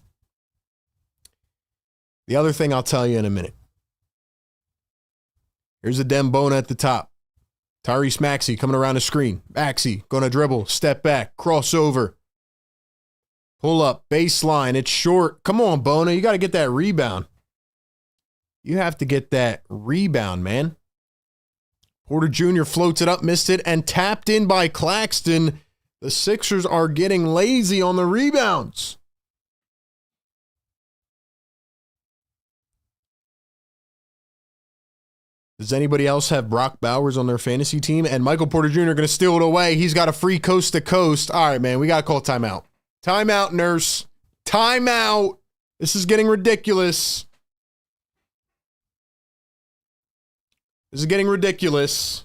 The other thing I'll tell you in a minute. Here's a Dembona at the top. Tyrese Maxey coming around the screen. Maxey going to dribble, step back, crossover. Pull up, baseline, it's short. Come on, Bona, you got to get that rebound. You have to get that rebound, man. Porter Jr. floats it up, missed it, and tapped in by Claxton. The Sixers are getting lazy on the rebounds. Does anybody else have Brock Bowers on their fantasy team? And Michael Porter Jr. going to steal it away. He's got a free coast to coast. All right, man, we got to call timeout. Timeout, nurse. Timeout. This is getting ridiculous. This is getting ridiculous.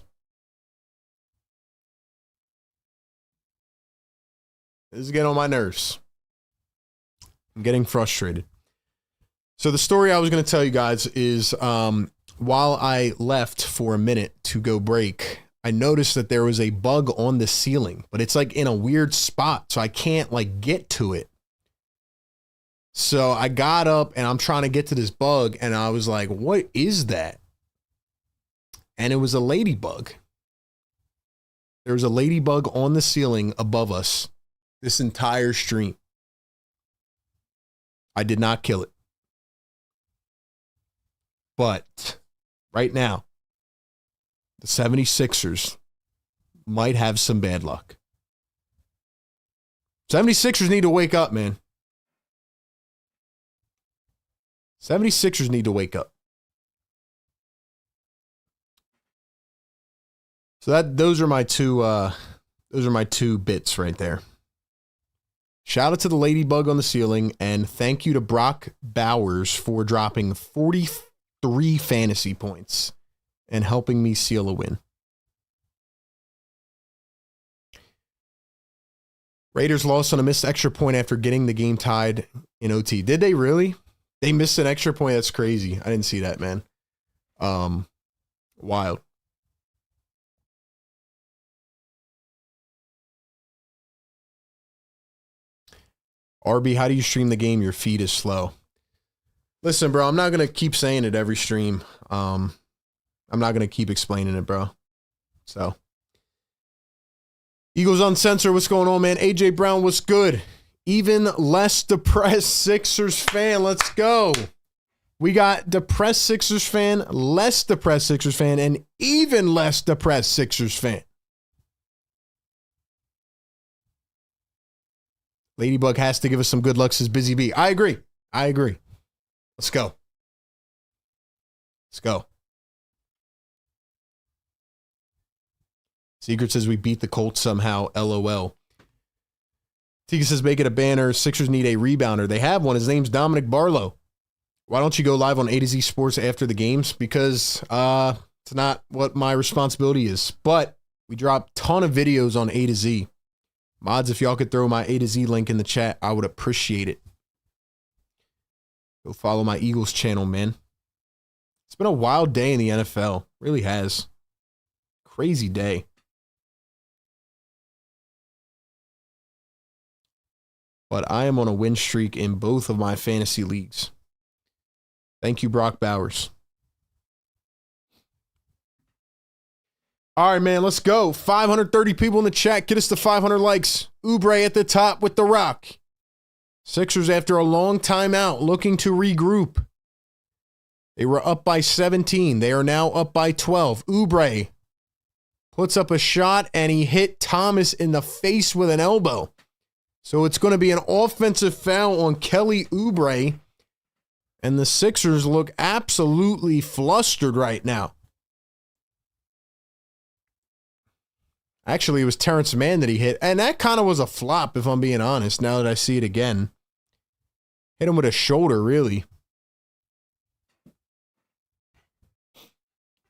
This is getting on my nerves. I'm getting frustrated. So the story I was going to tell you guys is while I left for a minute to go break, I noticed that there was a bug on the ceiling, but it's like in a weird spot, so I can't like get to it. So I got up and I'm trying to get to this bug, and I was like, what is that? And it was a ladybug. There was a ladybug on the ceiling above us this entire stream. I did not kill it. But right now, the 76ers might have some bad luck. 76ers need to wake up, man. 76ers need to wake up. So those are my two bits right there. Shout out to the ladybug on the ceiling, and thank you to Brock Bowers for dropping 43 fantasy points and helping me seal a win. Raiders lost on a missed extra point after getting the game tied in OT. Did they really? They missed an extra point? That's crazy. I didn't see that, man. Wild. RB, how do you stream the game? Your feed is slow. Listen, bro, I'm not going to keep saying it every stream. I'm not going to keep explaining it, bro. So, Eagles Uncensored, what's going on, man? AJ Brown, what's good? Even less depressed Sixers fan, let's go. We got depressed Sixers fan, less depressed Sixers fan, and even less depressed Sixers fan. Ladybug has to give us some good luck, says Busy Bee. I agree. Let's go. Secret says we beat the Colts somehow. LOL. Tika says make it a banner. Sixers need a rebounder. They have one. His name's Dominic Barlow. Why don't you go live on A to Z Sports after the games? Because it's not what my responsibility is. But we drop a ton of videos on A to Z. Mods, if y'all could throw my A to Z link in the chat, I would appreciate it. Go follow my Eagles channel, man. It's been a wild day in the NFL. Really has. Crazy day. But I am on a win streak in both of my fantasy leagues. Thank you, Brock Bowers. All right, man, let's go. 530 people in the chat. Get us to 500 likes. Oubre at the top with the rock. Sixers, after a long time out, looking to regroup. They were up by 17. They are now up by 12. Oubre puts up a shot, and he hit Thomas in the face with an elbow. So it's going to be an offensive foul on Kelly Oubre. And the Sixers look absolutely flustered right now. Actually, it was Terrence Mann that he hit. And that kind of was a flop, if I'm being honest, now that I see it again. Hit him with a shoulder, really.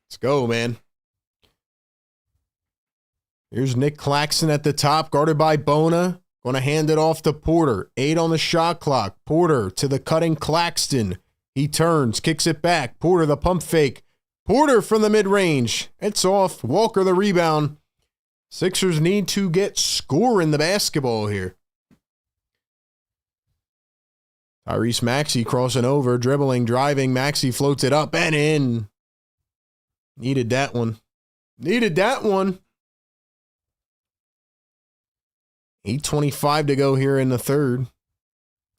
Let's go, man. Here's Nick Claxton at the top, guarded by Bona. Going to hand it off to Porter. 8 on the shot clock. Porter to the cutting Claxton. He turns, kicks it back. Porter, the pump fake. Porter from the mid-range. It's off. Walker, the rebound. Sixers need to get scoring the basketball here. Tyrese Maxey crossing over, dribbling, driving. Maxey floats it up and in. Needed that one. 8:25 to go here in the third.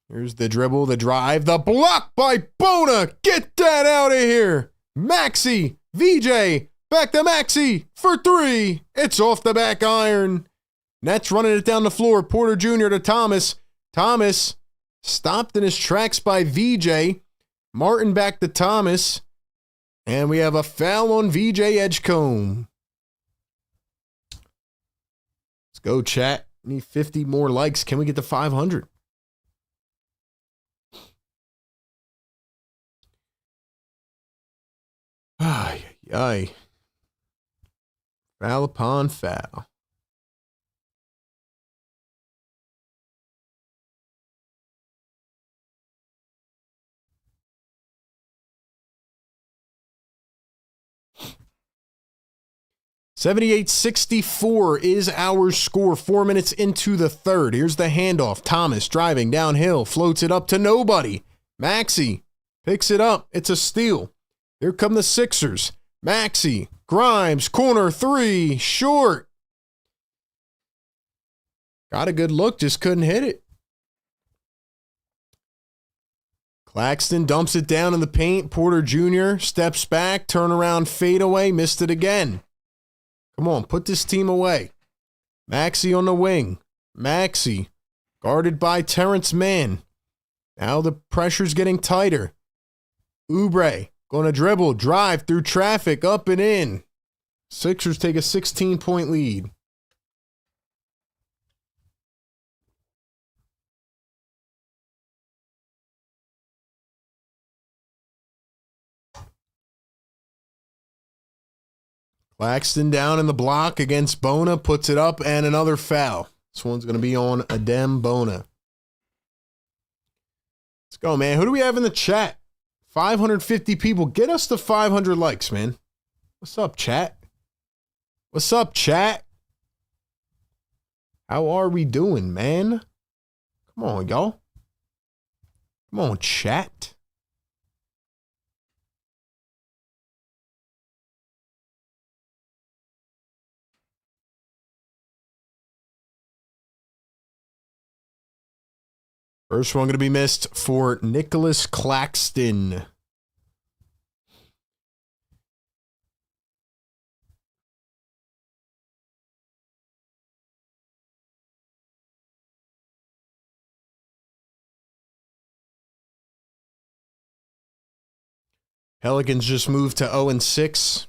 Here's the dribble, the drive, the block by Bona. Get that out of here. Maxey, VJ, back to Maxey for 3. It's off the back iron. Nets running it down the floor. Porter Jr. to Thomas. Thomas stopped in his tracks by VJ. Martin back to Thomas. And we have a foul on VJ Edgecombe. Let's go, chat. Need 50 more likes. Can we get to 500? Ay, ay, ay. Foul upon foul. $78-64 is our score. 4 minutes into the third. Here's the handoff. Thomas driving downhill, floats it up to nobody. Maxey picks it up. It's a steal. Here come the Sixers. Maxey, Grimes, corner 3, short. Got a good look, just couldn't hit it. Claxton dumps it down in the paint. Porter Jr. steps back, turnaround, fadeaway, missed it again. Come on, put this team away. Maxey on the wing. Maxey, guarded by Terrence Mann. Now the pressure's getting tighter. Oubre, going to dribble, drive through traffic, up and in. Sixers take a 16-point lead. Claxton down in the block against Bona, puts it up, and another foul. This one's going to be on Adem Bona. Let's go, man. Who do we have in the chat? 550 people. Get us to 500 likes, man. What's up, chat? What's up, chat? How are we doing, man? Come on, y'all. Come on, chat. First one going to be missed for Nicholas Claxton. Pelicans just moved to 0-6.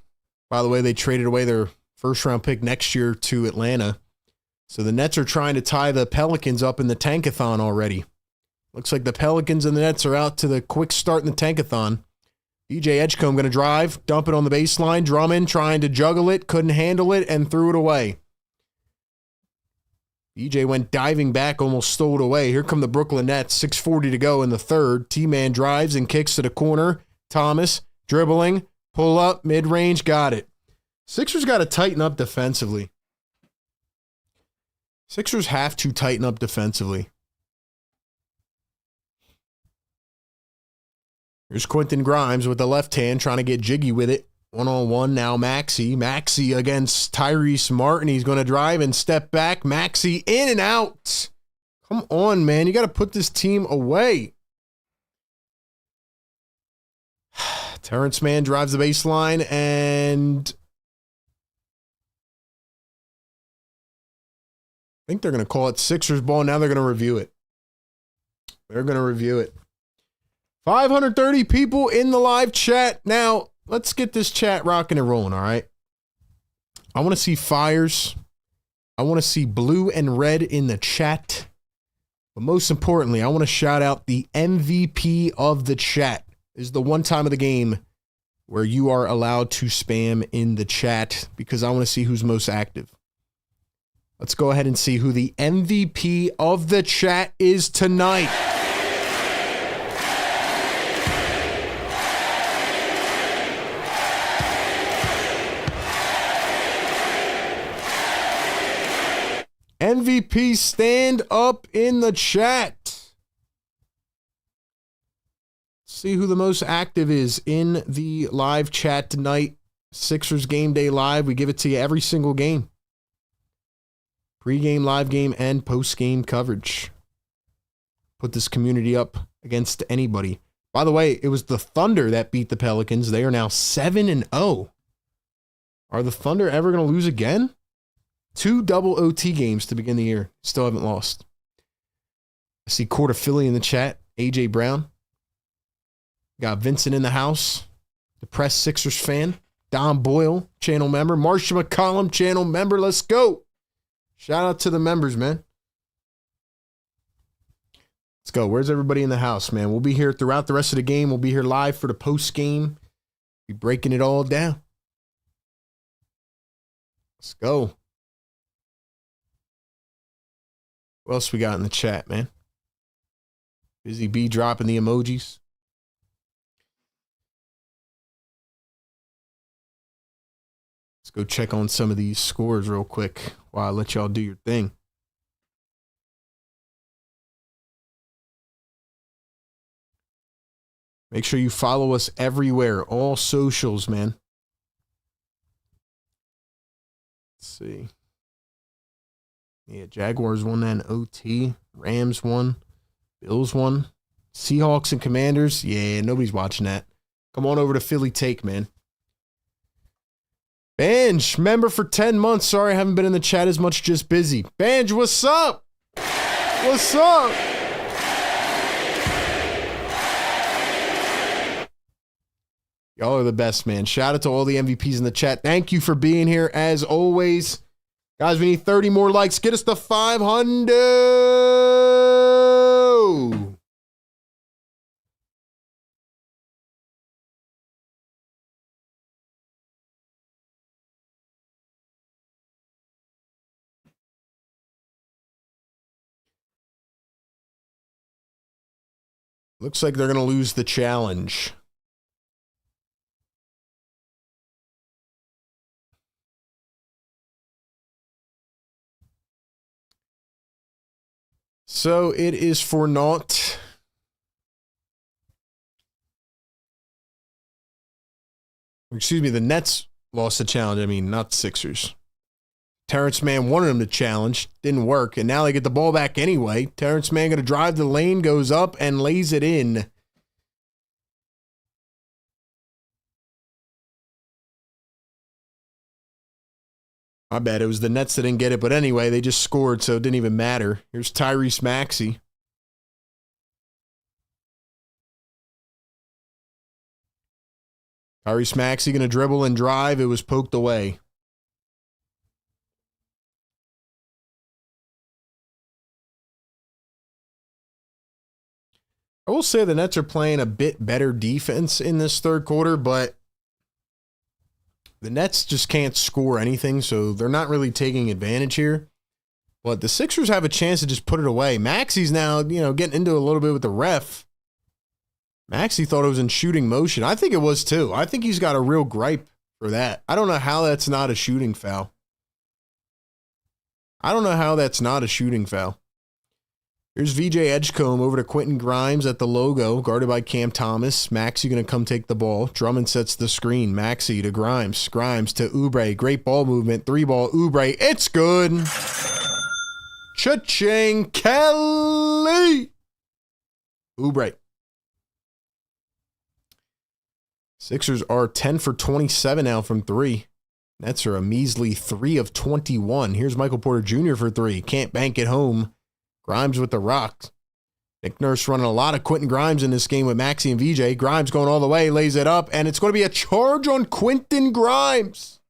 By the way, they traded away their first-round pick next year to Atlanta. So the Nets are trying to tie the Pelicans up in the tankathon already. Looks like the Pelicans and the Nets are out to the quick start in the tankathon. DJ Edgecombe going to drive, dump it on the baseline. Drummond trying to juggle it, couldn't handle it, and threw it away. DJ went diving back, almost stole it away. Here come the Brooklyn Nets, 6:40 to go in the third. T-Man drives and kicks to the corner. Thomas dribbling, pull up, mid-range, got it. Sixers got to tighten up defensively. Sixers have to tighten up defensively. Here's Quentin Grimes with the left hand trying to get jiggy with it. One-on-one now, Maxey. Maxey against Tyrese Martin. He's going to drive and step back. Maxey in and out. Come on, man. You got to put this team away. Terrence Mann drives the baseline and I think they're going to call it Sixers ball. Now they're going to review it. They're going to review it. 530 people in the live chat. Now, let's get this chat rocking and rolling, all right? I want to see fires. I want to see blue and red in the chat. But most importantly, I want to shout out the MVP of the chat. This is the one time of the game where you are allowed to spam in the chat because I want to see who's most active. Let's go ahead and see who the MVP of the chat is tonight. MVP, stand up in the chat. See who the most active is in the live chat tonight. Sixers Game Day Live. We give it to you every single game. Pre-game, live game, and post-game coverage. Put this community up against anybody. By the way, it was the Thunder that beat the Pelicans. They are now 7-0. Are the Thunder ever going to lose again? 2 double OT games to begin the year. Still haven't lost. I see Quarter Philly in the chat. AJ Brown. Got Vincent in the house. Depressed Sixers fan. Don Boyle, channel member. Marsha McCollum, channel member. Let's go. Shout out to the members, man. Let's go. Where's everybody in the house, man? We'll be here throughout the rest of the game. We'll be here live for the post game. Be breaking it all down. Let's go. What else we got in the chat, man? Busy B dropping the emojis. Let's go check on some of these scores real quick while I let y'all do your thing. Make sure you follow us everywhere, all socials, man. Let's see. Yeah, Jaguars won that in OT. Rams won. Bills won. Seahawks and Commanders. Yeah, nobody's watching that. Come on over to Philly Take, man. Banj, member for 10 months. Sorry I haven't been in the chat as much, just busy. Banj, what's up? What's up? Y'all are the best, man. Shout out to all the MVPs in the chat. Thank you for being here as always. Guys, we need 30 more likes. Get us to 500. Looks like they're going to lose the challenge. So it is for naught. Excuse me, the Nets lost the challenge. I mean, not the Sixers. Terrence Mann wanted him to challenge. Didn't work. And now they get the ball back anyway. Terrence Mann going to drive the lane, goes up, and lays it in. I bet it was the Nets that didn't get it. But anyway, they just scored, so it didn't even matter. Here's Tyrese Maxey. Tyrese Maxey going to dribble and drive. It was poked away. I will say the Nets are playing a bit better defense in this third quarter, but the Nets just can't score anything, so they're not really taking advantage here. But the Sixers have a chance to just put it away. Maxey's now, getting into a little bit with the ref. Maxey thought it was in shooting motion. I think it was too. I think he's got a real gripe for that. I don't know how that's not a shooting foul. Here's VJ Edgecombe over to Quentin Grimes at the logo, guarded by Cam Thomas. Maxey going to come take the ball. Drummond sets the screen. Maxey to Grimes. Grimes to Oubre. Great ball movement. 3-ball. Oubre. It's good. Cha-ching. Kelly. Oubre. Sixers are 10 for 27 now from 3. Nets are a measly 3 of 21. Here's Michael Porter Jr. for 3. Can't bank it home. Grimes with the rock. Nick Nurse running a lot of Quentin Grimes in this game with Maxey and VJ. Grimes going all the way, lays it up, and it's going to be a charge on Quentin Grimes.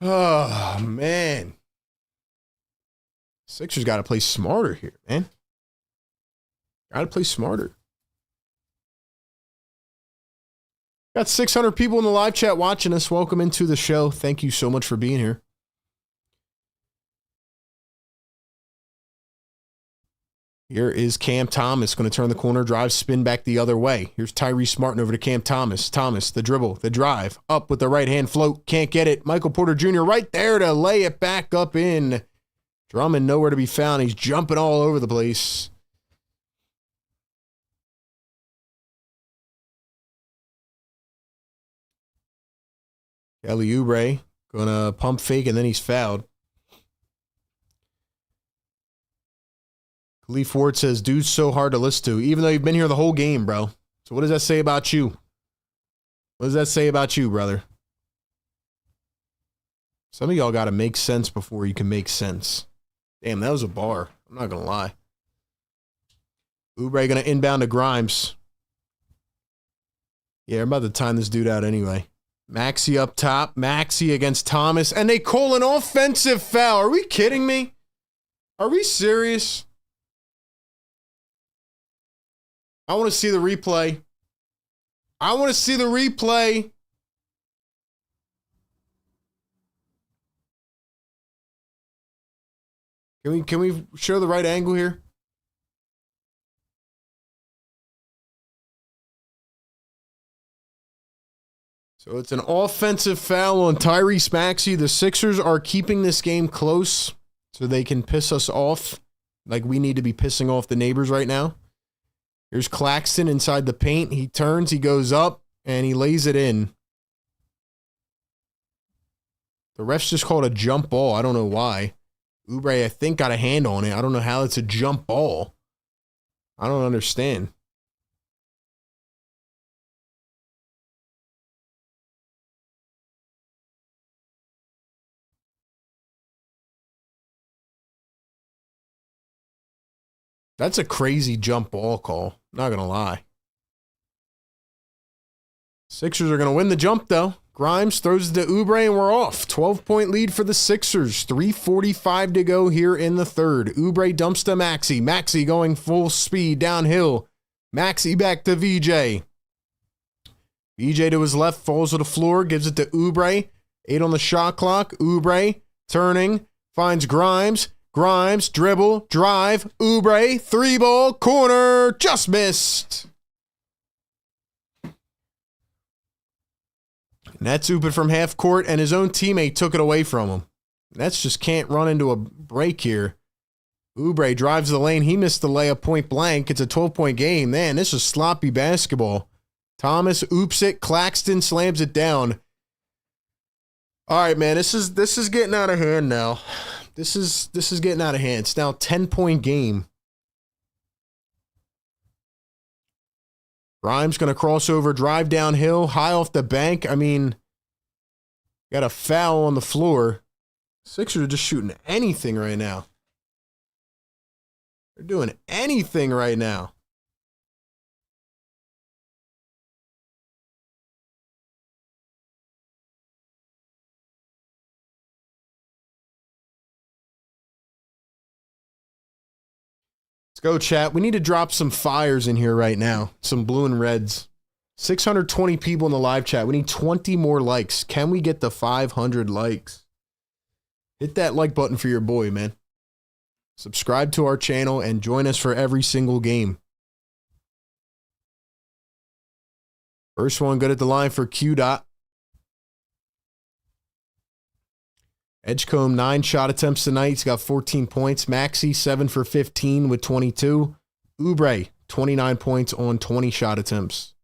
Oh, man. Sixers got to play smarter here, man. Got to play smarter. Got 600 people in the live chat watching us. Welcome into the show. Thank you so much for being here. Here is Cam Thomas going to turn the corner, drive, spin back the other way. Here's Tyrese Martin over to Cam Thomas. Thomas, the dribble, the drive, up with the right hand float. Can't get it. Michael Porter Jr. right there to lay it back up in. Drummond nowhere to be found. He's jumping all over the place. Kelly Oubre going to pump fake, and then he's fouled. Lee Ford says, dude's so hard to listen to, even though you've been here the whole game, bro. So what does that say about you? What does that say about you, brother? Some of y'all got to make sense before you can make sense. Damn, that was a bar. I'm not going to lie. Oubre going to inbound to Grimes. Yeah, I'm about to time this dude out anyway. Maxey up top. Maxey against Thomas. And they call an offensive foul. Are we kidding me? Are we serious? I want to see the replay. I want to see the replay. Can we show the right angle here? So it's an offensive foul on Tyrese Maxey. The Sixers are keeping this game close so they can piss us off like we need to be pissing off the neighbors right now. Here's Claxton inside the paint. He turns, he goes up, and he lays it in. The refs just called a jump ball. I don't know why. Oubre, I think, got a hand on it. I don't know how it's a jump ball. I don't understand. That's a crazy jump ball call. Not going to lie. Sixers are going to win the jump, though. Grimes throws it to Oubre, and we're off. 12-point lead for the Sixers. 3:45 to go here in the third. Oubre dumps to Maxey. Maxey going full speed downhill. Maxey back to VJ. VJ to his left, falls to the floor, gives it to Oubre. 8 on the shot clock. Oubre turning, finds Grimes. Grimes, dribble, drive, Oubre, 3-ball, corner, just missed. Nets open from half court, and his own teammate took it away from him. Nets just can't run into a break here. Oubre drives the lane. He missed the layup point blank. It's a 12-point game. Man, this is sloppy basketball. Thomas oops it. Claxton slams it down. All right, man. This is getting out of hand now. This is getting out of hand. It's now a 10-point game. Grimes going to cross over, drive downhill, high off the bank. I mean, got a foul on the floor. Sixers are just shooting anything right now. They're doing anything right now. Let's go, chat. We need to drop some fires in here right now. Some blue and reds. 620 people in the live chat. We need 20 more likes. Can we get the 500 likes? Hit that like button for your boy, man. Subscribe to our channel and join us for every single game. First one good at the line for Q Dot. Edgecombe, 9 shot attempts tonight. He's got 14 points. Maxey, 7 for 15 with 22. Oubre, 29 points on 20 shot attempts.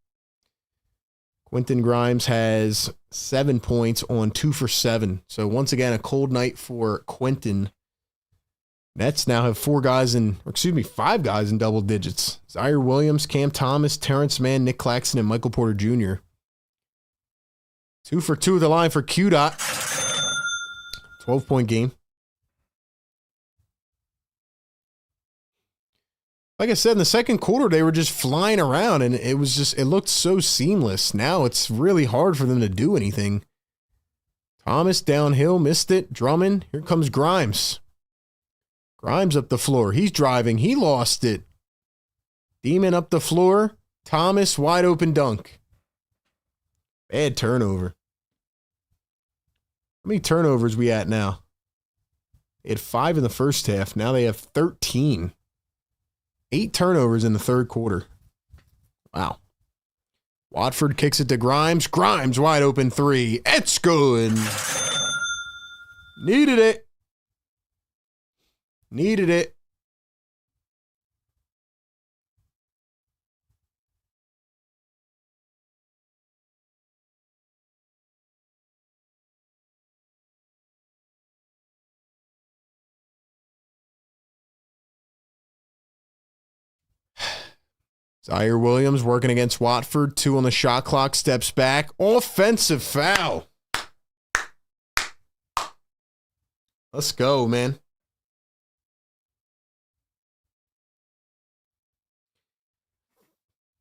Quentin Grimes has 7 points on 2 for 7. So once again, a cold night for Quentin. Nets now have 5 guys in double digits. Zaire Williams, Cam Thomas, Terrence Mann, Nick Claxton, and Michael Porter Jr. 2 for 2 at the line for Q Dot. 12-point game. Like I said, in the second quarter, they were just flying around, and it looked so seamless. Now it's really hard for them to do anything. Thomas downhill, missed it. Drummond, here comes Grimes. Grimes up the floor. He's driving. He lost it. Demon up the floor. Thomas, wide open dunk. Bad turnover. How many turnovers we at now? They had 5 in the first half. Now they have 13. 8 turnovers in the third quarter. Wow. Watford kicks it to Grimes. Grimes, wide open 3. It's good. Needed it. Needed it. Zaire Williams working against Watford. 2 on the shot clock. Steps back. Offensive foul. Let's go, man.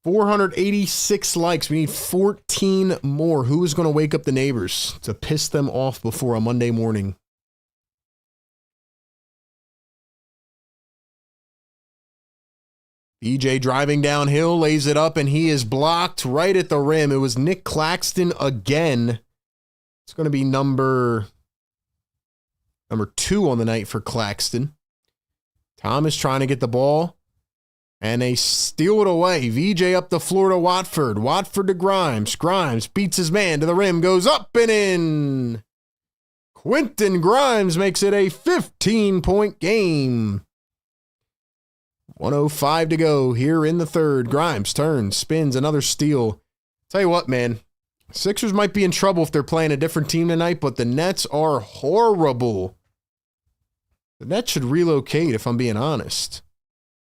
486 likes. We need 14 more. Who is going to wake up the neighbors to piss them off before a Monday morning? BJ driving downhill, lays it up, and he is blocked right at the rim. It was Nick Claxton again. It's going to be number 2 on the night for Claxton. Thomas trying to get the ball, and they steal it away. VJ up the floor to Watford. Watford to Grimes. Grimes beats his man to the rim, goes up and in. Quentin Grimes makes it a 15-point game. 1:05 to go here in the third. Grimes turns, spins, another steal. Tell you what, man. Sixers might be in trouble if they're playing a different team tonight, but the Nets are horrible. The Nets should relocate, if I'm being honest.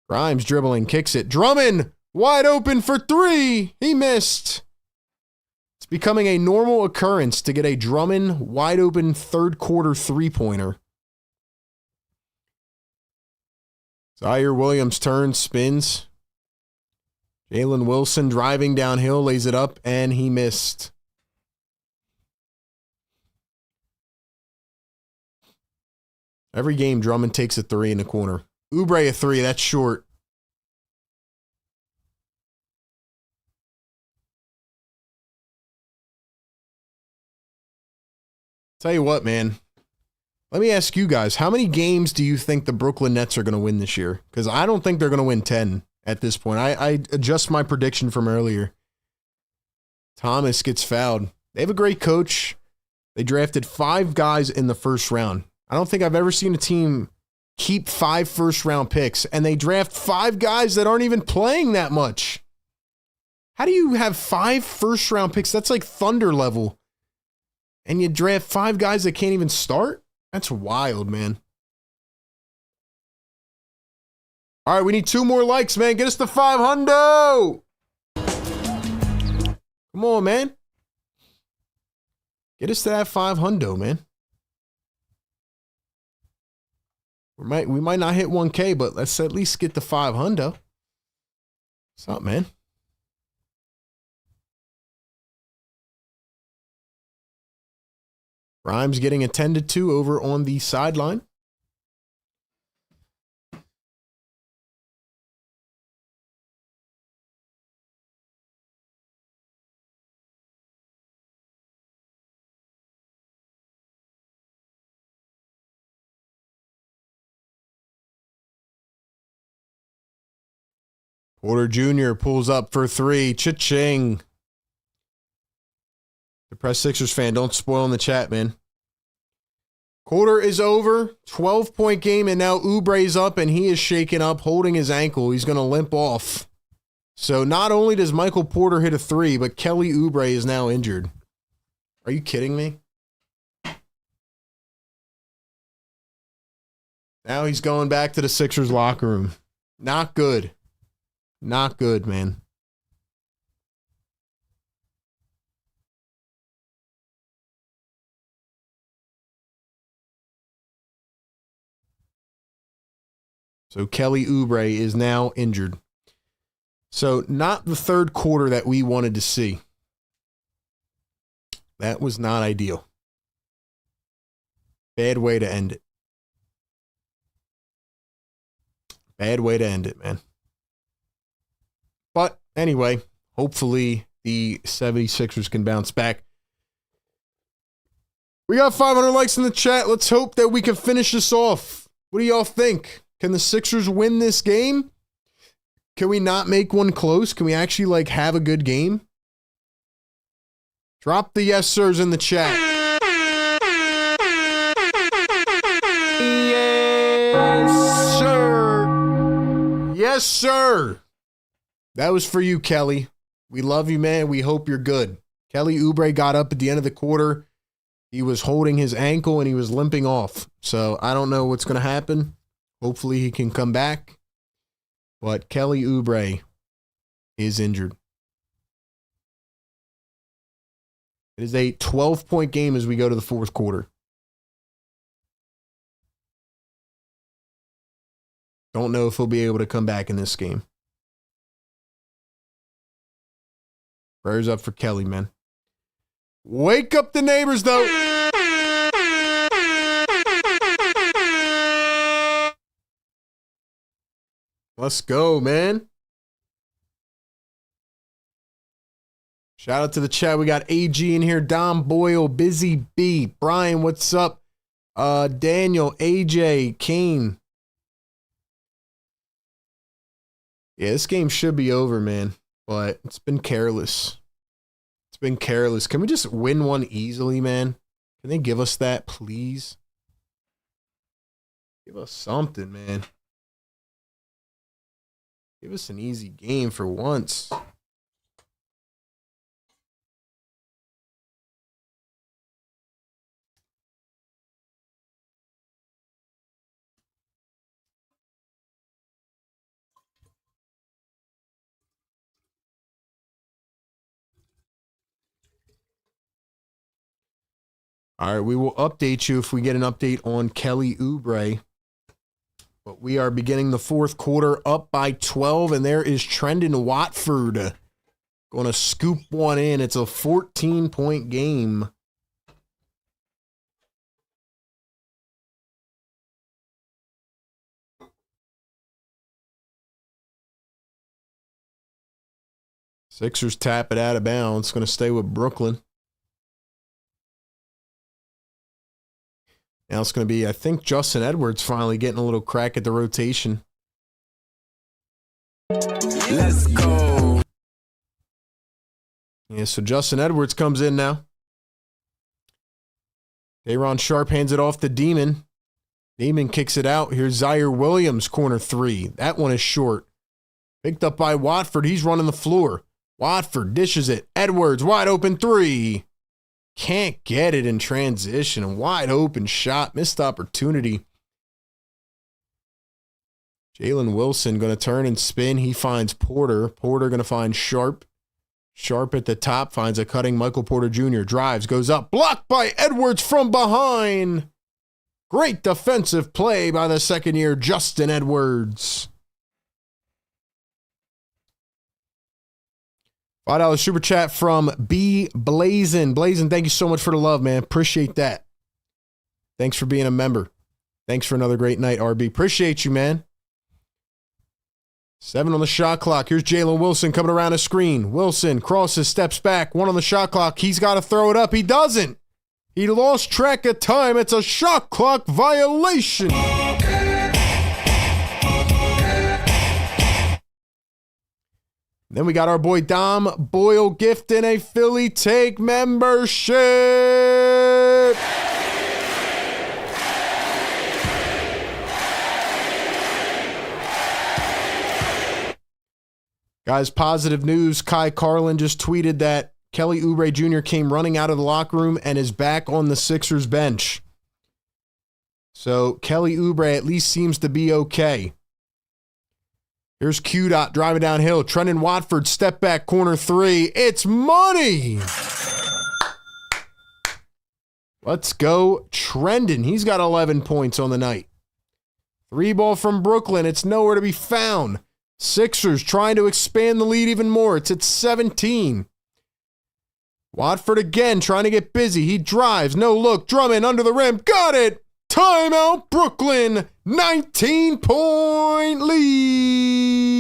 Grimes dribbling, kicks it. Drummond, wide open for 3. He missed. It's becoming a normal occurrence to get a Drummond wide open third quarter 3-pointer. Zaire Williams turns, spins. Jalen Wilson driving downhill, lays it up, and he missed. Every game, Drummond takes a 3 in the corner. Oubre a 3, that's short. Tell you what, man. Let me ask you guys, how many games do you think the Brooklyn Nets are going to win this year? Because I don't think they're going to win 10 at this point. I adjust my prediction from earlier. Thomas gets fouled. They have a great coach. They drafted 5 guys in the first round. I don't think I've ever seen a team keep 5 first-round picks, and they draft 5 guys that aren't even playing that much. How do you have 5 first-round picks? That's like Thunder level. And you draft 5 guys that can't even start? That's wild, man. All right, we need 2 more likes, man. Get us to 500. Come on, man. Get us to that 500, man. We might not hit 1K, but let's at least get the 500. What's up, man? Grimes getting attended to over on the sideline. Porter Jr. pulls up for 3. Cha-ching. Depressed Sixers fan, don't spoil in the chat, man. Quarter is over. 12-point game, and now Oubre's up, and he is shaken up, holding his ankle. He's going to limp off. So not only does Michael Porter hit a 3, but Kelly Oubre is now injured. Are you kidding me? Now he's going back to the Sixers locker room. Not good. Not good, man. So Kelly Oubre is now injured. So not the third quarter that we wanted to see. That was not ideal. Bad way to end it. Bad way to end it, man. But anyway, hopefully the 76ers can bounce back. We got 500 likes in the chat. Let's hope that we can finish this off. What do y'all think? Can the Sixers win this game? Can we not make one close? Can we actually have a good game? Drop the yes sirs in the chat. Yes, sir. Yes, sir. That was for you, Kelly. We love you, man. We hope you're good. Kelly Oubre got up at the end of the quarter. He was holding his ankle and he was limping off. So I don't know what's going to happen. Hopefully he can come back. But Kelly Oubre is injured. It is a 12-point game as we go to the fourth quarter. Don't know if he'll be able to come back in this game. Prayers up for Kelly, man. Wake up the neighbors, though. Let's go, man. Shout out to the chat. We got AG in here. Dom Boyle, Busy B. Brian, what's up? Daniel, AJ, Kane. Yeah, this game should be over, man. But it's been careless. It's been careless. Can we just win one easily, man? Can they give us that, please? Give us something, man. Give us an easy game for once. All right, we will update you if we get an update on Kelly Oubre. But we are beginning the fourth quarter up by 12, and there is Trendon Watford going to scoop one in. It's a 14-point game. Sixers tap it out of bounds. Going to stay with Brooklyn. Now it's going to be, I think, Justin Edwards finally getting a little crack at the rotation. Let's go. Yeah, so Justin Edwards comes in now. Day'Ron Sharpe hands it off to Demon. Damon kicks it out. Here's Zaire Williams, corner 3. That one is short. Picked up by Watford. He's running the floor. Watford dishes it. Edwards, wide open 3. Can't get it in transition. Wide open shot. Missed opportunity. Jalen Wilson going to turn and spin. He finds Porter. Porter going to find Sharp. Sharp at the top finds a cutting Michael Porter Jr. Drives, goes up. Blocked by Edwards from behind. Great defensive play by the second-year Justin Edwards. $5 super chat from B. Blazin. Blazin, thank you so much for the love, man. Appreciate that. Thanks for being a member. Thanks for another great night, RB. Appreciate you, man. 7 on the shot clock. Here's Jalen Wilson coming around a screen. Wilson crosses, steps back. 1 on the shot clock. He's got to throw it up. He doesn't. He lost track of time. It's a shot clock violation. Then we got our boy Dom Boyle gifting a Philly Take membership. Guys, positive news. Kai Carlin just tweeted that Kelly Oubre Jr. came running out of the locker room and is back on the Sixers bench. So Kelly Oubre at least seems to be okay. Here's Q-Dot driving downhill. Trendon Watford, step back, corner 3. It's money! Let's go Trendon. He's got 11 points on the night. 3 ball from Brooklyn. It's nowhere to be found. Sixers trying to expand the lead even more. It's at 17. Watford again trying to get busy. He drives. No look. Drummond under the rim. Got it. Timeout Brooklyn. 19-point lead.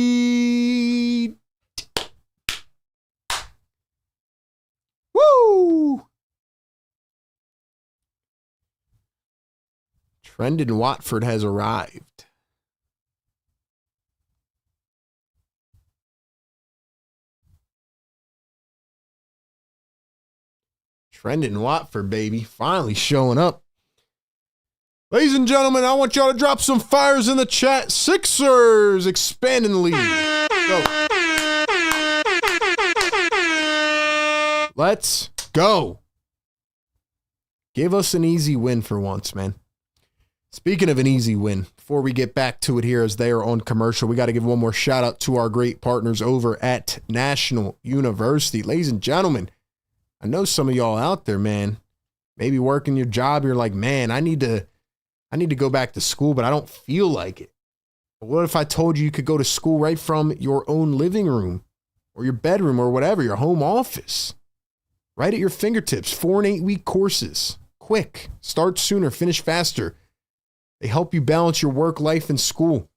Woo! Trendon Watford has arrived. Trendon Watford, baby, finally showing up. Ladies and gentlemen, I want y'all to drop some fires in the chat. Sixers expanding the lead. Go. Let's go. Give us an easy win for once, man. Speaking of an easy win, before we get back to it here as they are on commercial, we got to give one more shout out to our great partners over at National University. Ladies and gentlemen, I know some of y'all out there, man, maybe working your job, you're like, man, I need to go back to school, but I don't feel like it. But what if I told you you could go to school right from your own living room or your bedroom or whatever, your home office, right at your fingertips, 4 and 8 week courses, quick, start sooner, finish faster. They help you balance your work life and school.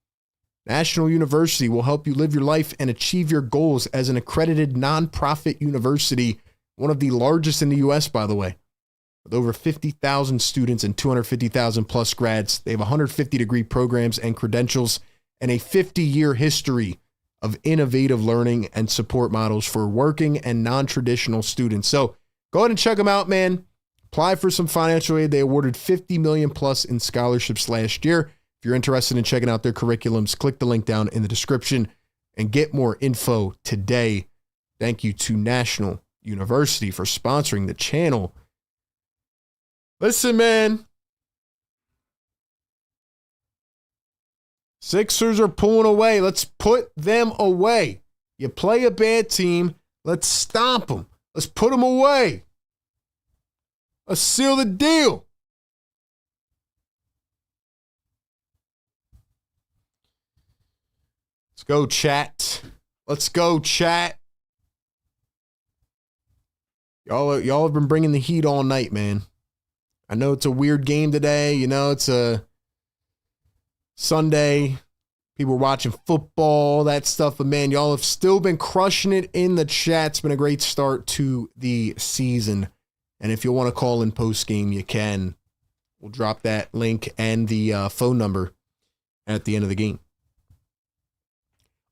National University will help you live your life and achieve your goals as an accredited nonprofit university, one of the largest in the U.S., by the way. With over 50,000 students and 250,000 plus grads, they have 150 degree programs and credentials and a 50-year history of innovative learning and support models for working and non-traditional students. So go ahead and check them out, man. Apply for some financial aid. They awarded $50 million plus in scholarships last year. If you're interested in checking out their curriculums, click the link down in the description and get more info today. Thank you to National University for sponsoring the channel. Listen, man. Sixers are pulling away. Let's put them away. You play a bad team. Let's stomp them. Let's put them away. Let's seal the deal. Let's go, chat. Let's go, chat. Y'all have been bringing the heat all night, man. I know it's a weird game today. You know, it's a Sunday. People are watching football, that stuff. But, man, y'all have still been crushing it in the chat. It's been a great start to the season. And if you want to call in post-game, you can. We'll drop that link and the phone number at the end of the game.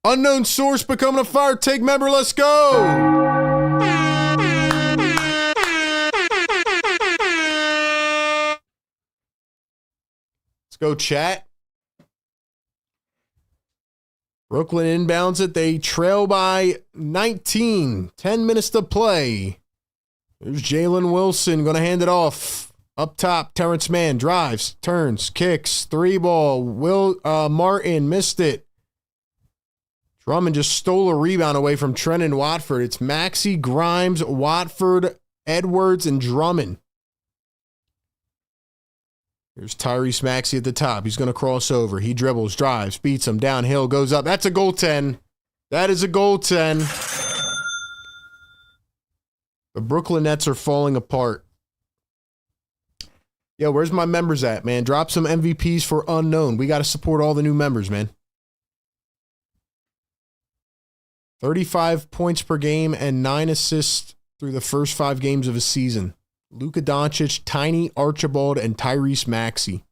Unknown source becoming a Fire Take member. Let's go. Let's go, chat. Brooklyn inbounds it. They trail by 19. 10 minutes to play. There's Jalen Wilson going to hand it off. Up top, Terrence Mann drives, turns, kicks, 3-ball. Martin missed it. Drummond just stole a rebound away from Trenton Watford. It's Maxey, Grimes, Watford, Edwards, and Drummond. Here's Tyrese Maxey at the top. He's going to cross over. He dribbles, drives, beats him, downhill, goes up. That's a goaltend. That is a goaltend. The Brooklyn Nets are falling apart. Yo, where's my members at, man? Drop some MVPs for unknown. We got to support all the new members, man. 35 points per game and 9 assists through the first 5 games of a season. Luka Doncic, Tiny Archibald, and Tyrese Maxey.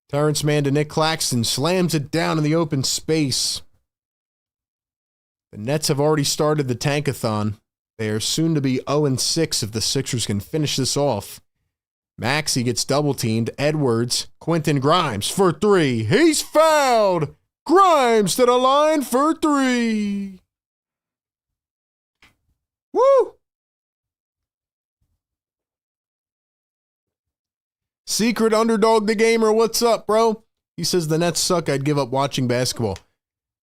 Terrence Mann to Nick Claxton slams it down in the open space. The Nets have already started the tankathon. They are soon to be 0-6 if the Sixers can finish this off. Maxey gets double-teamed. Edwards, Quentin Grimes for 3. He's fouled! Grimes to the line for 3. Woo! Secret Underdog the Gamer, what's up, bro? He says the Nets suck. I'd give up watching basketball.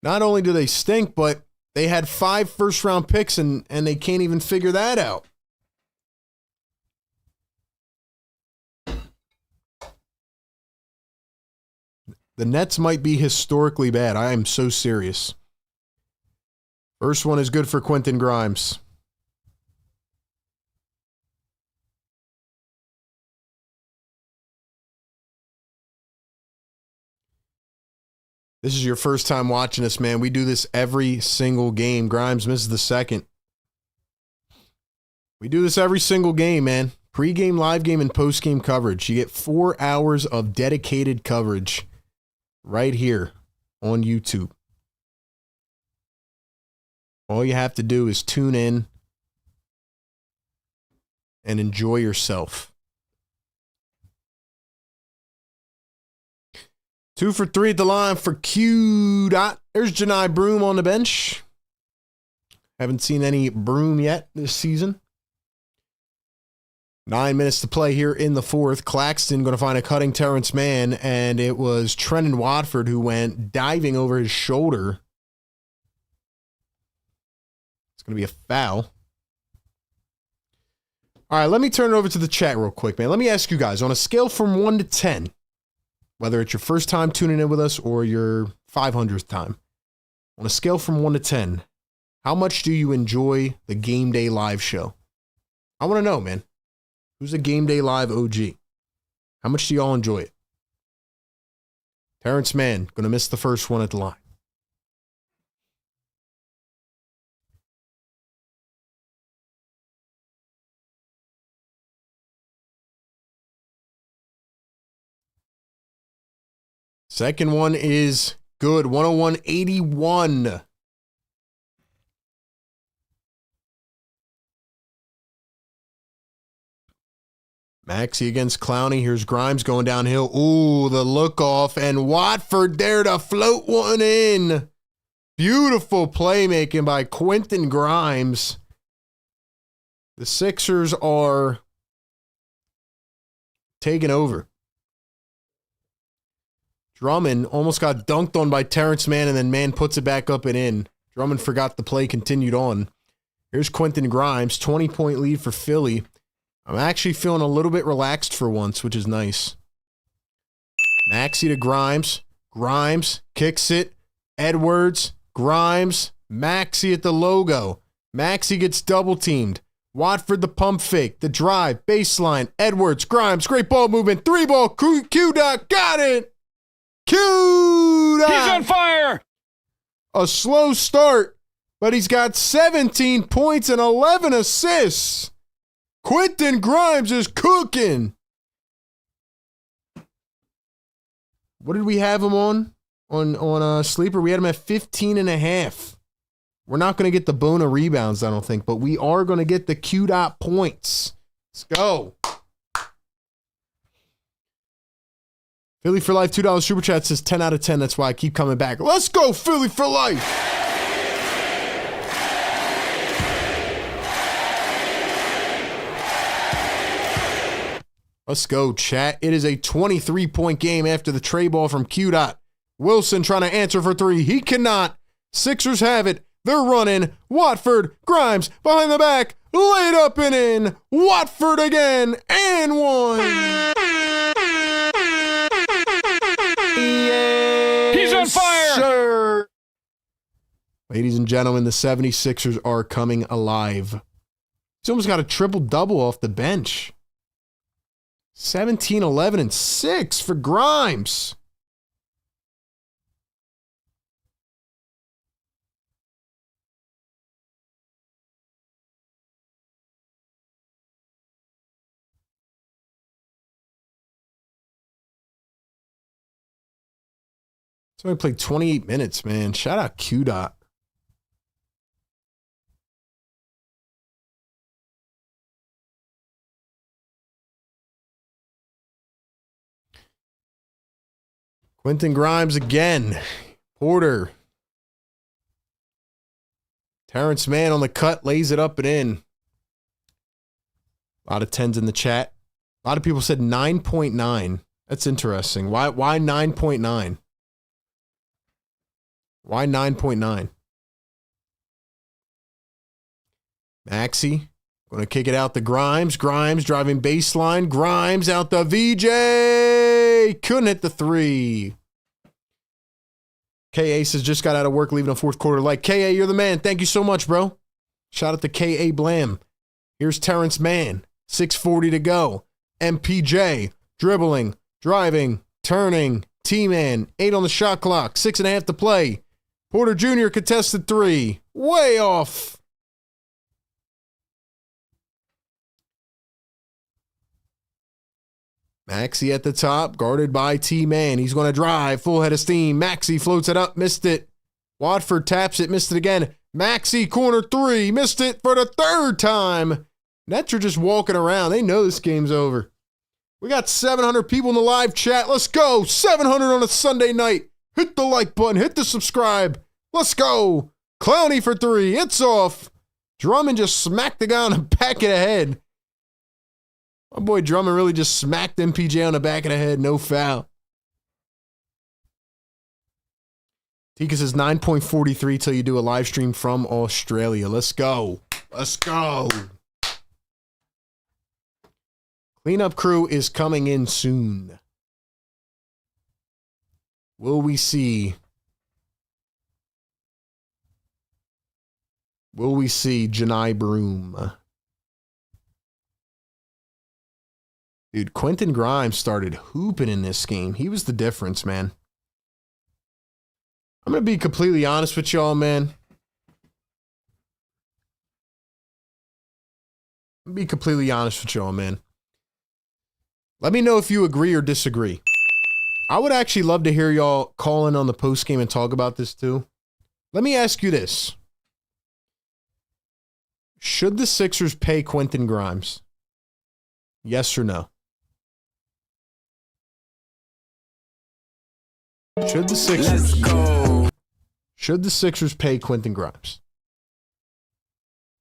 Not only do they stink, but they had 5 first-round picks, and they can't even figure that out. The Nets might be historically bad. I am so serious. First one is good for Quentin Grimes. This is your first time watching us, man. We do this every single game. Grimes misses the second. We do this every single game, man. Pre-game, live game, and post-game coverage. You get 4 hours of dedicated coverage right here on YouTube. All you have to do is tune in and enjoy yourself. 2 for 3 at the line for Q. There's Janai Broom on the bench. Haven't seen any Broom yet this season. 9 minutes to play here in the fourth. Claxton going to find a cutting Terrence Mann, and it was Trenton Watford who went diving over his shoulder. It's going to be a foul. All right, let me turn it over to the chat real quick, man. Let me ask you guys, on a scale from 1 to 10, whether it's your first time tuning in with us or your 500th time, on a scale from 1 to 10, how much do you enjoy the Game Day Live show? I want to know, man. Who's a Game Day Live OG? How much do y'all enjoy it? Terrence Mann, going to miss the first one at the line. Second one is good, 101-81. Maxey against Clowney. Here's Grimes going downhill. Ooh, the look off. And Watford there to float one in. Beautiful playmaking by Quentin Grimes. The Sixers are taking over. Drummond almost got dunked on by Terrence Mann, and then Mann puts it back up and in. Drummond forgot the play, continued on. Here's Quentin Grimes, 20-point lead for Philly. I'm actually feeling a little bit relaxed for once, which is nice. Maxey to Grimes. Grimes kicks it. Edwards, Grimes, Maxey at the logo. Maxey gets double-teamed. Watford the pump fake, the drive, baseline. Edwards, Grimes, great ball movement. 3-ball, Q-Dot, got it! Q-Dot! He's on fire! A slow start, but he's got 17 points and 11 assists. Quentin Grimes is cooking. What did we have him on Sleeper? We had him at 15.5. We're not going to get the Bona rebounds, I don't think, but we are going to get the Q-Dot points. Let's go. Philly for Life, $2 Super Chat says 10 out of 10. That's why I keep coming back. Let's go, Philly for Life. Let's go, chat. It is a 23-point game after the tray ball from Q. Wilson trying to answer for three. He cannot. Sixers have it. They're running. Watford, Grimes behind the back. Laid up and in. Watford again. And one. He's on fire. Sir. Ladies and gentlemen, the 76ers are coming alive. He's almost got a triple-double off the bench. 17, 11, and 6 for Grimes. So I played 28 minutes, man. Shout out Q. Quentin Grimes again. Porter. Terrence Mann on the cut, lays it up and in. A lot of 10s in the chat. A lot of people said 9.9. That's interesting. Why 9.9? Why 9.9? Maxey going to kick it out to Grimes. Grimes driving baseline. Grimes out the VJ. Couldn't hit the three. K.A. says just got out of work, leaving a fourth quarter light. K.A., you're the man. Thank you so much, bro. Shout out to K.A. Blam. Here's Terrence Mann. 6:40 to go. MPJ dribbling, driving, turning. T-Man, 8 on the shot clock. 6.5 to play. Porter Jr. contested three. Way off. Maxey at the top, guarded by T-Man. He's going to drive, full head of steam. Maxey floats it up, missed it. Watford taps it, missed it again. Maxey, corner three, missed it for the third time. Nets are just walking around. They know this game's over. We got 700 people in the live chat. Let's go. 700 on a Sunday night. Hit the like button. Hit the subscribe. Let's go. Clowney for three. It's off. Drummond just smacked the guy on the back of the head. My boy Drummond really just smacked MPJ on the back of the head. No foul. Tika says 9.43 till you do a live stream from Australia. Let's go. Let's go. Cleanup crew is coming in soon. Will we see? Will we see Janai Broom? Dude, Quentin Grimes started hooping in this game. He was the difference, man. I'm going to be completely honest with y'all, man. Let me know if you agree or disagree. I would actually love to hear y'all call in on the post game and talk about this too. Let me ask you this. Should the Sixers pay Quentin Grimes? Yes or no? Should the Sixers pay Quentin Grimes?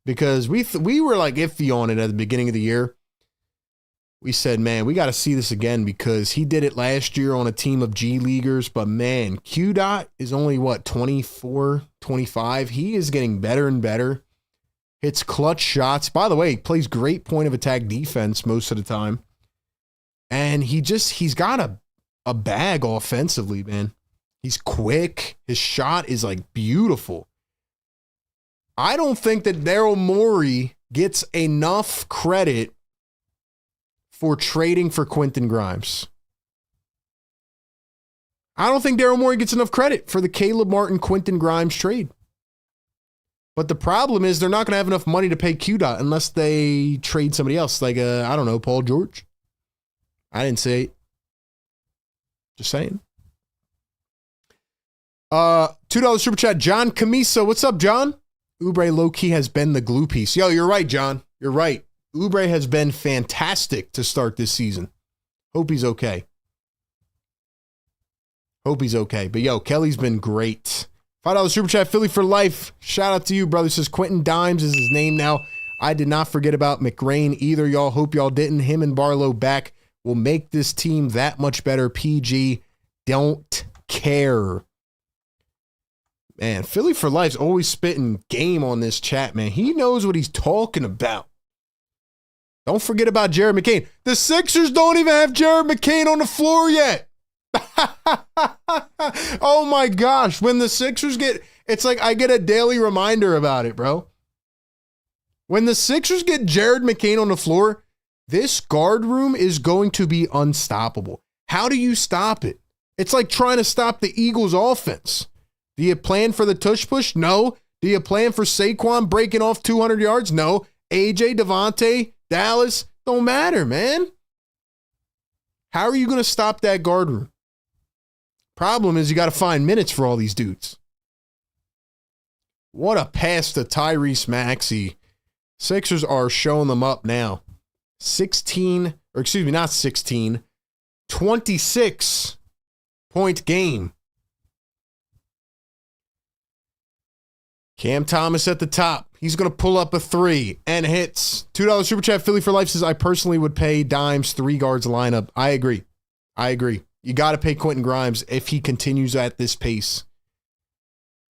Because we were like iffy on it at the beginning of the year. We said, man, we got to see this again because he did it last year on a team of G Leaguers. But man, Q. is only what, 24, 25. He is getting better and better. Hits clutch shots. By the way, he plays great point of attack defense most of the time. And he's got a bag offensively, man. He's quick. His shot is like beautiful. I don't think that Daryl Morey gets enough credit for trading for Quentin Grimes. I don't think Daryl Morey gets enough credit for the Caleb Martin Quentin Grimes trade. But the problem is they're not going to have enough money to pay Q. unless they trade somebody else, like I don't know, Paul George. I didn't say it. Just saying. $2 super chat. John Camiso. What's up, John? Oubre low-key has been the glue piece. Yo, you're right, John. You're right. Oubre has been fantastic to start this season. Hope he's okay. Hope he's okay. But yo, Kelly's been great. $5 super chat, Philly for life. Shout out to you, brother. Says Quentin Dimes is his name now. I did not forget about McRain either, y'all. Hope y'all didn't. Him and Barlow back will make this team that much better. PG, don't care. Man, Philly for life's always spitting game on this chat, man. He knows what he's talking about. Don't forget about Jared McCain. The Sixers don't even have Jared McCain on the floor yet. Oh my gosh. When the Sixers it's like I get a daily reminder about it, bro. When the Sixers get Jared McCain on the floor, this guard room is going to be unstoppable. How do you stop it? It's like trying to stop the Eagles' offense. Do you plan for the tush push? No. Do you plan for Saquon breaking off 200 yards? No. AJ, Devontae, Dallas, don't matter, man. How are you going to stop that guard room? Problem is you got to find minutes for all these dudes. What a pass to Tyrese Maxey. Sixers are showing them up now. 26-point game. Cam Thomas at the top. He's going to pull up a 3 and hits. $2 super chat. Philly for life says, I personally would pay Dimes 3 guards lineup. I agree. You got to pay Quentin Grimes if he continues at this pace.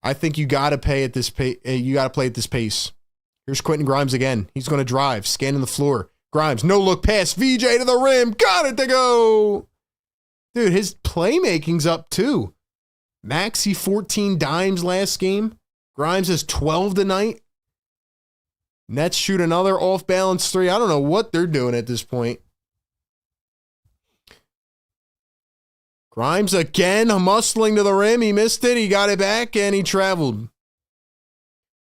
I think you got to pay at this pace. You got to play at this pace. Here's Quentin Grimes again. He's going to drive, scanning the floor. Grimes, no look pass. VJ to the rim. Got it to go. Dude, his playmaking's up too. Maxey 14 dimes last game. Grimes has 12 tonight. Nets shoot another off-balance 3. I don't know what they're doing at this point. Grimes again, muscling to the rim. He missed it. He got it back, and he traveled.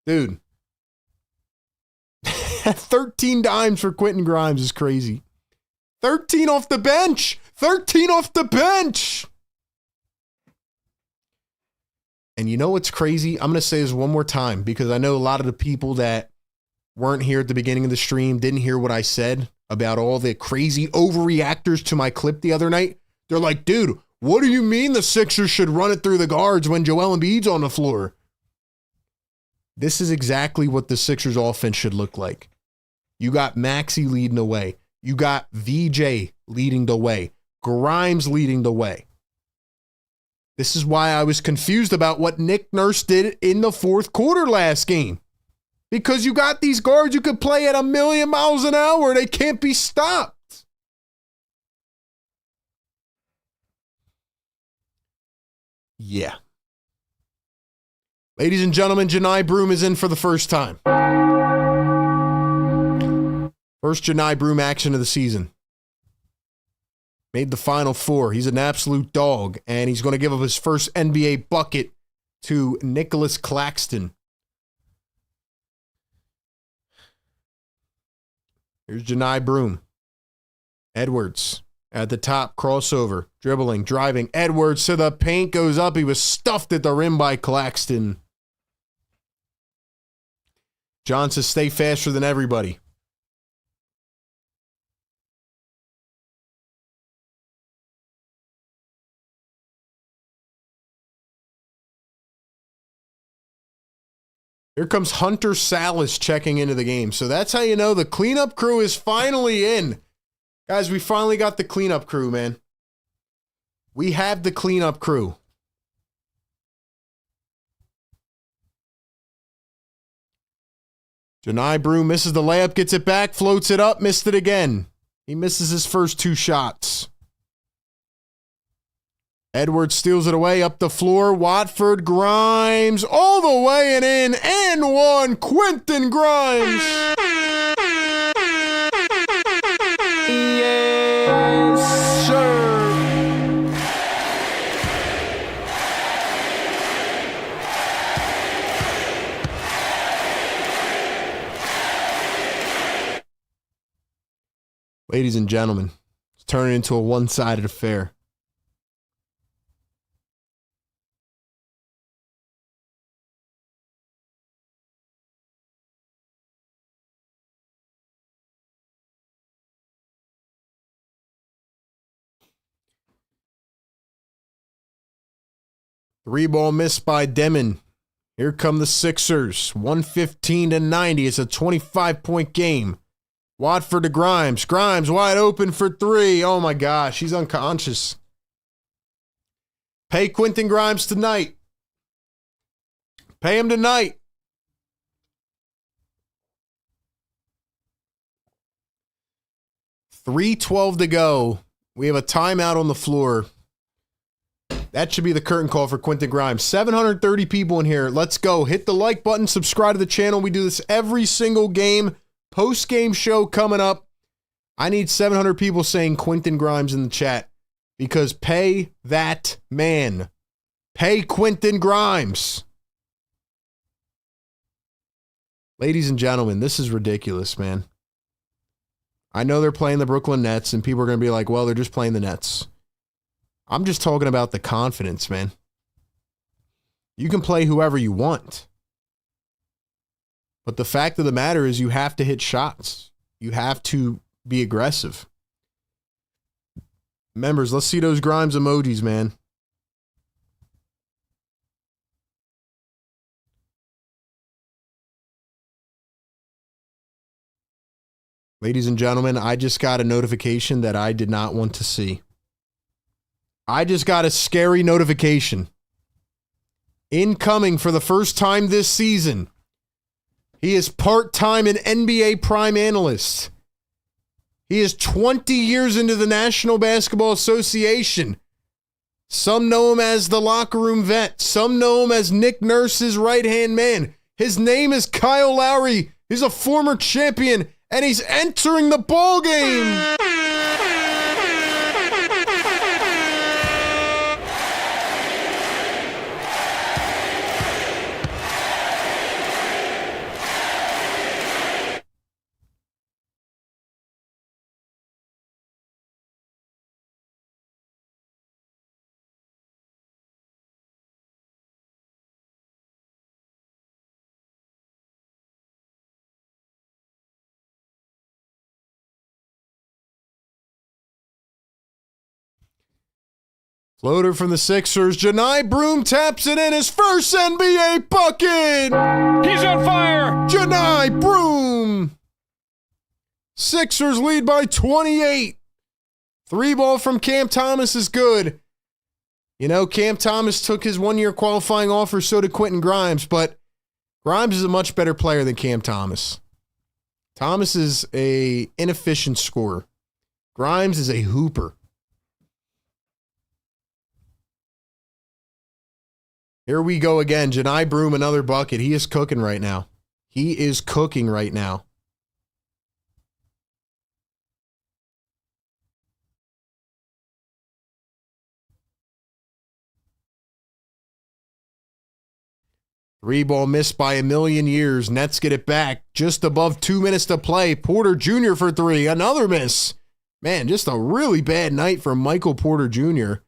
Dude. 13 dimes for Quentin Grimes is crazy. 13 off the bench. 13 off the bench. And you know what's crazy? I'm going to say this one more time because I know a lot of the people that weren't here at the beginning of the stream didn't hear what I said about all the crazy overreactors to my clip the other night. They're like, dude, what do you mean the Sixers should run it through the guards when Joel Embiid's on the floor? This is exactly what the Sixers offense should look like. You got Maxey leading the way. You got VJ leading the way. Grimes leading the way. This is why I was confused about what Nick Nurse did in the fourth quarter last game. Because you got these guards who could play at 1,000,000 miles an hour. They can't be stopped. Yeah. Ladies and gentlemen, Janai Broom is in for the first time. First Janai Broom action of the season. Made the Final Four. He's an absolute dog, and he's going to give up his first NBA bucket to Nicholas Claxton. Here's Janai Broom. Edwards at the top, crossover, dribbling, driving. Edwards to the paint, goes up. He was stuffed at the rim by Claxton. John says, stay faster than everybody. Here comes Hunter Salas checking into the game. So that's how you know the cleanup crew is finally in. Guys, we finally got the cleanup crew, man. We have the cleanup crew. Janai Broom misses the layup, gets it back, floats it up, missed it again. He misses his first 2 shots. Edwards steals it away up the floor. Watford, Grimes, all the way and in. And one, Quentin Grimes. Yes, sir. Ladies and gentlemen, it's turning into a one-sided affair. Three ball missed by Demon. Here come the Sixers. 115-90. It's a 25-point game. Watford to Grimes. Grimes wide open for three. Oh my gosh, he's unconscious. Pay Quentin Grimes tonight. Pay him tonight. .312 to go. We have a timeout on the floor. That should be the curtain call for Quentin Grimes. 730 people in here. Let's go. Hit the like button. Subscribe to the channel. We do this every single game. Post-game show coming up. I need 700 people saying Quentin Grimes in the chat because pay that man. Pay Quentin Grimes. Ladies and gentlemen, this is ridiculous, man. I know they're playing the Brooklyn Nets, and people are going to be like, well, they're just playing the Nets. I'm just talking about the confidence, man. You can play whoever you want. But the fact of the matter is you have to hit shots. You have to be aggressive. Members, let's see those Grimes emojis, man. Ladies and gentlemen, I just got a notification that I did not want to see. I just got a scary notification. Incoming for the first time this season. He is part-time an NBA Prime analyst. He is 20 years into the National Basketball Association. Some know him as the locker room vet. Some know him as Nick Nurse's right-hand man. His name is Kyle Lowry. He's a former champion, and he's entering the ball game. Floater from the Sixers. Janai Broom taps it in, his first NBA bucket. He's on fire. Janai Broom. Sixers lead by 28. Three ball from Cam Thomas is good. You know, Cam Thomas took his one-year qualifying offer, so did Quentin Grimes, but Grimes is a much better player than Cam Thomas. Thomas is a inefficient scorer. Grimes is a hooper. Here we go again. Janai Broom, another bucket. He is cooking right now. He is cooking right now. Three ball missed by a million years. Nets get it back. Just above 2 minutes to play. Porter Jr. for three. Another miss. Man, just a really bad night for Michael Porter Jr.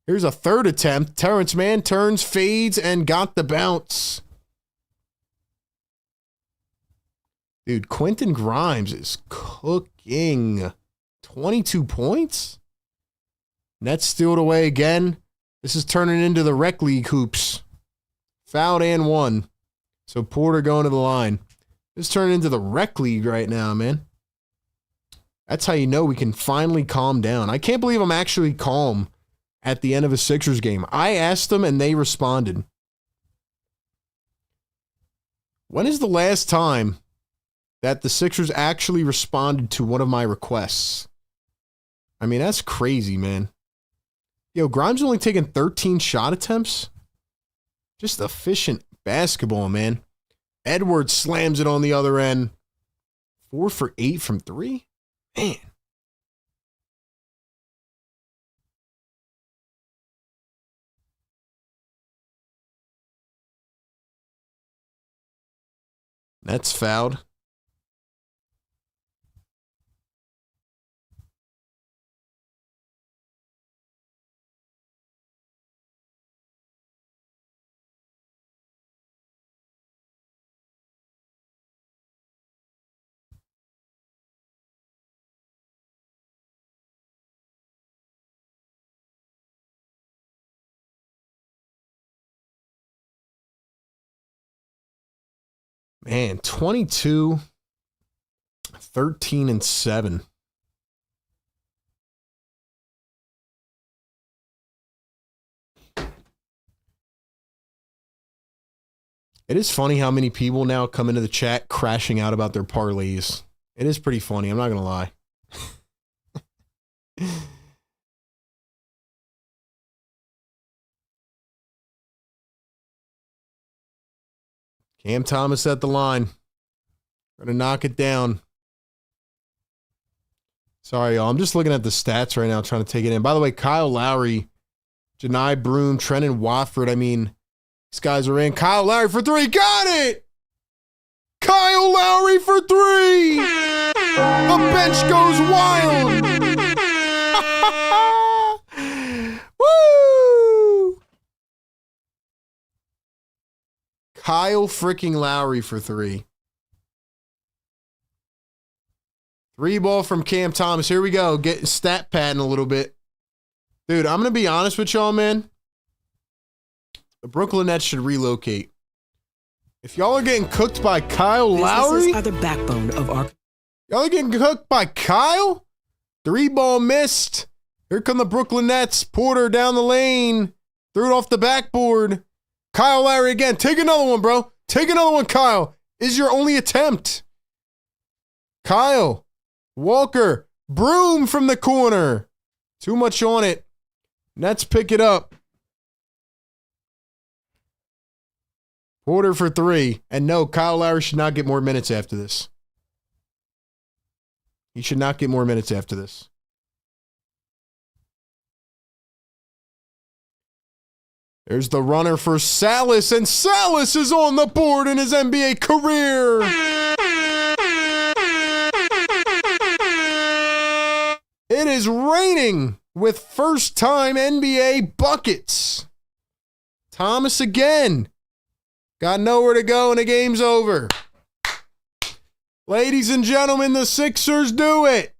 Here's a third attempt. Terrence Mann turns, fades, and got the bounce. Dude, Quentin Grimes is cooking. 22 points? Nets steal it away again. This is turning into the rec league hoops. Fouled and one. So Porter going to the line. This is turning into the rec league right now, man. That's how you know we can finally calm down. I can't believe I'm actually calm at the end of a Sixers game. I asked them and they responded. When is the last time that the Sixers actually responded to one of my requests? I mean, that's crazy, man. Yo, Grimes only taking 13 shot attempts? Just efficient basketball, man. Edwards slams it on the other end. 4 for 8 from three? Man. That's fouled. Man, 22, 13, and 7. It is funny how many people now come into the chat crashing out about their parlays. It is pretty funny. I'm not going to lie. Cam Thomas at the line. Going to knock it down. Sorry, y'all. I'm just looking at the stats right now, trying to take it in. By the way, Kyle Lowry, Janai Broom, Trenton Watford. I mean, these guys are in. Kyle Lowry for 3. Got it! Kyle Lowry for 3! The bench goes wild! Woo! Kyle freaking Lowry for 3. 3 ball from Cam Thomas. Here we go. Getting stat padding a little bit. Dude, I'm going to be honest with y'all, man. The Brooklyn Nets should relocate. If y'all are getting cooked by Kyle Lowry, are the backbone of our. Y'all are getting cooked by Kyle? 3 ball missed. Here come the Brooklyn Nets. Porter down the lane. Threw it off the backboard. Kyle Lowry again. Take another one, bro. Take another one, Kyle. Is your only attempt. Kyle. Walker. Broom from the corner. Too much on it. Nets pick it up. Porter for 3. And no, Kyle Lowry should not get more minutes after this. He should not get more minutes after this. There's the runner for Salas, and Salas is on the board in his NBA career. It is raining with first-time NBA buckets. Thomas again. Got nowhere to go, and the game's over. Ladies and gentlemen, the Sixers do it.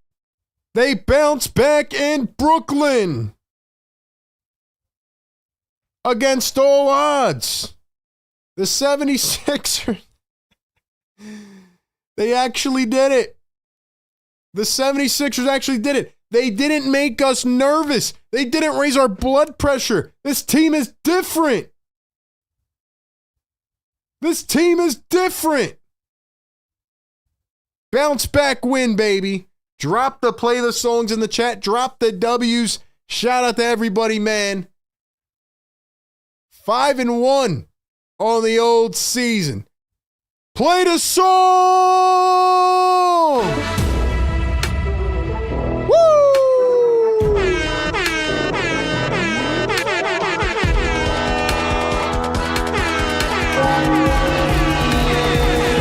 They bounce back in Brooklyn. Against all odds. The 76ers, they actually did it. The 76ers actually did it. They didn't make us nervous. They didn't raise our blood pressure. This team is different. This team is different. Bounce back win, baby. Drop the play the songs in the chat. Drop the W's. Shout out to everybody, man. 5-1 on the old season. Play the song! Woo!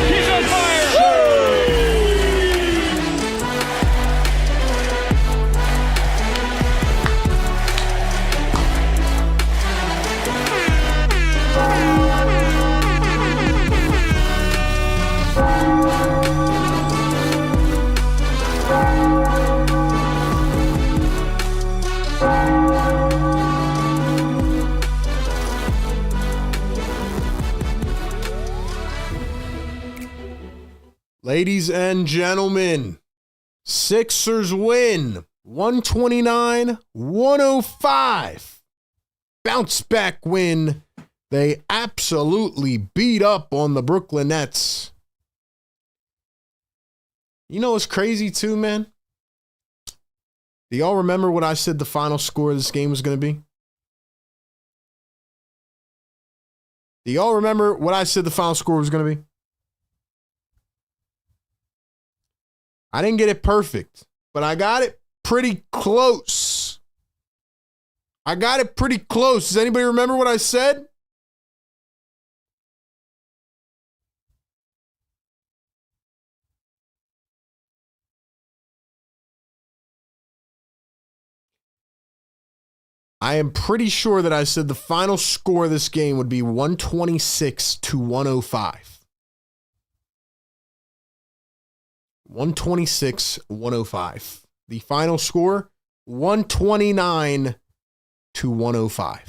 He's on fire! Ladies and gentlemen, Sixers win 129-105. Bounce back win. They absolutely beat up on the Brooklyn Nets. You know what's crazy too, man? Do y'all remember what I said the final score of this game was going to be? Do y'all remember what I said the final score was going to be? I didn't get it perfect, but I got it pretty close. I got it pretty close. Does anybody remember what I said? I am pretty sure that I said the final score of this game would be 126-105. 126-105. The final score, 129-105.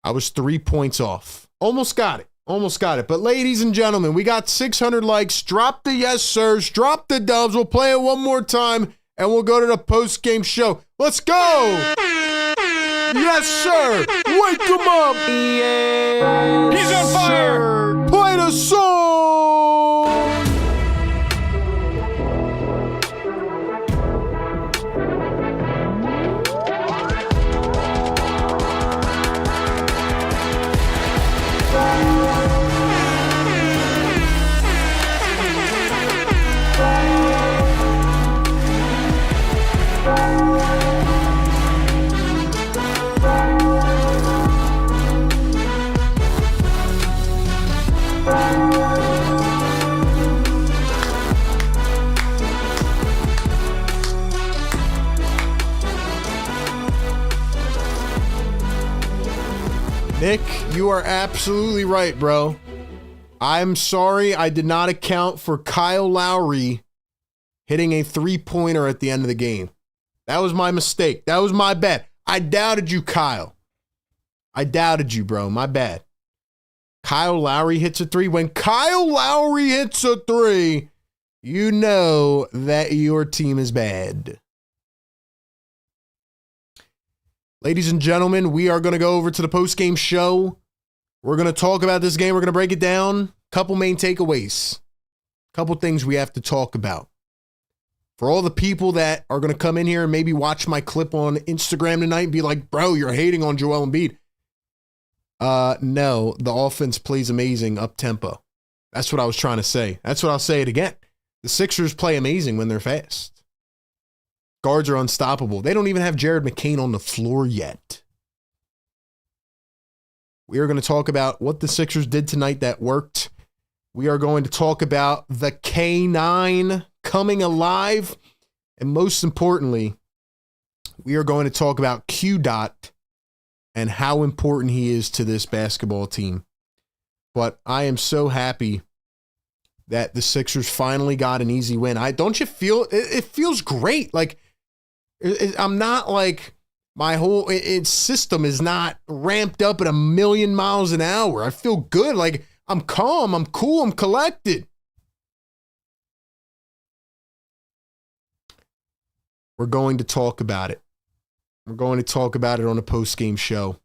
I was 3 points off. Almost got it. Almost got it. But ladies and gentlemen, we got 600 likes. Drop the yes sirs. Drop the dubs. We'll play it one more time, and we'll go to the post-game show. Let's go! Yes, sir! Wake him up! Yeah. He's on fire! Sir. Play the song! Nick, you are absolutely right, bro. I'm sorry I did not account for Kyle Lowry hitting a three-pointer at the end of the game. That was my mistake. That was my bad. I doubted you, Kyle. I doubted you, bro. My bad. Kyle Lowry hits a three. When Kyle Lowry hits a three, you know that your team is bad. Ladies and gentlemen, we are going to go over to the post-game show. We're going to talk about this game. We're going to break it down. Couple main takeaways. Couple things we have to talk about. For all the people that are going to come in here and maybe watch my clip on Instagram tonight and be like, bro, you're hating on Joel Embiid. No, the offense plays amazing up-tempo. That's what I was trying to say. That's what I'll say it again. The Sixers play amazing when they're fast. Guards are unstoppable. They don't even have Jared McCain on the floor yet. We are going to talk about what the Sixers did tonight that worked. We are going to talk about the K9 coming alive. And most importantly, we are going to talk about Q Dot and how important he is to this basketball team. But I am so happy that the Sixers finally got an easy win. Don't you feel it feels great? Like, I'm not like my whole system is not ramped up at 1,000,000 miles an hour. I feel good. Like, I'm calm, I'm cool, I'm collected. We're going to talk about it. We're going to talk about it on a post-game show.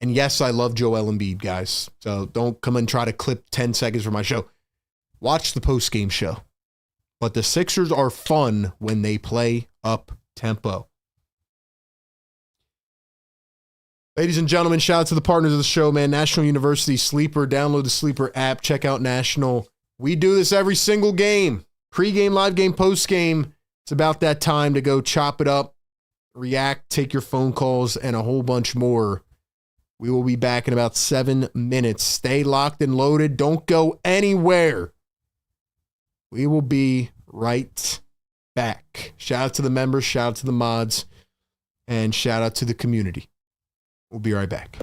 And yes, I love Joel Embiid, guys. So don't come and try to clip 10 seconds from my show. Watch the post-game show. But the Sixers are fun when they play up-tempo. Ladies and gentlemen, shout out to the partners of the show, man. National University Sleeper. Download the Sleeper app. Check out National. We do this every single game. Pre-game, live game, post-game. It's about that time to go chop it up, react, take your phone calls, and a whole bunch more. We will be back in about 7 minutes. Stay locked and loaded. Don't go anywhere. We will be right back. Shout out to the members, shout out to the mods, and shout out to the community. We'll be right back.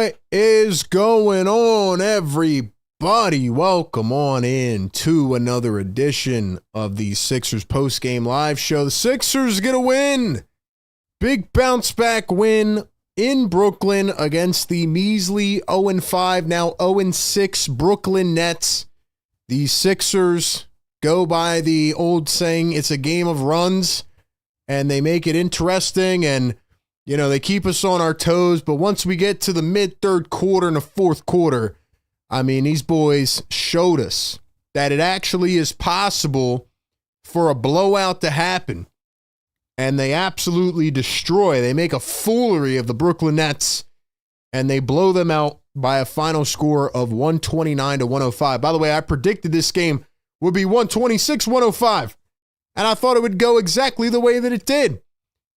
What is going on, everybody? Welcome on in to another edition of the Sixers Postgame Live Show. The Sixers get a win. Big bounce back win in Brooklyn against the measly 0-5, now 0-6 Brooklyn Nets. The Sixers go by the old saying, it's a game of runs, and they make it interesting, and you know, they keep us on our toes, but once we get to the mid-third quarter and the fourth quarter, I mean, these boys showed us that it actually is possible for a blowout to happen, and they absolutely destroy. They make a foolery of the Brooklyn Nets, and they blow them out by a final score of 129-105. By the way, I predicted this game would be 126-105, and I thought it would go exactly the way that it did.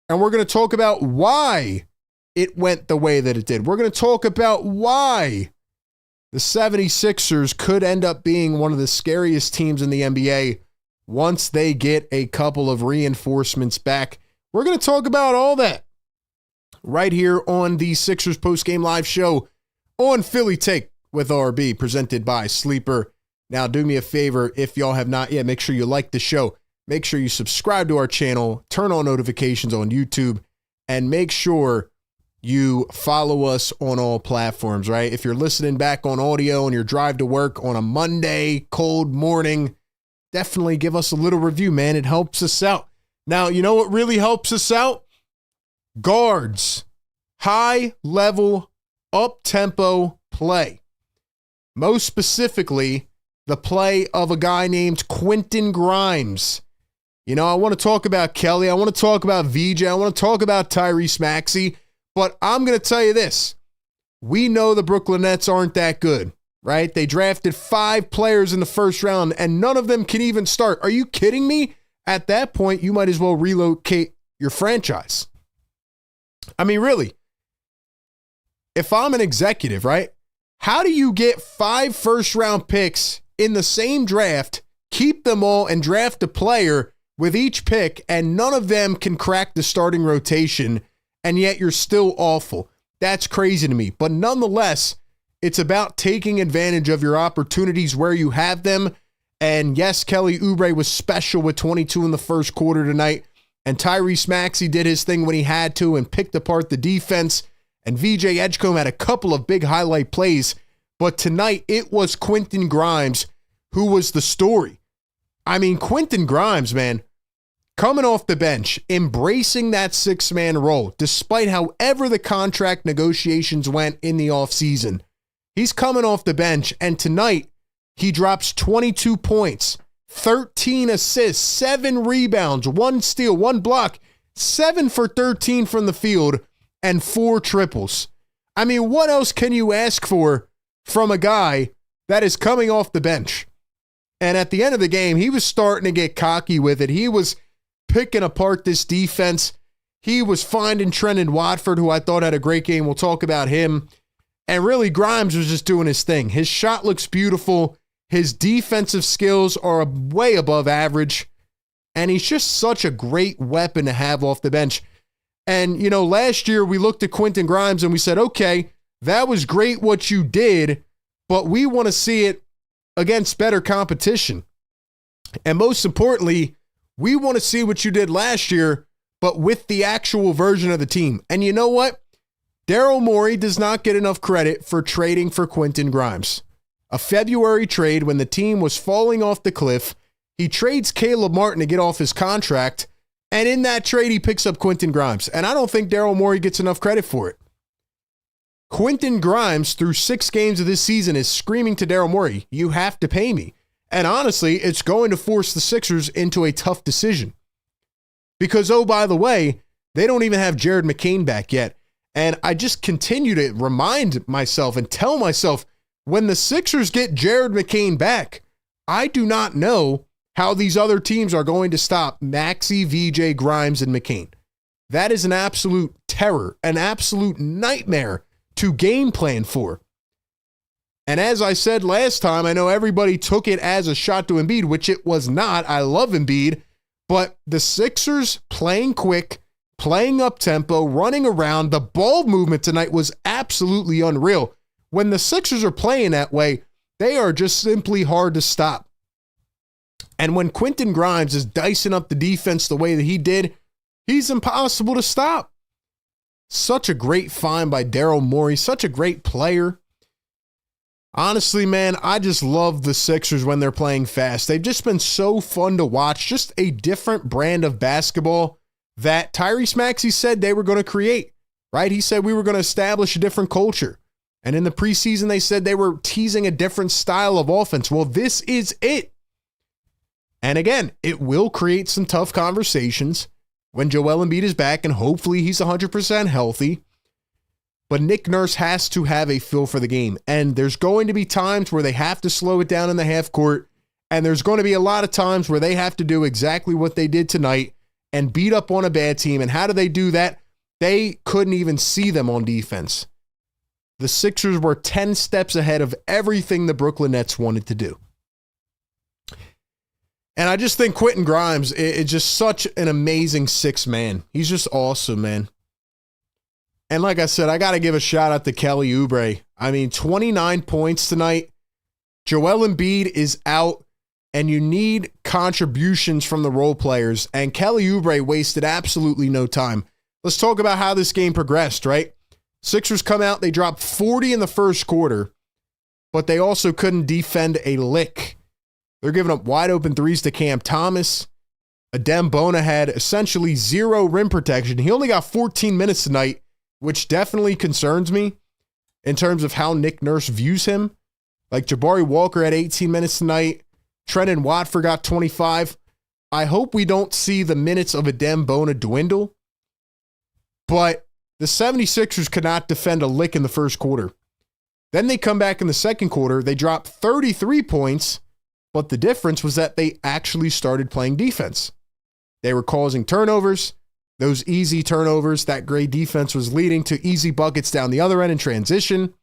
And we're going to talk about why it went the way that it did. We're going to talk about why the 76ers could end up being one of the scariest teams in the NBA once they get a couple of reinforcements back. We're going to talk about all that right here on the Sixers Postgame Live Show on Philly Take with RB, presented by Sleeper. Now, do me a favor, if y'all have not yet, make sure you like the show. Make sure you subscribe to our channel, turn on notifications on YouTube, and make sure you follow us on all platforms, right? If you're listening back on audio on your drive to work on a Monday, cold morning, definitely give us a little review, man. It helps us out. Now, you know what really helps us out? Guards. High-level, up-tempo play. Most specifically, the play of a guy named Quentin Grimes. You know, I want to talk about Kelly. I want to talk about VJ. I want to talk about Tyrese Maxey. But I'm going to tell you this. We know the Brooklyn Nets aren't that good, right? They drafted 5 players in the first round, and none of them can even start. Are you kidding me? At that point, you might as well relocate your franchise. I mean, really, if I'm an executive, right? How do you get 5 first-round picks in the same draft, keep them all, and draft a player with each pick, and none of them can crack the starting rotation, and yet you're still awful? That's crazy to me. But nonetheless, it's about taking advantage of your opportunities where you have them. And yes, Kelly Oubre was special with 22 in the first quarter tonight, and Tyrese Maxey did his thing when he had to and picked apart the defense, and VJ Edgecombe had a couple of big highlight plays. But tonight, it was Quentin Grimes who was the story. I mean, Quentin Grimes, man, coming off the bench, embracing that 6-man role, despite however the contract negotiations went in the offseason. He's coming off the bench, and tonight he drops 22 points, 13 assists, 7 rebounds, 1 steal, 1 block, 7 for 13 from the field, and 4 triples. I mean, what else can you ask for from a guy that is coming off the bench? And at the end of the game, he was starting to get cocky with it. He was picking apart this defense. He was finding Trendon Watford, who I thought had a great game. We'll talk about him. And really, Grimes was just doing his thing. His shot looks beautiful. His defensive skills are way above average. And he's just such a great weapon to have off the bench. And, you know, last year we looked at Quentin Grimes and we said, okay, that was great what you did, but we want to see it against better competition. And most importantly, we want to see what you did last year, but with the actual version of the team. And you know what? Daryl Morey does not get enough credit for trading for Quentin Grimes. A February trade when the team was falling off the cliff. He trades Caleb Martin to get off his contract, and in that trade, he picks up Quentin Grimes. And I don't think Daryl Morey gets enough credit for it. Quentin Grimes, through 6 games of this season, is screaming to Daryl Morey, you have to pay me. And honestly, it's going to force the Sixers into a tough decision. Because, oh, by the way, they don't even have Jared McCain back yet. And I just continue to remind myself and tell myself, when the Sixers get Jared McCain back, I do not know how these other teams are going to stop Maxey, VJ, Grimes, and McCain. That is an absolute terror, an absolute nightmare to game plan for. And as I said last time, I know everybody took it as a shot to Embiid, which it was not. I love Embiid, but the Sixers playing quick, playing up tempo, running around. The ball movement tonight was absolutely unreal. When the Sixers are playing that way, they are just simply hard to stop. And when Quentin Grimes is dicing up the defense the way that he did, he's impossible to stop. Such a great find by Daryl Morey, such a great player. Honestly, man, I just love the Sixers when they're playing fast. They've just been so fun to watch, just a different brand of basketball that Tyrese Maxey said they were going to create, right? He said we were going to establish a different culture. And in the preseason, they said they were teasing a different style of offense. Well, this is it. And again, it will create some tough conversations when Joel Embiid is back, and hopefully he's 100% healthy. But Nick Nurse has to have a feel for the game. And there's going to be times where they have to slow it down in the half court. And there's going to be a lot of times where they have to do exactly what they did tonight and beat up on a bad team. And how do they do that? They couldn't even see them on defense. The Sixers were 10 steps ahead of everything the Brooklyn Nets wanted to do. And I just think Quentin Grimes is just such an amazing sixth man. He's just awesome, man. And like I said, I got to give a shout out to Kelly Oubre. I mean, 29 points tonight. Joel Embiid is out, and you need contributions from the role players. And Kelly Oubre wasted absolutely no time. Let's talk about how this game progressed, right? Sixers come out, they dropped 40 in the first quarter, but they also couldn't defend a lick. They're giving up wide open threes to Cam Thomas. Adem Bona had essentially zero rim protection. He only got 14 minutes tonight, which definitely concerns me in terms of how Nick Nurse views him. Like Jabari Walker had 18 minutes tonight. Trendon Watford got 25. I hope we don't see the minutes of Adem Bona dwindle, but the 76ers could not defend a lick in the first quarter. Then they come back in the second quarter. They drop 33 points, but the difference was that they actually started playing defense. They were causing turnovers. Those easy turnovers, that great defense was leading to easy buckets down the other end in transition.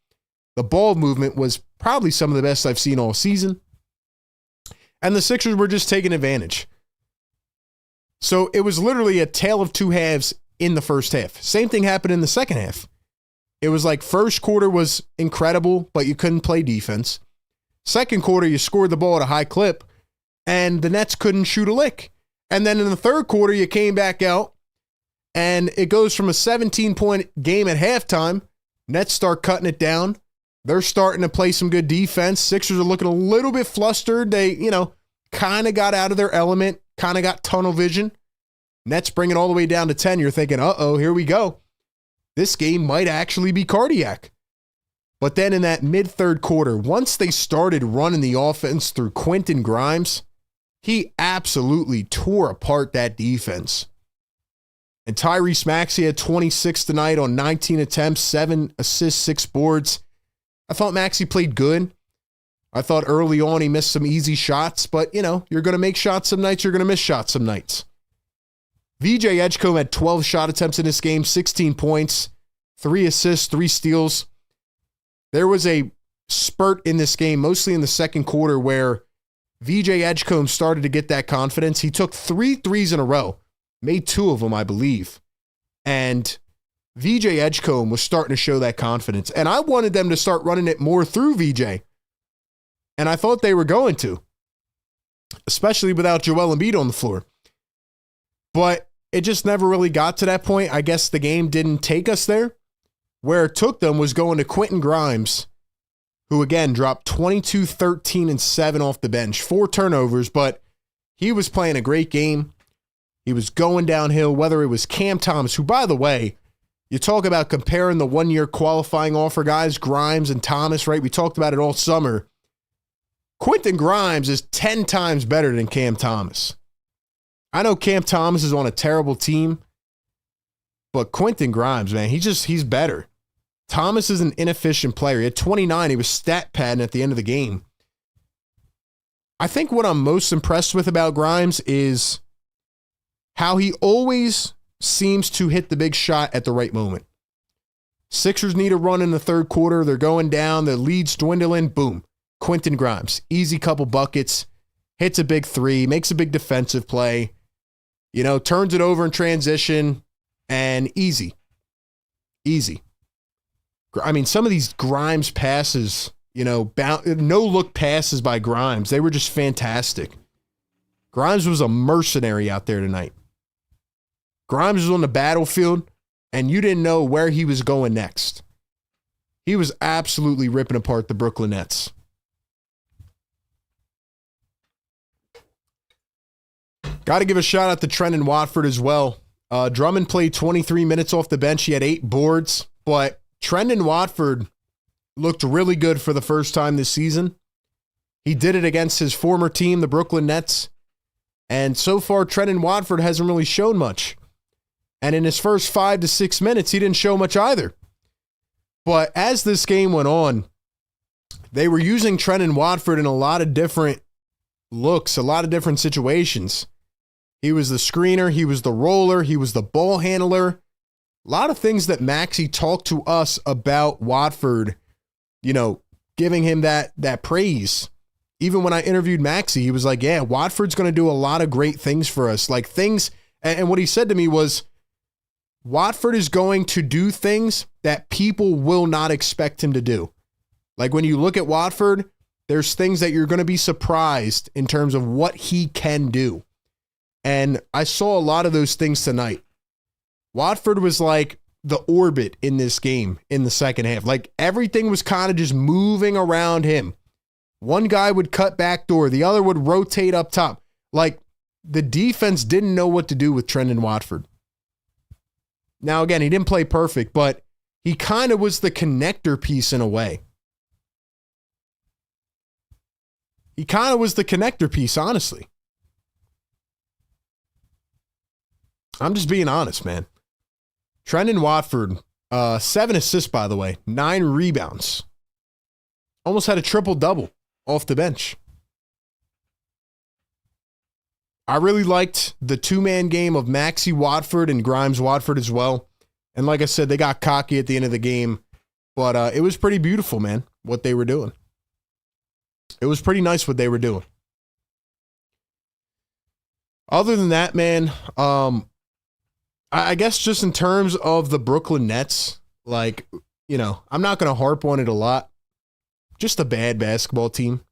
The ball movement was probably some of the best I've seen all season. And the Sixers were just taking advantage. So it was literally a tale of two halves in the first half. Same thing happened in the second half. It was like first quarter was incredible, but you couldn't play defense. Second quarter, you scored the ball at a high clip, and the Nets couldn't shoot a lick. And then in the third quarter, you came back out, and it goes from a 17-point game at halftime. Nets start cutting it down. They're starting to play some good defense. Sixers are looking a little bit flustered. They, kind of got out of their element, kind of got tunnel vision. Nets bring it all the way down to 10. You're thinking, uh-oh, here we go. This game might actually be cardiac. But then in that mid-third quarter, once they started running the offense through Quentin Grimes, he absolutely tore apart that defense. And Tyrese Maxey had 26 tonight on 19 attempts, 7 assists, 6 boards. I thought Maxey played good. I thought early on he missed some easy shots, but, you're going to make shots some nights, you're going to miss shots some nights. VJ Edgecombe had 12 shot attempts in this game, 16 points, 3 assists, 3 steals. There was a spurt in this game, mostly in the second quarter, where VJ Edgecombe started to get that confidence. He took 3 threes in a row, made 2 of them, I believe. And VJ Edgecombe was starting to show that confidence. And I wanted them to start running it more through VJ. And I thought they were going to, especially without Joel Embiid on the floor. But it just never really got to that point. I guess the game didn't take us there. Where it took them was going to Quentin Grimes, who again dropped 22, 13, and 7 off the bench. 4 turnovers, but he was playing a great game. He was going downhill, whether it was Cam Thomas, who, by the way, you talk about comparing the one-year qualifying offer guys, Grimes and Thomas, right? We talked about it all summer. Quentin Grimes is 10 times better than Cam Thomas. I know Cam Thomas is on a terrible team, but Quentin Grimes, man, he's better. Thomas is an inefficient player. He had 29. He was stat padding at the end of the game. I think what I'm most impressed with about Grimes is how he always seems to hit the big shot at the right moment. Sixers need a run in the third quarter. They're going down. The lead's dwindling. Boom. Quentin Grimes. Easy couple buckets. Hits a big 3. Makes a big defensive play. Turns it over in transition. and easy. Easy. I mean, some of these Grimes passes, no-look passes by Grimes, they were just fantastic. Grimes was a mercenary out there tonight. Grimes was on the battlefield, and you didn't know where he was going next. He was absolutely ripping apart the Brooklyn Nets. Got to give a shout out to Trendon Watford as well. Drummond played 23 minutes off the bench. He had 8 boards, but Trendon Watford looked really good for the first time this season. He did it against his former team, the Brooklyn Nets. And so far, Trendon Watford hasn't really shown much. And in his first 5 to 6 minutes, he didn't show much either. But as this game went on, they were using Trendon Watford in a lot of different looks, a lot of different situations. He was the screener, he was the roller, he was the ball handler. A lot of things that Maxey talked to us about Watford, giving him that praise. Even when I interviewed Maxey, he was like, yeah, Watford's going to do a lot of great things for us. Like things, and what he said to me was, Watford is going to do things that people will not expect him to do. Like when you look at Watford, there's things that you're going to be surprised in terms of what he can do. And I saw a lot of those things tonight. Watford was like the orbit in this game in the second half. Like everything was kind of just moving around him. One guy would cut backdoor, the other would rotate up top. Like the defense didn't know what to do with Trendon Watford. Now, again, he didn't play perfect, but he kind of was the connector piece in a way. He kind of was the connector piece, honestly. I'm just being honest, man. Trendon Watford, 7 assists, by the way, 9 rebounds. Almost had a triple-double off the bench. I really liked the 2-man game of Maxey Watford and Grimes Watford as well. And like I said, they got cocky at the end of the game. But it was pretty beautiful, man, what they were doing. It was pretty nice what they were doing. Other than that, man, I guess just in terms of the Brooklyn Nets, like, I'm not going to harp on it a lot. Just a bad basketball team.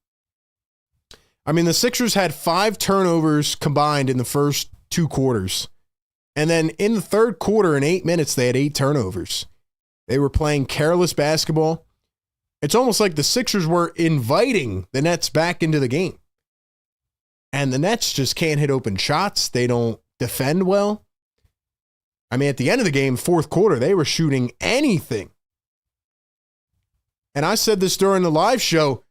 I mean, the Sixers had 5 turnovers combined in the first 2 quarters. And then in the third quarter, in 8 minutes, they had 8 turnovers. They were playing careless basketball. It's almost like the Sixers were inviting the Nets back into the game. And the Nets just can't hit open shots. They don't defend well. I mean, at the end of the game, fourth quarter, they were shooting anything. And I said this during the live show.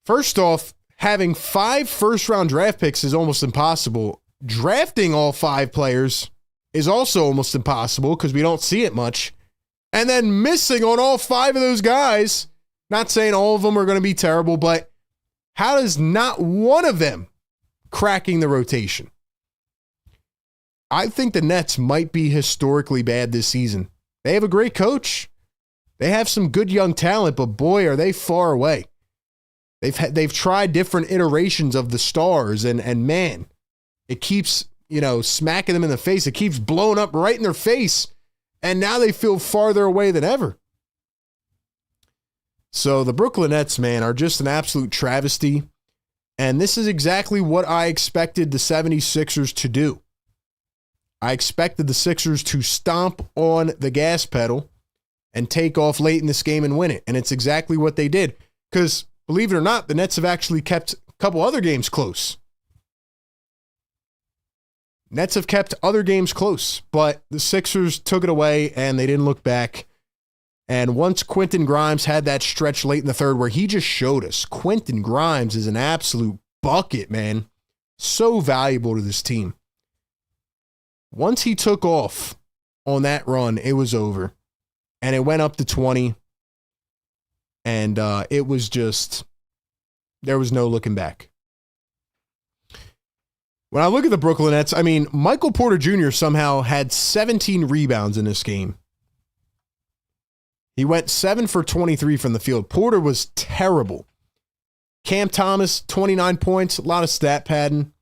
First off, having 5 first-round draft picks is almost impossible. Drafting all 5 players is also almost impossible because we don't see it much. And then missing on all 5 of those guys, not saying all of them are going to be terrible, but how does not one of them cracking the rotation? I think the Nets might be historically bad this season. They have a great coach. They have some good young talent, but boy, are they far away. They've tried different iterations of the stars, and man, it keeps, smacking them in the face. It keeps blowing up right in their face, and now they feel farther away than ever. So the Brooklyn Nets, man, are just an absolute travesty, and this is exactly what I expected the 76ers to do. I expected the Sixers to stomp on the gas pedal and take off late in this game and win it. And it's exactly what they did. Because, believe it or not, the Nets have actually kept a couple other games close. Nets have kept other games close, but the Sixers took it away and they didn't look back. And once Quentin Grimes had that stretch late in the third where he just showed us, Quentin Grimes is an absolute bucket, man. So valuable to this team. Once he took off on that run, it was over. And it went up to 20. And it was just, there was no looking back. When I look at the Brooklyn Nets, I mean, Michael Porter Jr. somehow had 17 rebounds in this game. He went 7 for 23 from the field. Porter was terrible. Cam Thomas, 29 points, a lot of stat padding.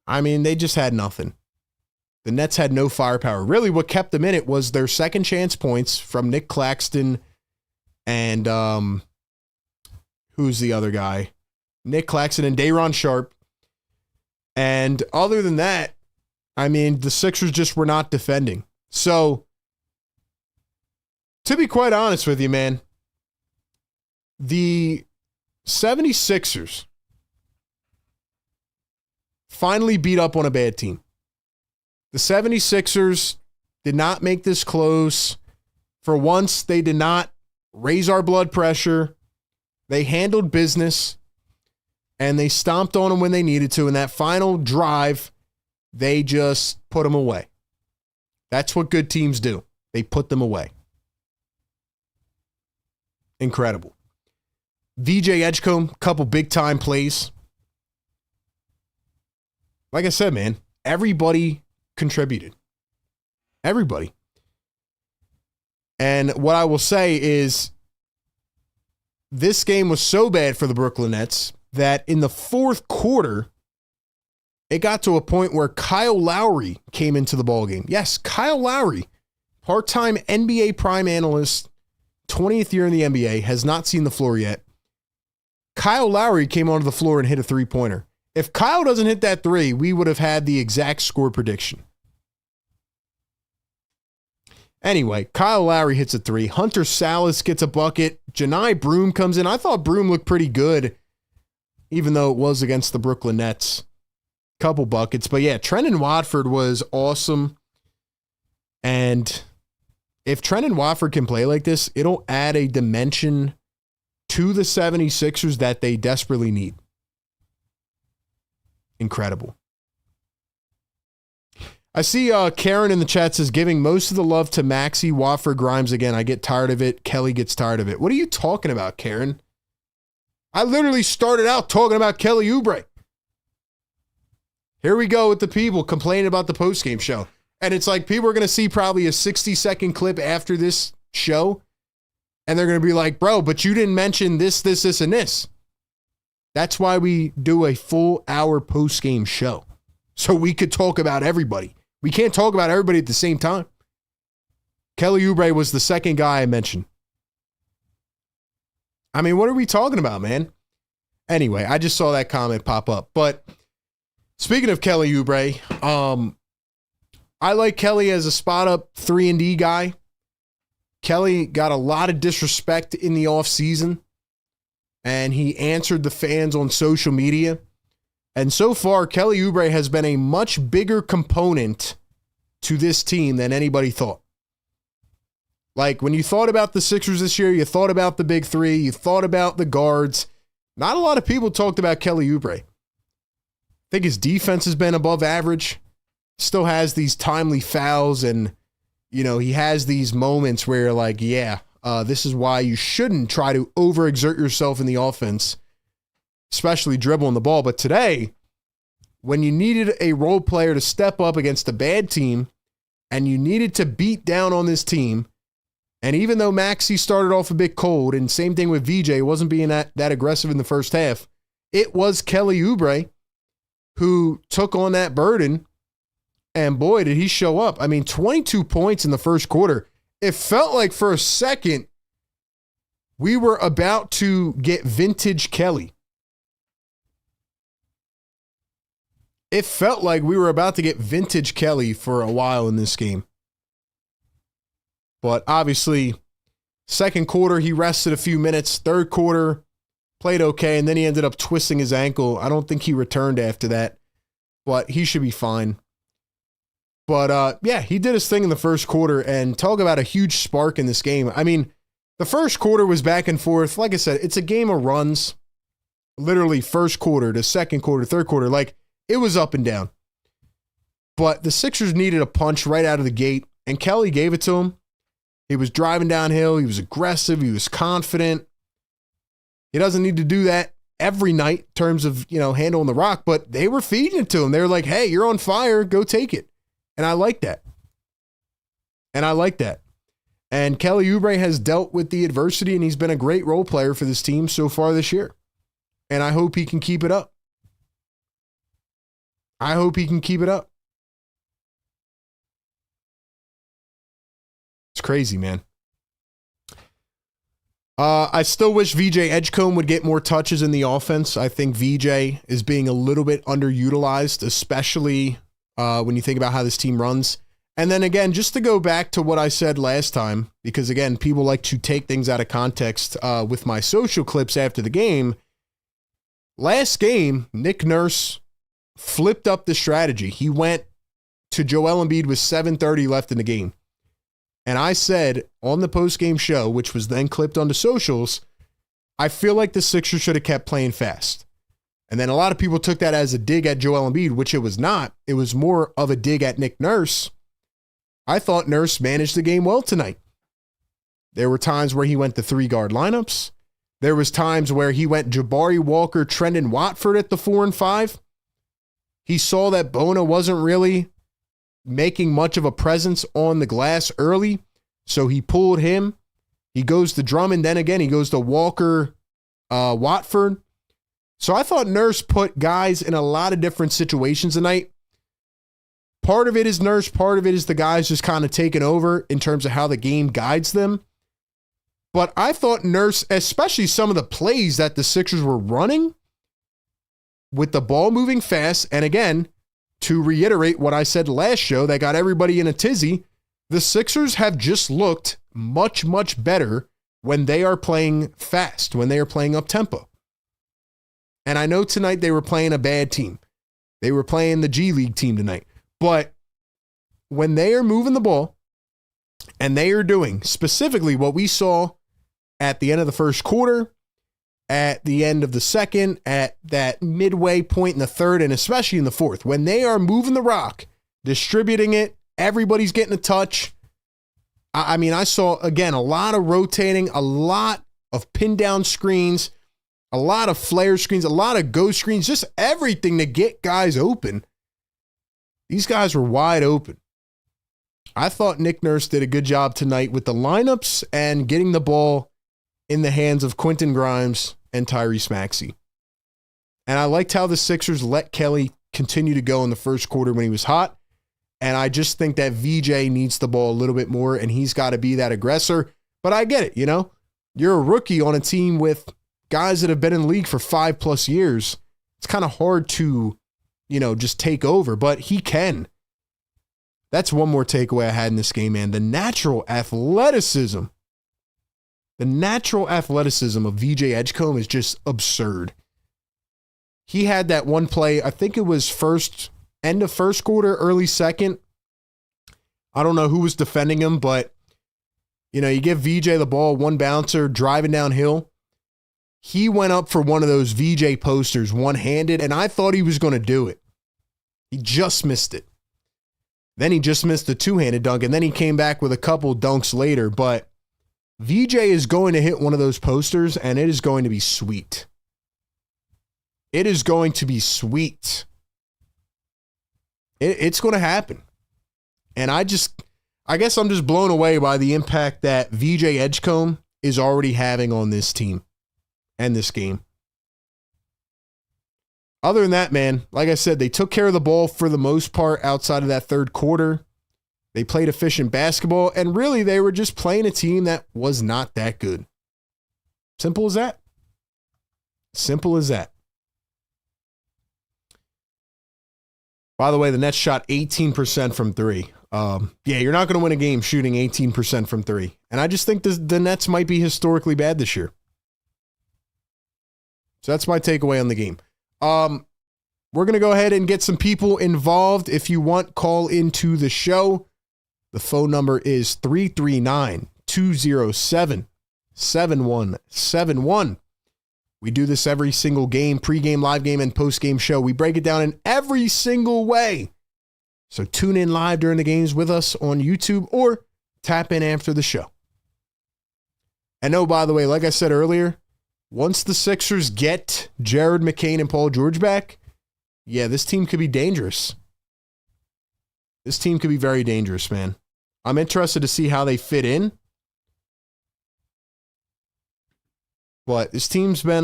I mean, they just had nothing. The Nets had no firepower. Really, what kept them in it was their second chance points from Nick Claxton and who's the other guy? Nick Claxton and Day'Ron Sharpe. And other than that, I mean, the Sixers just were not defending. So, to be quite honest with you, man, the 76ers finally beat up on a bad team. The 76ers did not make this close. For once, they did not raise our blood pressure. They handled business, and they stomped on them when they needed to. In that final drive, they just put them away. That's what good teams do. They put them away. Incredible. VJ Edgecombe, couple big-time plays. Like I said, man, everybody contributed. Everybody. And what I will say is this game was so bad for the Brooklyn Nets that in the fourth quarter, it got to a point where Kyle Lowry came into the ballgame. Yes, Kyle Lowry, part-time NBA prime analyst, 20th year in the NBA, has not seen the floor yet. Kyle Lowry came onto the floor and hit a three-pointer. If Kyle doesn't hit that three, we would have had the exact score prediction. Anyway, Kyle Lowry hits a three. Hunter Salas gets a bucket. Janai Broome comes in. I thought Broome looked pretty good, even though it was against the Brooklyn Nets. Couple buckets. But yeah, Trendon Watford was awesome. And if Trendon Watford can play like this, it'll add a dimension to the 76ers that they desperately need. Incredible. I see Karen in the chat says, giving most of the love to Maxey, Watford, Grimes again. I get tired of it. Kelly gets tired of it. What are you talking about, Karen? I literally started out talking about Kelly Oubre. Here we go with the people complaining about the postgame show. And it's like people are going to see probably a 60-second clip after this show. And they're going to be like, bro, but you didn't mention this, this, this, and this. That's why we do a full hour postgame show. So we could talk about everybody. We can't talk about everybody at the same time. Kelly Oubre was the second guy I mentioned. I mean, what are we talking about, man? Anyway, I just saw that comment pop up. But speaking of Kelly Oubre, I like Kelly as a spot-up 3-and-D guy. Kelly got a lot of disrespect in the offseason, and he answered the fans on social media. And so far, Kelly Oubre has been a much bigger component to this team than anybody thought. Like, when you thought about the Sixers this year, you thought about the big three, you thought about the guards. Not a lot of people talked about Kelly Oubre. I think his defense has been above average. Still has these timely fouls, and, you know, he has these moments where, like, yeah, this is why you shouldn't try to overexert yourself in the offense, especially dribbling the ball. But today, when you needed a role player to step up against a bad team and you needed to beat down on this team, and even though Maxey started off a bit cold, and same thing with VJ, wasn't being that aggressive in the first half, it was Kelly Oubre who took on that burden, and boy, did he show up. I mean, 22 points in the first quarter. It felt like for a second we were about to get vintage Kelly. It felt like we were about to get vintage Kelly for a while in this game. But obviously, second quarter, he rested a few minutes. Third quarter, played okay, and then he ended up twisting his ankle. I don't think he returned after that, but he should be fine. But, yeah, he did his thing in the first quarter, and talk about a huge spark in this game. I mean, the first quarter was back and forth. Like I said, it's a game of runs. Literally first quarter to second quarter, third quarter. Like, it was up and down. But the Sixers needed a punch right out of the gate, and Kelly gave it to him. He was driving downhill. He was aggressive. He was confident. He doesn't need to do that every night in terms of, you know, handling the rock, but they were feeding it to him. They were like, hey, you're on fire. Go take it. And I like that. And Kelly Oubre has dealt with the adversity, and he's been a great role player for this team so far this year. And I hope he can keep it up. crazy, man. I still wish VJ Edgecombe would get more touches in the offense. I think VJ is being a little bit underutilized, especially when you think about how this team runs. And then again, just to go back to what I said last time, because again, people like to take things out of context with my social clips after the game. Last game, Nick Nurse flipped up the strategy. He went to Joel Embiid with 7:30 left in the game. And I said on the postgame show, which was then clipped onto socials, I feel like the Sixers should have kept playing fast. And then a lot of people took that as a dig at Joel Embiid, which it was not. It was more of a dig at Nick Nurse. I thought Nurse managed the game well tonight. There were times where he went to 3-guard lineups. There was times where he went Jabari Walker, Trendon Watford at the 4 and 5. He saw that Bona wasn't really making much of a presence on the glass early, so he pulled him. He goes to Drummond, then again he goes to Walker, Watford. So I thought Nurse put guys in a lot of different situations tonight. Part of it is Nurse, part of it is the guys just kind of taking over in terms of how the game guides them. But I thought Nurse, especially some of the plays that the Sixers were running with the ball moving fast, and again, to reiterate what I said last show that got everybody in a tizzy, the Sixers have just looked much, much better when they are playing fast, when they are playing up-tempo. And I know tonight they were playing a bad team. They were playing the G League team tonight. But when they are moving the ball and they are doing specifically what we saw at the end of the first quarter, at the end of the second, at that midway point in the third, and especially in the fourth, when they are moving the rock, distributing it, everybody's getting a touch. I mean, I saw, again, a lot of rotating, a lot of pin down screens, a lot of flare screens, a lot of go screens, just everything to get guys open. These guys were wide open. I thought Nick Nurse did a good job tonight with the lineups and getting the ball in the hands of Quentin Grimes and Tyrese Maxey. And I liked how the Sixers let Kelly continue to go in the first quarter when he was hot. And I just think that VJ needs the ball a little bit more, and he's got to be that aggressor. But I get it, you know? You're a rookie on a team with guys that have been in the league for 5+ years. It's kind of hard to, you know, just take over, but he can. That's one more takeaway I had in this game, man. The natural athleticism of VJ Edgecombe is just absurd. He had that one play, I think it was end of first quarter, early second. I don't know who was defending him, but, you know, you give VJ the ball, one bouncer, driving downhill. He went up for one of those VJ posters, one-handed, and I thought he was going to do it. He just missed it. Then he just missed the two-handed dunk, and then he came back with a couple dunks later, but VJ is going to hit one of those posters, and it is going to be sweet. It is going to be sweet. It's going to happen. And I guess I'm just blown away by the impact that VJ Edgecombe is already having on this team and this game. Other than that, man, like I said, they took care of the ball for the most part outside of that third quarter. They played efficient basketball, and really they were just playing a team that was not that good. Simple as that. Simple as that. By the way, the Nets shot 18% from three. You're not going to win a game shooting 18% from three. And I just think the Nets might be historically bad this year. So that's my takeaway on the game. We're going to go ahead and get some people involved. If you want, call into the show. The phone number is 339-207-7171. We do this every single game, pregame, live game, and postgame show. We break it down in every single way. So tune in live during the games with us on YouTube or tap in after the show. And oh, by the way, like I said earlier, once the Sixers get Jared McCain and Paul George back, yeah, this team could be dangerous. This team could be very dangerous, man. I'm interested to see how they fit in. But this team's been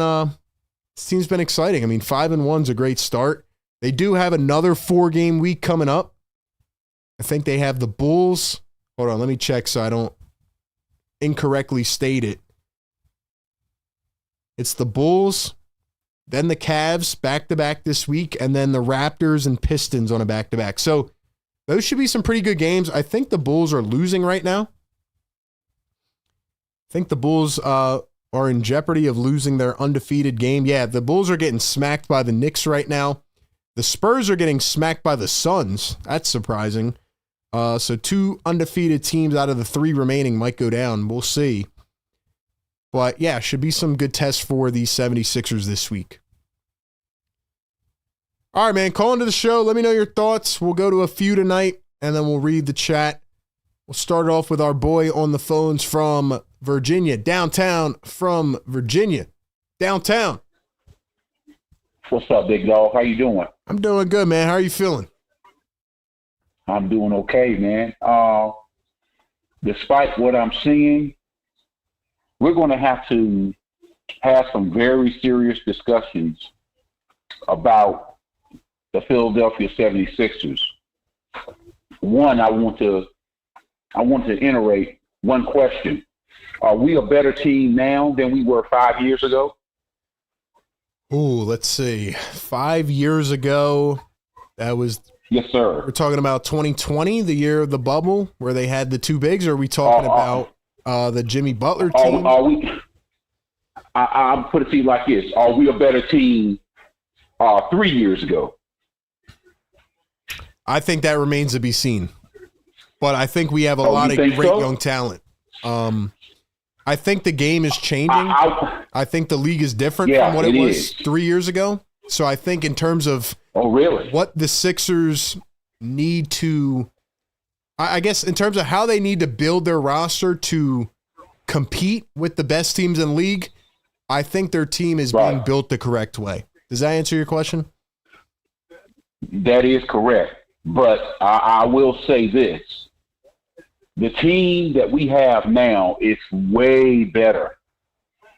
exciting. I mean, 5-1's a great start. They do have another 4-game week coming up. I think they have the Bulls. Hold on, let me check so I don't incorrectly state it. It's the Bulls, then the Cavs back-to-back this week, and then the Raptors and Pistons on a back-to-back. So those should be some pretty good games. I think the Bulls are losing right now. I think the Bulls are in jeopardy of losing their undefeated game. Yeah, the Bulls are getting smacked by the Knicks right now. The Spurs are getting smacked by the Suns. That's surprising. So 2 undefeated teams out of the 3 remaining might go down. We'll see. But yeah, should be some good tests for the 76ers this week. All right, man, call into the show. Let me know your thoughts. We'll go to a few tonight, and then we'll read the chat. We'll start off with our boy on the phones from Virginia, downtown from Virginia. Downtown. What's up, big dog? How you doing? I'm doing good, man. How are you feeling? I'm doing okay, man. Despite what I'm seeing, we're going to have some very serious discussions about the Philadelphia 76ers. One, I want to iterate one question. Are we a better team now than we were 5 years ago? Ooh, let's see. 5 years ago, that was... Yes, sir. We're talking about 2020, the year of the bubble, where they had the 2 bigs, or are we talking about the Jimmy Butler team? I'll put it to you like this. Are we a better team 3 years ago? I think that remains to be seen. But I think we have a lot of great young talent. I think the game is changing. I think the league is different from what it was 3 years ago. So I think in terms of what the Sixers need to, I guess in terms of how they need to build their roster to compete with the best teams in the league, I think their team is being built the correct way. Does that answer your question? That is correct. But I will say this. The team that we have now is way better.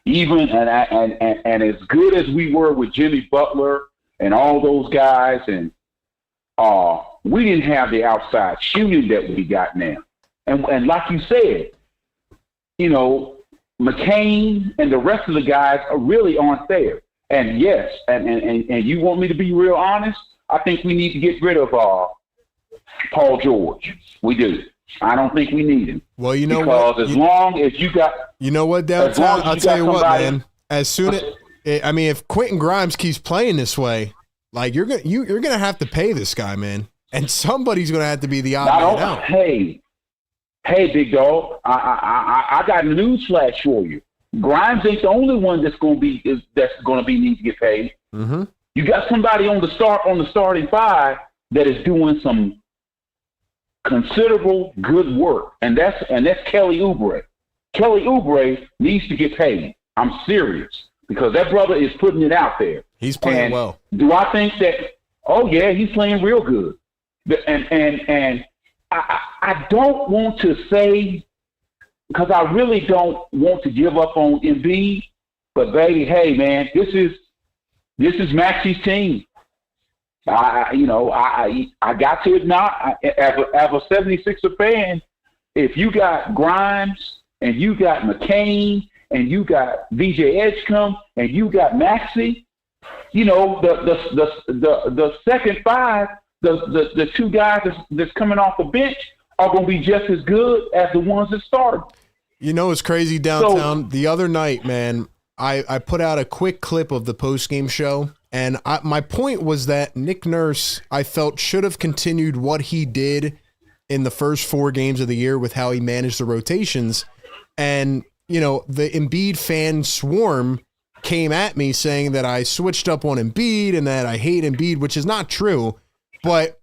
Even and as good as we were with Jimmy Butler and all those guys, and we didn't have the outside shooting that we got now. And like you said, you know, McCain and the rest of the guys are really aren't there. And yes, and you want me to be real honest, I think we need to get rid of Paul George. We do. I don't think we need him. Well, you know because what? As long as you got, you know what, downtown. I'll tell you what, man. As soon as if Quentin Grimes keeps playing this way, like you're gonna have to pay this guy, man, and somebody's gonna have to be the odd man out. Hey, big dog. I got a news flash for you. Grimes ain't the only one that's gonna be need to get paid. Mm-hmm. You got somebody on the starting 5 that is doing some considerable good work, and that's Kelly Oubre. Kelly Oubre needs to get paid. I'm serious because that brother is putting it out there. He's playing well. Do I think that? Oh yeah, he's playing real good. And I don't want to say because I really don't want to give up on Embiid, but baby, hey man, this is Maxi's team. I got to acknowledge, as a 76er fan, if you got Grimes and you got McCain and you got VJ Edgecombe and you got Maxey, you know, the second 5, the 2 guys that's coming off the bench are going to be just as good as the ones that started. You know, it's crazy downtown. The other night, man, I put out a quick clip of the postgame show. And my point was that Nick Nurse, I felt, should have continued what he did in the first 4 games of the year with how he managed the rotations. And, you know, the Embiid fan swarm came at me saying that I switched up on Embiid and that I hate Embiid, which is not true. But,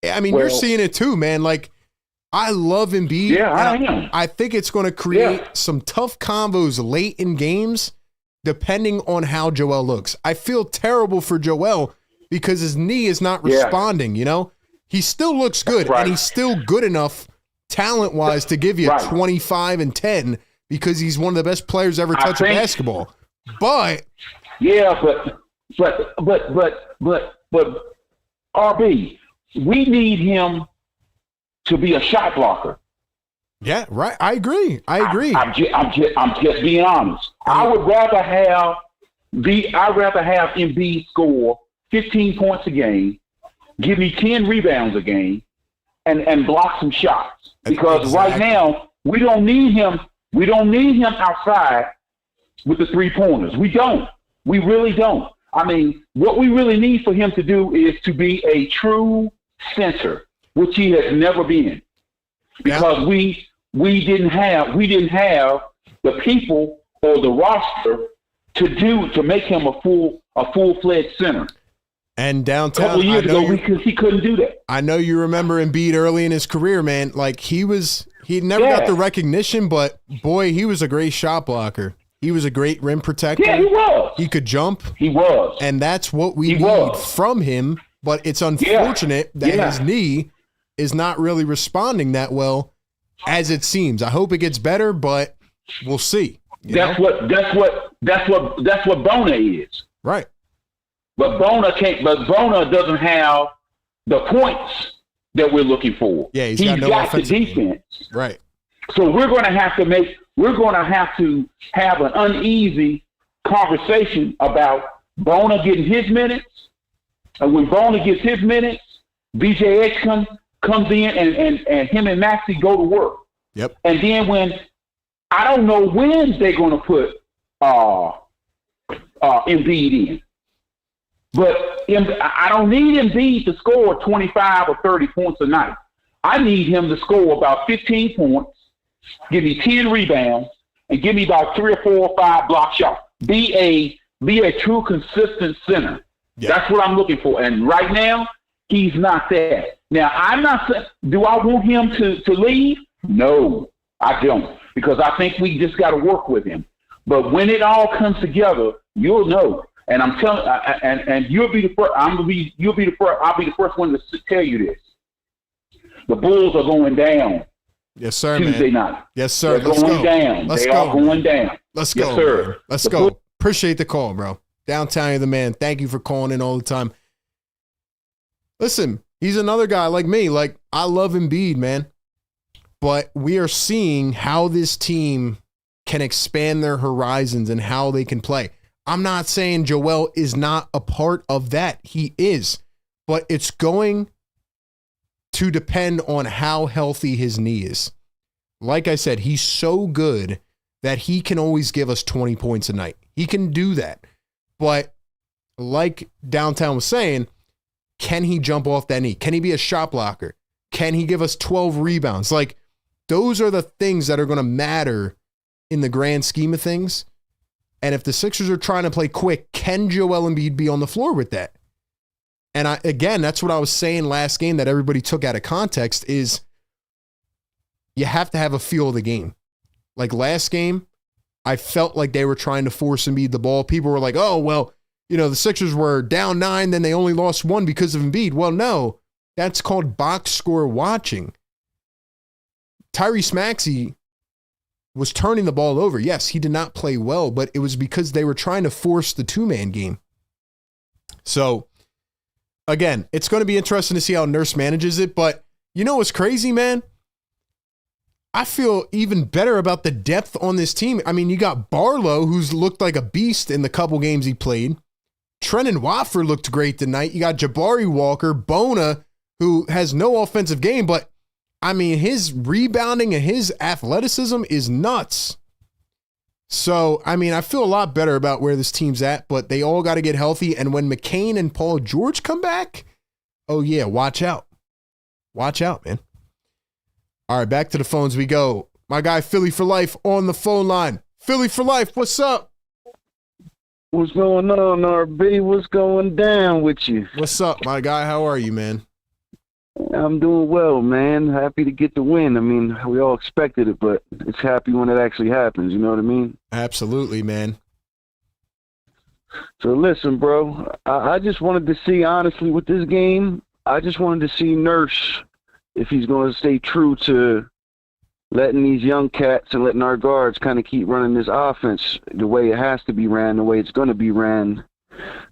I mean, you're seeing it too, man. Like, I love Embiid. Yeah, I am. I think it's going to create some tough combos late in games, depending on how Joel looks. I feel terrible for Joel because his knee is not responding, you know? He still looks good, and he's still good enough talent-wise to give you 25 and 10 because he's one of the best players ever touched basketball. But but RB, we need him to be a shot blocker. Yeah, right. I agree. I'm just being honest. I would rather have Embiid score 15 points a game, give me 10 rebounds a game, and block some shots. Because right now we don't need him. We don't need him outside with the 3-pointers. We don't. We really don't. I mean, what we really need for him to do is to be a true center, which he has never been, because we didn't have the people or the roster to make him a full-fledged center. And downtown, a couple of years ago, he couldn't do that. I know you remember Embiid early in his career, man. Like he never got the recognition, but boy, he was a great shot blocker. He was a great rim protector. Yeah, he was. He could jump. He was. And that's what we need from him. But it's unfortunate that his knee is not really responding that well as it seems. I hope it gets better, but we'll see. That's what Bona is. Right. But Bona doesn't have the points that we're looking for. Yeah, he's got no the defense. Game. Right. So we're going to have to have an uneasy conversation about Bona getting his minutes. And when Bona gets his minutes, BJX comes in and him and Maxey go to work. Yep. And then when I don't know when they're going to put Embiid in. But I don't need Embiid to score 25 or 30 points a night. I need him to score about 15 points, give me 10 rebounds, and give me about 3 or 4 or 5 block shots. Be a true consistent center. Yeah. That's what I'm looking for. And right now, he's not that. Now, I'm not saying, do I want him to leave? No, I don't, because I think we just got to work with him. But when it all comes together, you'll know. And I'm telling, and you'll be the first. I'll be the first one to tell you this. The Bulls are going down. Yes, sir. Tuesday night. Yes, sir. They're going down. They are going down. Let's go. Yes, sir. Man. Let's go. Appreciate the call, bro. Downtown, you're the man. Thank you for calling in all the time. Listen, he's another guy like me. Like, I love Embiid, man. But we are seeing how this team can expand their horizons and how they can play. I'm not saying Joel is not a part of that. He is. But it's going to depend on how healthy his knee is. Like I said, he's so good that he can always give us 20 points a night. He can do that. But like Downtown was saying, can he jump off that knee? Can he be a shot blocker? Can he give us 12 rebounds? Like, those are the things that are going to matter in the grand scheme of things. And if the Sixers are trying to play quick, can Joel Embiid be on the floor with that? And again, that's what I was saying last game that everybody took out of context is you have to have a feel of the game. Like last game, I felt like they were trying to force Embiid the ball. People were like, oh, well, the Sixers were down 9, then they only lost 1 because of Embiid. Well, no, that's called box score watching. Tyrese Maxey was turning the ball over. Yes, he did not play well, but it was because they were trying to force the 2-man game. So, again, it's going to be interesting to see how Nurse manages it, but you know what's crazy, man? I feel even better about the depth on this team. I mean, you got Barlow, who's looked like a beast in the couple games he played. Trenton Watford looked great tonight. You got Jabari Walker, Bona, who has no offensive game, but I mean, his rebounding and his athleticism is nuts. So, I mean, I feel a lot better about where this team's at, but they all got to get healthy. And when McCain and Paul George come back, oh, yeah, watch out. Watch out, man. All right, back to the phones we go. My guy, Philly for Life, on the phone line. Philly for Life, what's up? What's going on, RB? What's going down with you? What's up, my guy? How are you, man? I'm doing well, man. Happy to get the win. I mean, we all expected it, but it's happy when it actually happens. You know what I mean? Absolutely, man. So listen, bro, I just wanted to see, honestly, with this game, I just wanted to see Nurse, if he's going to stay true to letting these young cats and letting our guards kind of keep running this offense the way it has to be ran, the way it's going to be ran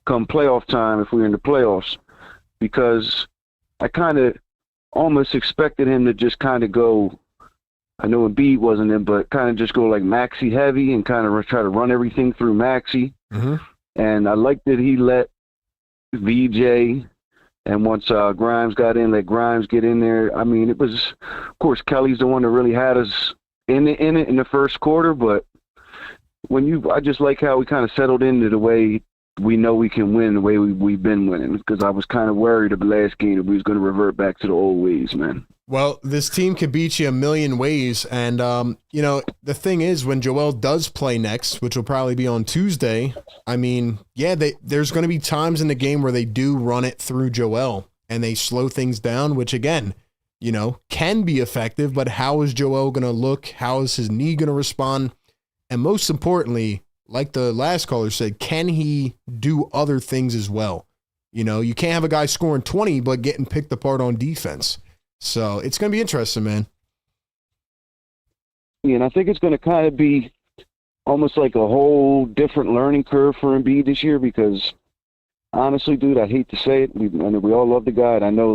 come playoff time if we're in the playoffs. Because I kind of almost expected him to just kind of go I know Embiid wasn't in, but kind of just go like Maxey heavy and kind of try to run everything through Maxey. Mm-hmm. And I like that he let VJ, and once Grimes got in, let Grimes get in there. I mean, it was, of course, Kelly's the one that really had us in it in the first quarter, but I just like how we kind of settled into the way we know we can win, the way we've been winning, because I was kind of worried of the last game that we was going to revert back to the old ways, man. Well, this team can beat you a million ways. And, the thing is, when Joel does play next, which will probably be on Tuesday, I mean, yeah, there's going to be times in the game where they do run it through Joel and they slow things down, which, again, can be effective. But how is Joel going to look? How is his knee going to respond? And most importantly, like the last caller said, can he do other things as well? You can't have a guy scoring 20 but getting picked apart on defense. So it's going to be interesting, man. Yeah, and I think it's going to kind of be almost like a whole different learning curve for Embiid this year because, honestly, dude, I hate to say it. We all love the guy. And I know,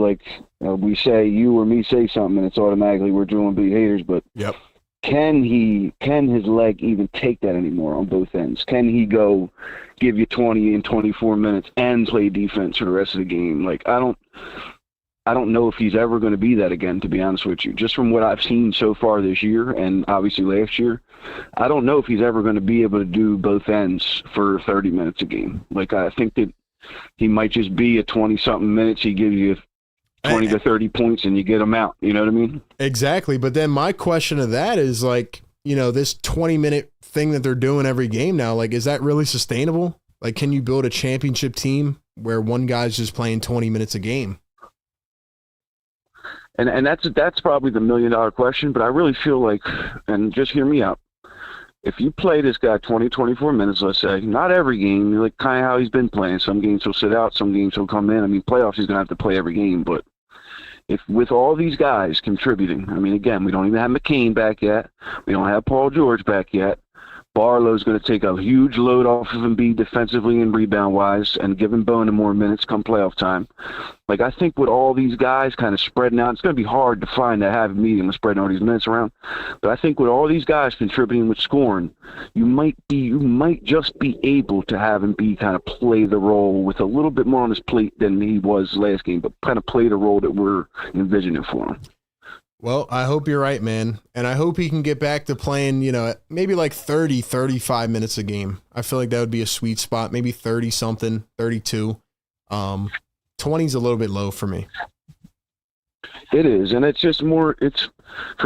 we say, you or me say something, and it's automatically we're Joel Embiid haters. But yep. Can his leg even take that anymore on both ends? Can he go give you 20 in 24 minutes and play defense for the rest of the game? I don't know if he's ever going to be that again, to be honest with you. Just from what I've seen so far this year and obviously last year, I don't know if he's ever going to be able to do both ends for 30 minutes a game. I think that he might just be at 20-something minutes. He gives you 20 to 30 points and you get him out. You know what I mean? Exactly. But then my question to that is this 20-minute thing that they're doing every game now, is that really sustainable? Can you build a championship team where one guy's just playing 20 minutes a game? And that's probably the $1 million question, but I really feel like, and just hear me out, if you play this guy 20, 24 minutes, let's say, not every game, kind of how he's been playing. Some games he'll sit out, some games he'll come in. I mean, playoffs, he's going to have to play every game, but if with all these guys contributing, I mean, again, we don't even have McCain back yet. We don't have Paul George back yet. Barlow's going to take a huge load off of Embiid defensively and rebound-wise and giving Bonin more minutes come playoff time. I think with all these guys kind of spreading out, it's going to be hard to find that happy medium with spreading all these minutes around. But I think with all these guys contributing with scoring, you might just be able to have Embiid kind of play the role with a little bit more on his plate than he was last game, but kind of play the role that we're envisioning for him. Well, I hope you're right, man. And I hope he can get back to playing, maybe 30, 35 minutes a game. I feel like that would be a sweet spot. Maybe 30-something, 32. 20's a little bit low for me. It is. And it's just for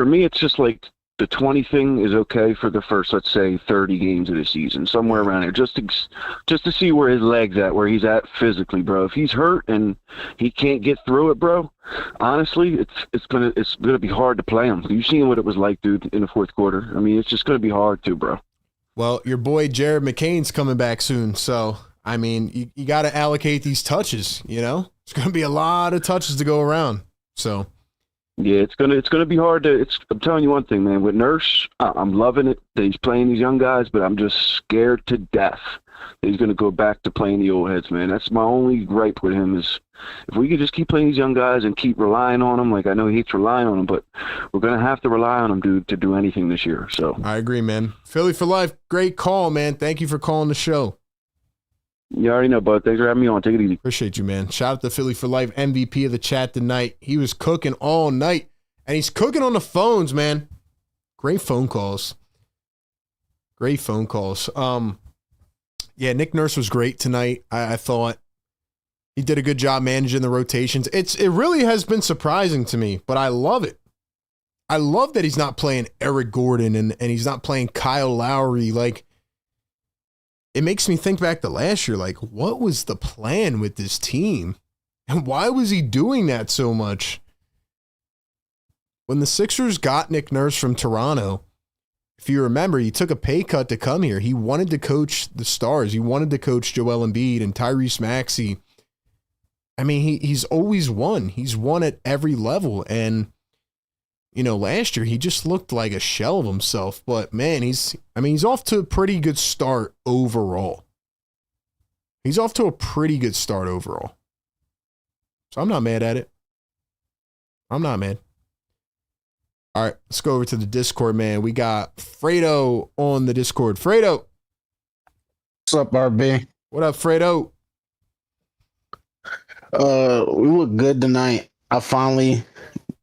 me, it's just the 20 thing is okay for the first, let's say, 30 games of the season, somewhere around there, just to see where his leg's at, where he's at physically, bro. If he's hurt and he can't get through it, bro, honestly, it's gonna be hard to play him. You've seen what it was like, dude, in the fourth quarter. I mean, it's just gonna be hard too, bro. Well, your boy Jared McCain's coming back soon, so I mean, you got to allocate these touches. It's gonna be a lot of touches to go around. So. Yeah, it's gonna be hard to. I'm telling you one thing, man. With Nurse, I'm loving it that he's playing these young guys, but I'm just scared to death that he's gonna go back to playing the old heads, man. That's my only gripe with him is if we could just keep playing these young guys and keep relying on them. I know he hates relying on them, but we're gonna have to rely on them, dude, to do anything this year. So I agree, man. Philly for life, great call, man. Thank you for calling the show. You already know, bud. Thanks for having me on. Take it easy. Appreciate you, man. Shout out to Philly for life, MVP of the chat tonight. He was cooking all night, and he's cooking on the phones, man. Great phone calls. Great phone calls. Yeah, Nick Nurse was great tonight. I thought he did a good job managing the rotations. It really has been surprising to me, but I love it. I love that he's not playing Eric Gordon and he's not playing Kyle Lowry. It makes me think back to last year, what was the plan with this team? And why was he doing that so much? When the Sixers got Nick Nurse from Toronto, if you remember, he took a pay cut to come here. He wanted to coach the stars. He wanted to coach Joel Embiid and Tyrese Maxey. I mean, he's always won. He's won at every level. And, last year he just looked like a shell of himself. But, man, he's off to a pretty good start overall. He's off to a pretty good start overall. So I'm not mad at it. I'm not mad. All right, let's go over to the Discord, man. We got Fredo on the Discord. Fredo. What's up, RB? What up, Fredo? We look good tonight. I finally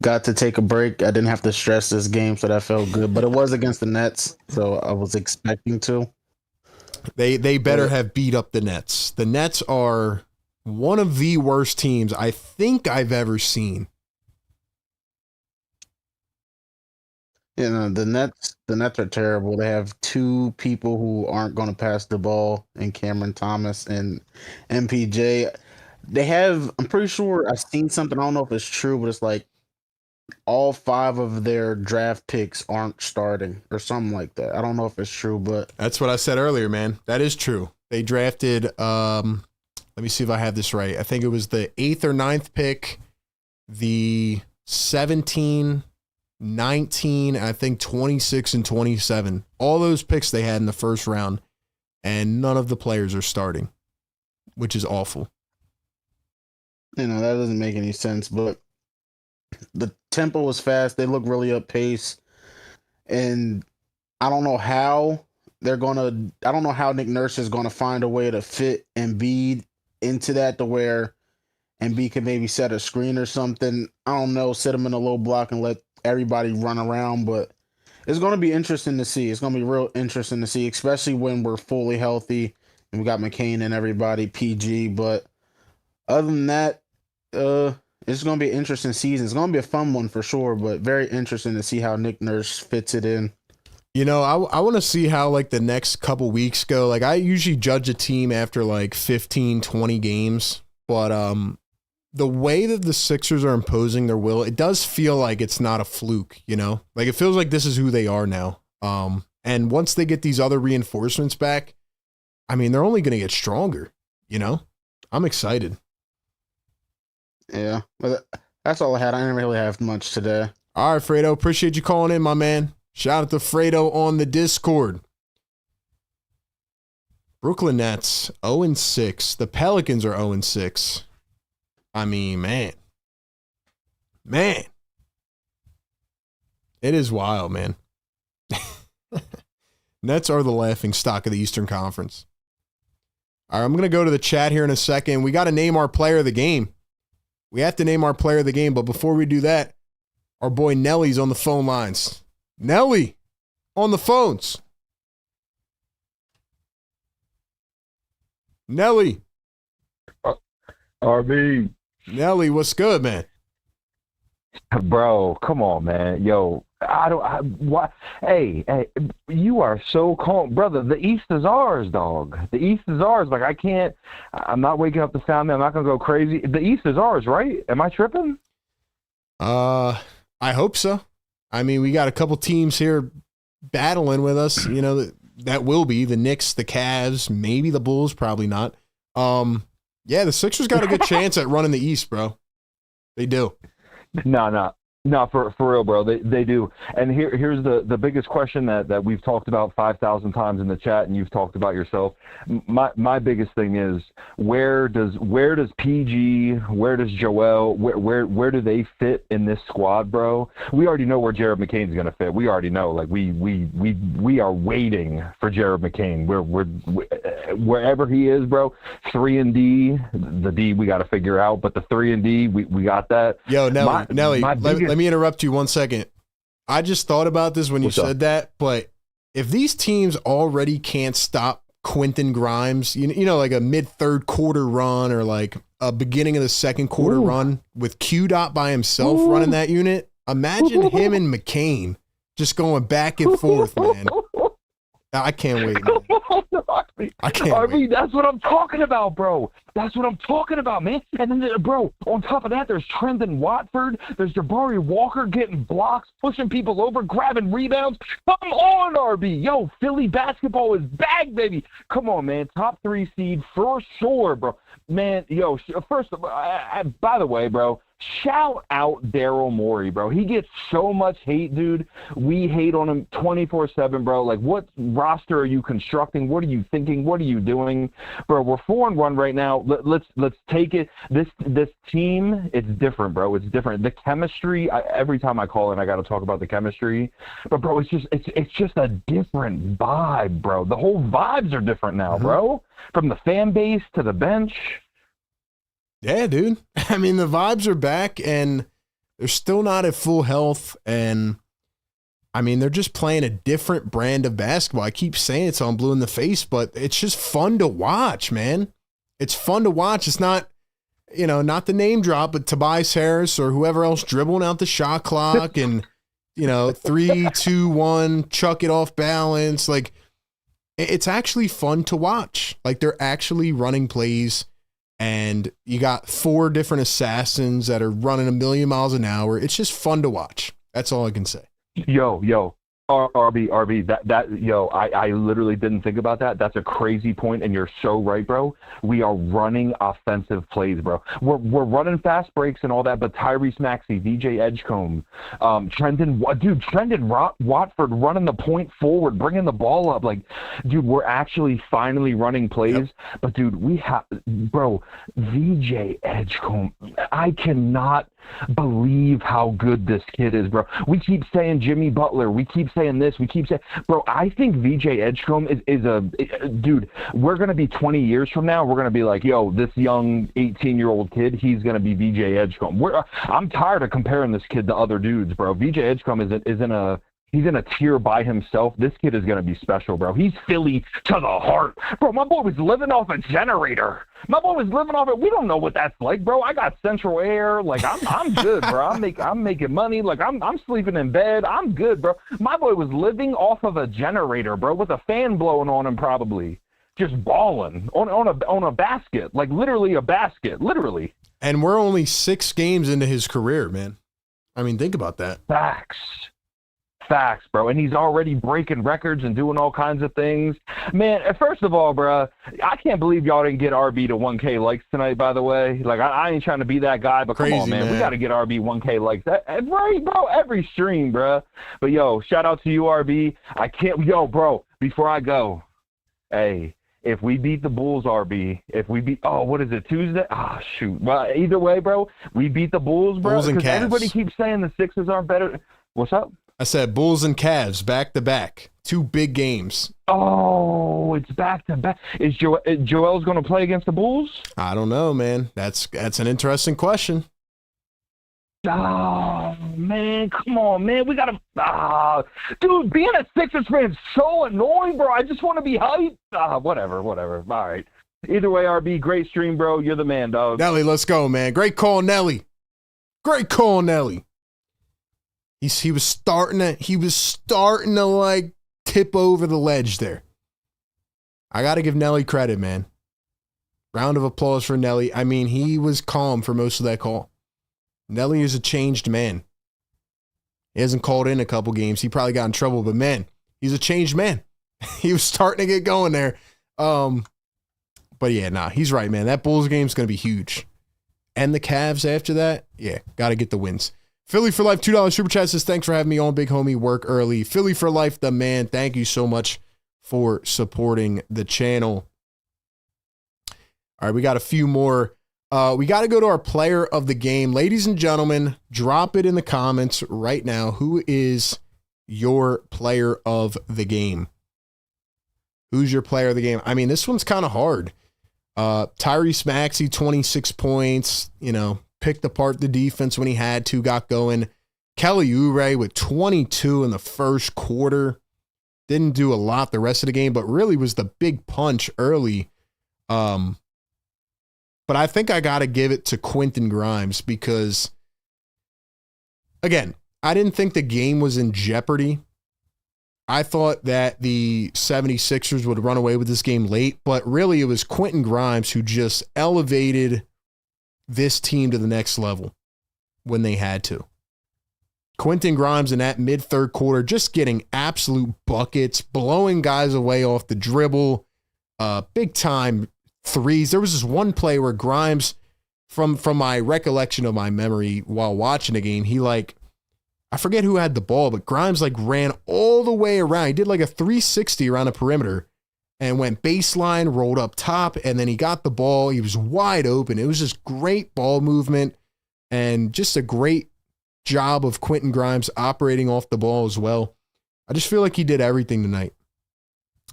got to take a break. I didn't have to stress this game, so that felt good. But it was against the Nets, so I was expecting to. They better have beat up the Nets. The Nets are one of the worst teams I think I've ever seen. You know, the Nets are terrible. They have two people who aren't going to pass the ball, in Cameron Thomas and MPJ. They have, I'm pretty sure I've seen something, I don't know if it's true, but it's like all 5 of their draft picks aren't starting or something like that. I don't know if it's true, but That's what I said earlier, man. That is true. They drafted, let me see if I have this right. I think it was the 8th or 9th pick, the 17, 19, I think 26 and 27. All those picks they had in the first round, and none of the players are starting, which is awful. you know, that doesn't make any sense. But the tempo was fast. They look really up pace. And I don't know how I don't know how Nick Nurse is going to find a way to fit Embiid into that to where Embiid can maybe set a screen or something. I don't know, set him in a low block and let everybody run around, but it's going to be interesting to see. It's going to be real interesting to see, especially when we're fully healthy and we got McCain and everybody, PG. But other than that, it's going to be an interesting season. It's going to be a fun one for sure, but very interesting to see how Nick Nurse fits it in. You know, I want to see how like the next couple weeks go. Like I usually judge a team after like 15, 20 games, but the way that the Sixers are imposing their will, it does feel like it's not a fluke, you know? Like it feels like this is who they are now. And once they get these other reinforcements back, I mean, they're only going to get stronger, you know? I'm excited. Yeah, but that's all I had. I didn't really have much today. All right, Fredo, appreciate you calling in, my man. Shout out to Fredo on the Discord. Brooklyn Nets 0-6. The Pelicans are 0-6. I mean, man. It is wild, man. Nets are the laughing stock of the Eastern Conference. All right, I'm going to go to the chat here in a second. We got to name our player of the game. We have to name our player of the game, but before we do that, our boy Nelly's on the phone lines. Nelly, on the phones. Nelly. RB. Nelly, what's good, man? Bro, come on, man. Yo, what? Hey, you are so calm. Brother, the East is ours, dog. The East is ours. Like, I'm not waking up the sound, man. I'm not going to go crazy. The East is ours, right? Am I tripping? I hope so. I mean, we got a couple teams here battling with us, you know, that will be the Knicks, the Cavs, maybe the Bulls, probably not. Yeah, the Sixers got a good chance at running the East, bro. They do. No, for real, bro. They do. And here's the biggest question that we've talked about 5,000 times in the chat, and you've talked about yourself. My biggest thing is where does PG, where does Joel, where do they fit in this squad, bro? We already know where Jared McCain's gonna fit. We already know. Like we are waiting for Jared McCain. We're wherever he is, bro. 3 and D, the D we got to figure out, but the 3 and D we got that. Yo, Nelly, let me interrupt you 1 second. I just thought about this when you said that, but if these teams already can't stop Quentin Grimes, you know, like a mid-third quarter run or like a beginning of the second quarter run with Q-Dot by himself running that unit, imagine him and McCain just going back and forth, man. I can't wait, man. I can't wait. That's what I'm talking about, bro. That's what I'm talking about, man. And then, bro, on top of that, there's Trendon Watford. There's Jabari Walker getting blocks, pushing people over, grabbing rebounds. Come on, RB. Yo, Philly basketball is back, baby. Come on, man. Top 3 seed for sure, bro. Man, yo, first of all, by the way, bro, shout out Daryl Morey, bro. He gets so much hate, dude. We hate on him 24/7, bro. Like, what roster are you constructing? What are you thinking? What are you doing, bro? We're 4-1 right now. Let's take it. This team, it's different, bro. It's different. The chemistry. Every time I call in, I got to talk about the chemistry. But bro, it's just a different vibe, bro. The whole vibes are different now, bro. From the fan base to the bench. Yeah, dude. I mean, the vibes are back, and they're still not at full health. And, I mean, they're just playing a different brand of basketball. I keep saying it, so I'm blue in the face, but it's just fun to watch, man. It's fun to watch. It's not, not the name drop, but Tobias Harris or whoever else dribbling out the shot clock and, 3, 2, 1, chuck it off balance. Like, it's actually fun to watch. Like, they're actually running plays. And you got 4 different assassins that are running a million miles an hour. It's just fun to watch. That's all I can say. Yo, RB, I literally didn't think about that. That's a crazy point, and you're so right, bro. We are running offensive plays, bro. We're running fast breaks and all that, but Tyrese Maxey, VJ Edgecombe, Trendon Watford running the point forward, bringing the ball up. Like, dude, we're actually finally running plays. Yep. But, dude, VJ Edgecombe, I cannot believe how good this kid is, bro. We keep saying Jimmy Butler. We keep saying this. We keep saying, bro, I think VJ Edgecombe is dude, we're going to be 20 years from now. We're going to be like, yo, this young 18-year-old kid, he's going to be VJ Edgecombe. I'm tired of comparing this kid to other dudes, bro. VJ Edgecombe he's in a tier by himself. This kid is going to be special, bro. He's Philly to the heart. Bro, my boy was living off a generator. My boy was living off it. We don't know what that's like, bro. I got central air. Like, I'm good, bro. I'm making money. Like, I'm sleeping in bed. I'm good, bro. My boy was living off of a generator, bro, with a fan blowing on him probably. Just balling on a basket. Like, literally a basket. Literally. And we're only 6 games into his career, man. I mean, think about that. Facts, bro. And he's already breaking records and doing all kinds of things. Man, first of all, bro, I can't believe y'all didn't get RB to 1K likes tonight, by the way. Like, I ain't trying to be that guy, but crazy, come on, man. We got to get RB 1K likes. Every stream, bro. But, yo, shout out to you, RB. Bro, before I go, hey, if we beat the Bulls, RB, what is it, Tuesday? Shoot. Well, either way, bro, we beat the Bulls, bro. Bulls and Cavs. Everybody keeps saying the Sixers aren't better. What's up? I said Bulls and Cavs back to back. 2 big games. Oh, it's back to back. Is Joel's going to play against the Bulls? I don't know, man. That's an interesting question. Oh, man, come on, man. We got to dude, being a Sixers fan is so annoying, bro. I just want to be hyped. Whatever. All right. Either way, RB, great stream, bro. You're the man, dog. Nelly, let's go, man. Great call, Nelly. He was starting to like tip over the ledge there. I got to give Nelly credit, man. Round of applause for Nelly. I mean, he was calm for most of that call. Nelly is a changed man. He hasn't called in a couple games. He probably got in trouble, but man, he's a changed man. He was starting to get going there. But yeah, he's right, man. That Bulls game is going to be huge. And the Cavs after that, yeah, got to get the wins. Philly for Life, $2 Super Chat says, thanks for having me on, big homie. Work early. Philly for Life, the man. Thank you so much for supporting the channel. All right, we got a few more. We got to go to our player of the game. Ladies and gentlemen, drop it in the comments right now. Who is your player of the game? Who's your player of the game? I mean, this one's kind of hard. Tyrese Maxey, 26 points, picked apart the defense when he had to, got going. Kelly Oubre with 22 in the first quarter. Didn't do a lot the rest of the game, but really was the big punch early. But I think I got to give it to Quentin Grimes because, again, I didn't think the game was in jeopardy. I thought that the 76ers would run away with this game late, but really it was Quentin Grimes who just elevated this team to the next level when they had to. Quentin Grimes in that mid-third quarter just getting absolute buckets, blowing guys away off the dribble, big-time threes. There was this one play where Grimes from my recollection of my memory while watching the game, I forget who had the ball, but Grimes ran all the way around. He did a 360 around the perimeter and went baseline, rolled up top, and then he got the ball. He was wide open. It was just great ball movement and just a great job of Quentin Grimes operating off the ball as well. I just feel like he did everything tonight.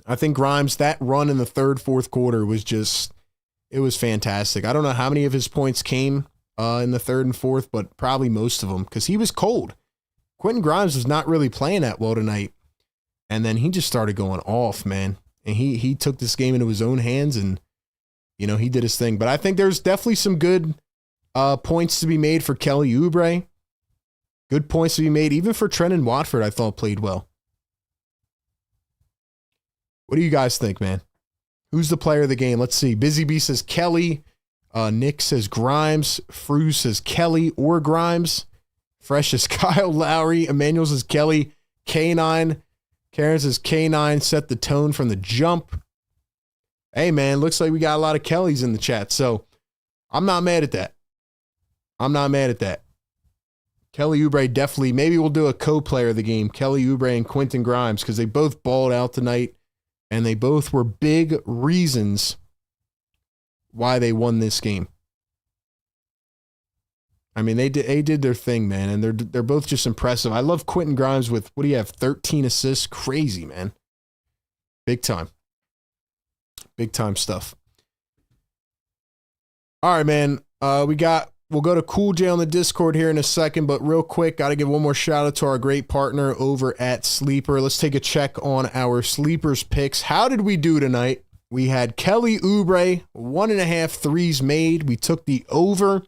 I think Grimes, that run in the third, fourth quarter it was fantastic. I don't know how many of his points came in the third and fourth, but probably most of them because he was cold. Quentin Grimes was not really playing that well tonight. And then he just started going off, man. And he took this game into his own hands and, he did his thing. But I think there's definitely some good points to be made for Kelly Oubre. Good points to be made. Even for Trendon Watford, I thought played well. What do you guys think, man? Who's the player of the game? Let's see. Busy Bee says Kelly. Nick says Grimes. Fru says Kelly or Grimes. Fresh says Kyle Lowry. Emmanuel says Kelly. K9. Karen says K9 set the tone from the jump. Hey, man, looks like we got a lot of Kellys in the chat, so I'm not mad at that. Kelly Oubre definitely, maybe we'll do a co-player of the game, Kelly Oubre and Quentin Grimes, because they both balled out tonight, and they both were big reasons why they won this game. I mean, they did their thing, man, and they're both just impressive. I love Quentin Grimes with, what do you have, 13 assists? Crazy, man. Big time. Big time stuff. All right, man. We'll go to Cool J on the Discord here in a second, but real quick, got to give one more shout out to our great partner over at Sleeper. Let's take a check on our Sleepers picks. How did we do tonight? We had Kelly Oubre, 1.5 threes made. We took the over.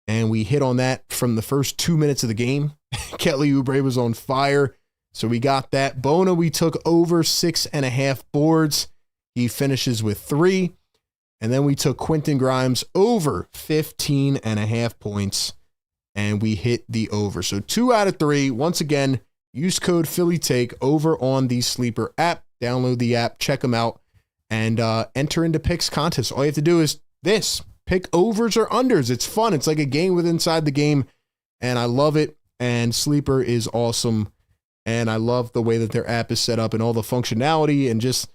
And we hit on that from the first 2 minutes of the game. Kelly Oubre was on fire, so we got that. Bona, we took over 6.5 boards. He finishes with 3. And then we took Quentin Grimes over 15.5 points, and we hit the over. So 2 out of 3. Once again, use code PhillyTake over on the Sleeper app. Download the app, check them out, and enter into picks contest. All you have to do is this. Pick overs or unders. It's fun. It's like a game within inside the game, and I love it. And Sleeper is awesome, and I love the way that their app is set up and all the functionality, and just,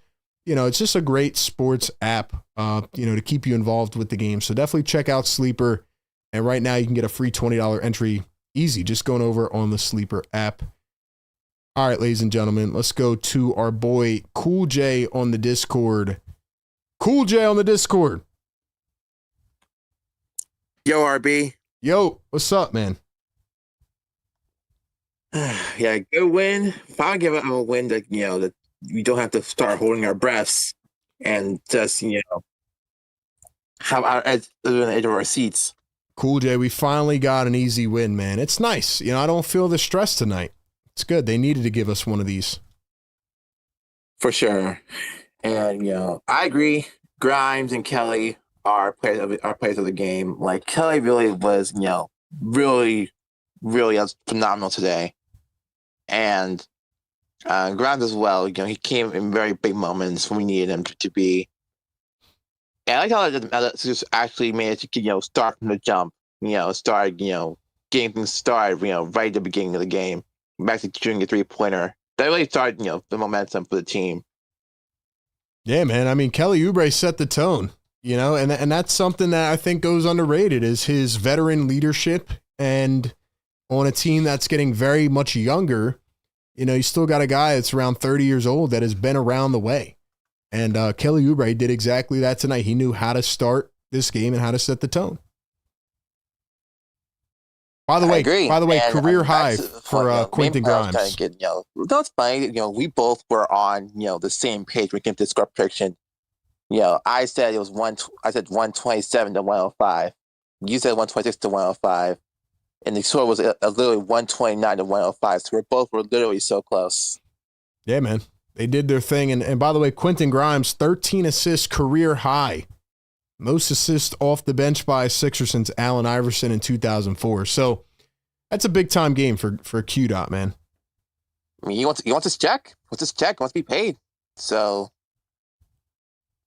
it's just a great sports app, to keep you involved with the game. So definitely check out Sleeper, and right now you can get a free $20 entry easy, just going over on the Sleeper app. All right, ladies and gentlemen, let's go to our boy Cool J on the Discord. Cool J on the Discord. Yo, RB. Yo, what's up, man? Yeah, good win. Finally give it a win that, that we don't have to start holding our breaths and just, have our edge on the edge of our seats. Cool, Jay. We finally got an easy win, man. It's nice. I don't feel the stress tonight. It's good. They needed to give us one of these. For sure. And, I agree. Grimes and Kelly are players of the game. Like, Kelly really was, really, really phenomenal today. And Grimes as well. He came in very big moments when we needed him to be. And I like how that just actually managed to, start from the jump. Start, getting things started, right at the beginning of the game. Back to shooting a 3-pointer. That really started, the momentum for the team. Yeah, man. I mean, Kelly Oubre set the tone. And that's something that I think goes underrated is his veteran leadership, and on a team that's getting very much younger, you still got a guy that's around 30 years old that has been around the way. And Kelly Oubre did exactly that tonight. He knew how to start this game and how to set the tone. By the way, and career high for Quentin Grimes. That's funny. We both were on, the same page when it came to score prediction. I said it was I said 127 to 105. You said 126 to 105. And the score was literally 129 to 105. So were literally so close. Yeah, man. They did their thing. And by the way, Quentin Grimes, 13 assists, career high. Most assists off the bench by a Sixer since Allen Iverson in 2004. So that's a big-time game for Q-Dot, man. I mean, he wants his check. He wants to be paid. So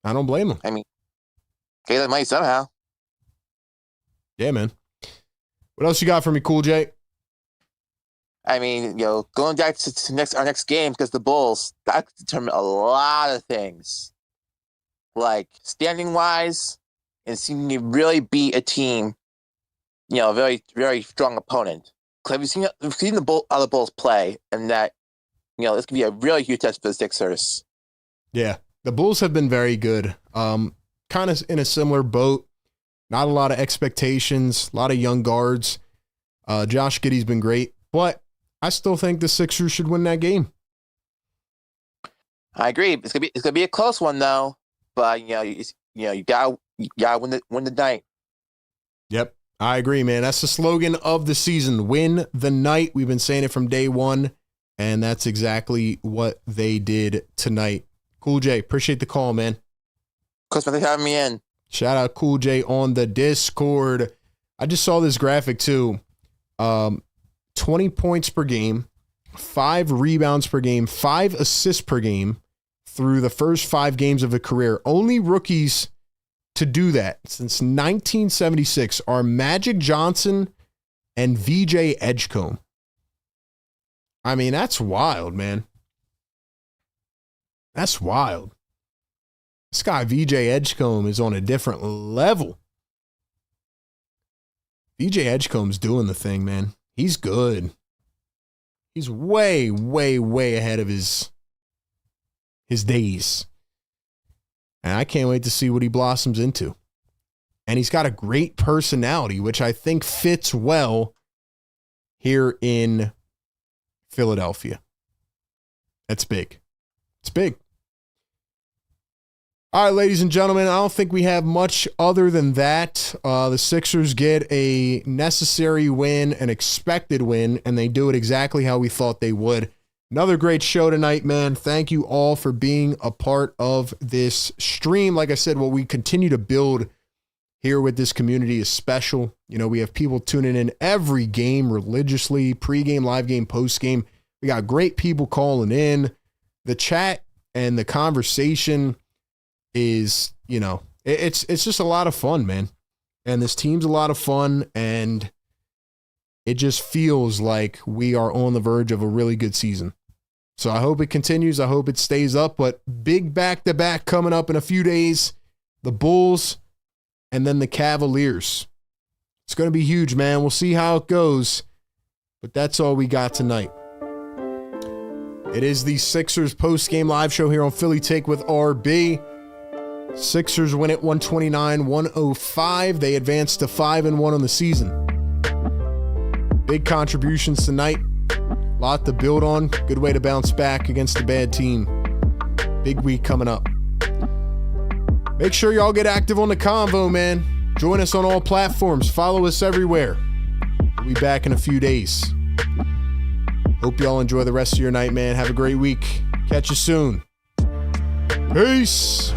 I don't blame him. I mean, pay that money somehow. Yeah, man. What else you got for me, Cool J? I mean, going back to our next game, because the Bulls, that could determine a lot of things. Like standing wise, and seeming to really beat a team, a very, very strong opponent. Because we've seen the Bulls play, and that, this could be a really huge test for the Sixers. Yeah, the Bulls have been very good. Kind of in a similar boat. Not a lot of expectations, a lot of young guards. Josh Giddey's been great, but I still think the Sixers should win that game. I agree. It's gonna be a close one though. But you gotta win the night. Yep, I agree, man. That's the slogan of the season: win the night. We've been saying it from day one, and that's exactly what they did tonight. Cool J, appreciate the call, man. Of course, for having me in. Shout out Cool J on the Discord. I just saw this graphic too. 20 points per game, 5 rebounds per game, 5 assists per game through the first 5 games of a career. Only rookies to do that since 1976 are Magic Johnson and VJ Edgecombe. I mean, that's wild, man. That's wild. This guy, VJ Edgecombe, is on a different level. VJ Edgecombe's doing the thing, man. He's good. He's way, way, way ahead of his days. And I can't wait to see what he blossoms into. And he's got a great personality, which I think fits well here in Philadelphia. That's big. It's big. All right, ladies and gentlemen, I don't think we have much other than that. The Sixers get a necessary win, an expected win, and they do it exactly how we thought they would. Another great show tonight, man. Thank you all for being a part of this stream. Like I said, what we continue to build here with this community is special. We have people tuning in every game religiously, pregame, live game, postgame. We got great people calling in. The chat and the conversation is, it's just a lot of fun, man. And this team's a lot of fun, and it just feels like we are on the verge of a really good season. So I hope it continues. I hope it stays up, but big back-to-back coming up in a few days. The Bulls and then the Cavaliers. It's going to be huge, man. We'll see how it goes, but that's all we got tonight. It is the Sixers post-game live show here on Philly Take with RB. Sixers win it 129-105. They advance to 5-1 on the season. Big contributions tonight. A lot to build on. Good way to bounce back against a bad team. Big week coming up. Make sure y'all get active on the convo, man. Join us on all platforms. Follow us everywhere. We'll be back in a few days. Hope y'all enjoy the rest of your night, man. Have a great week. Catch you soon. Peace.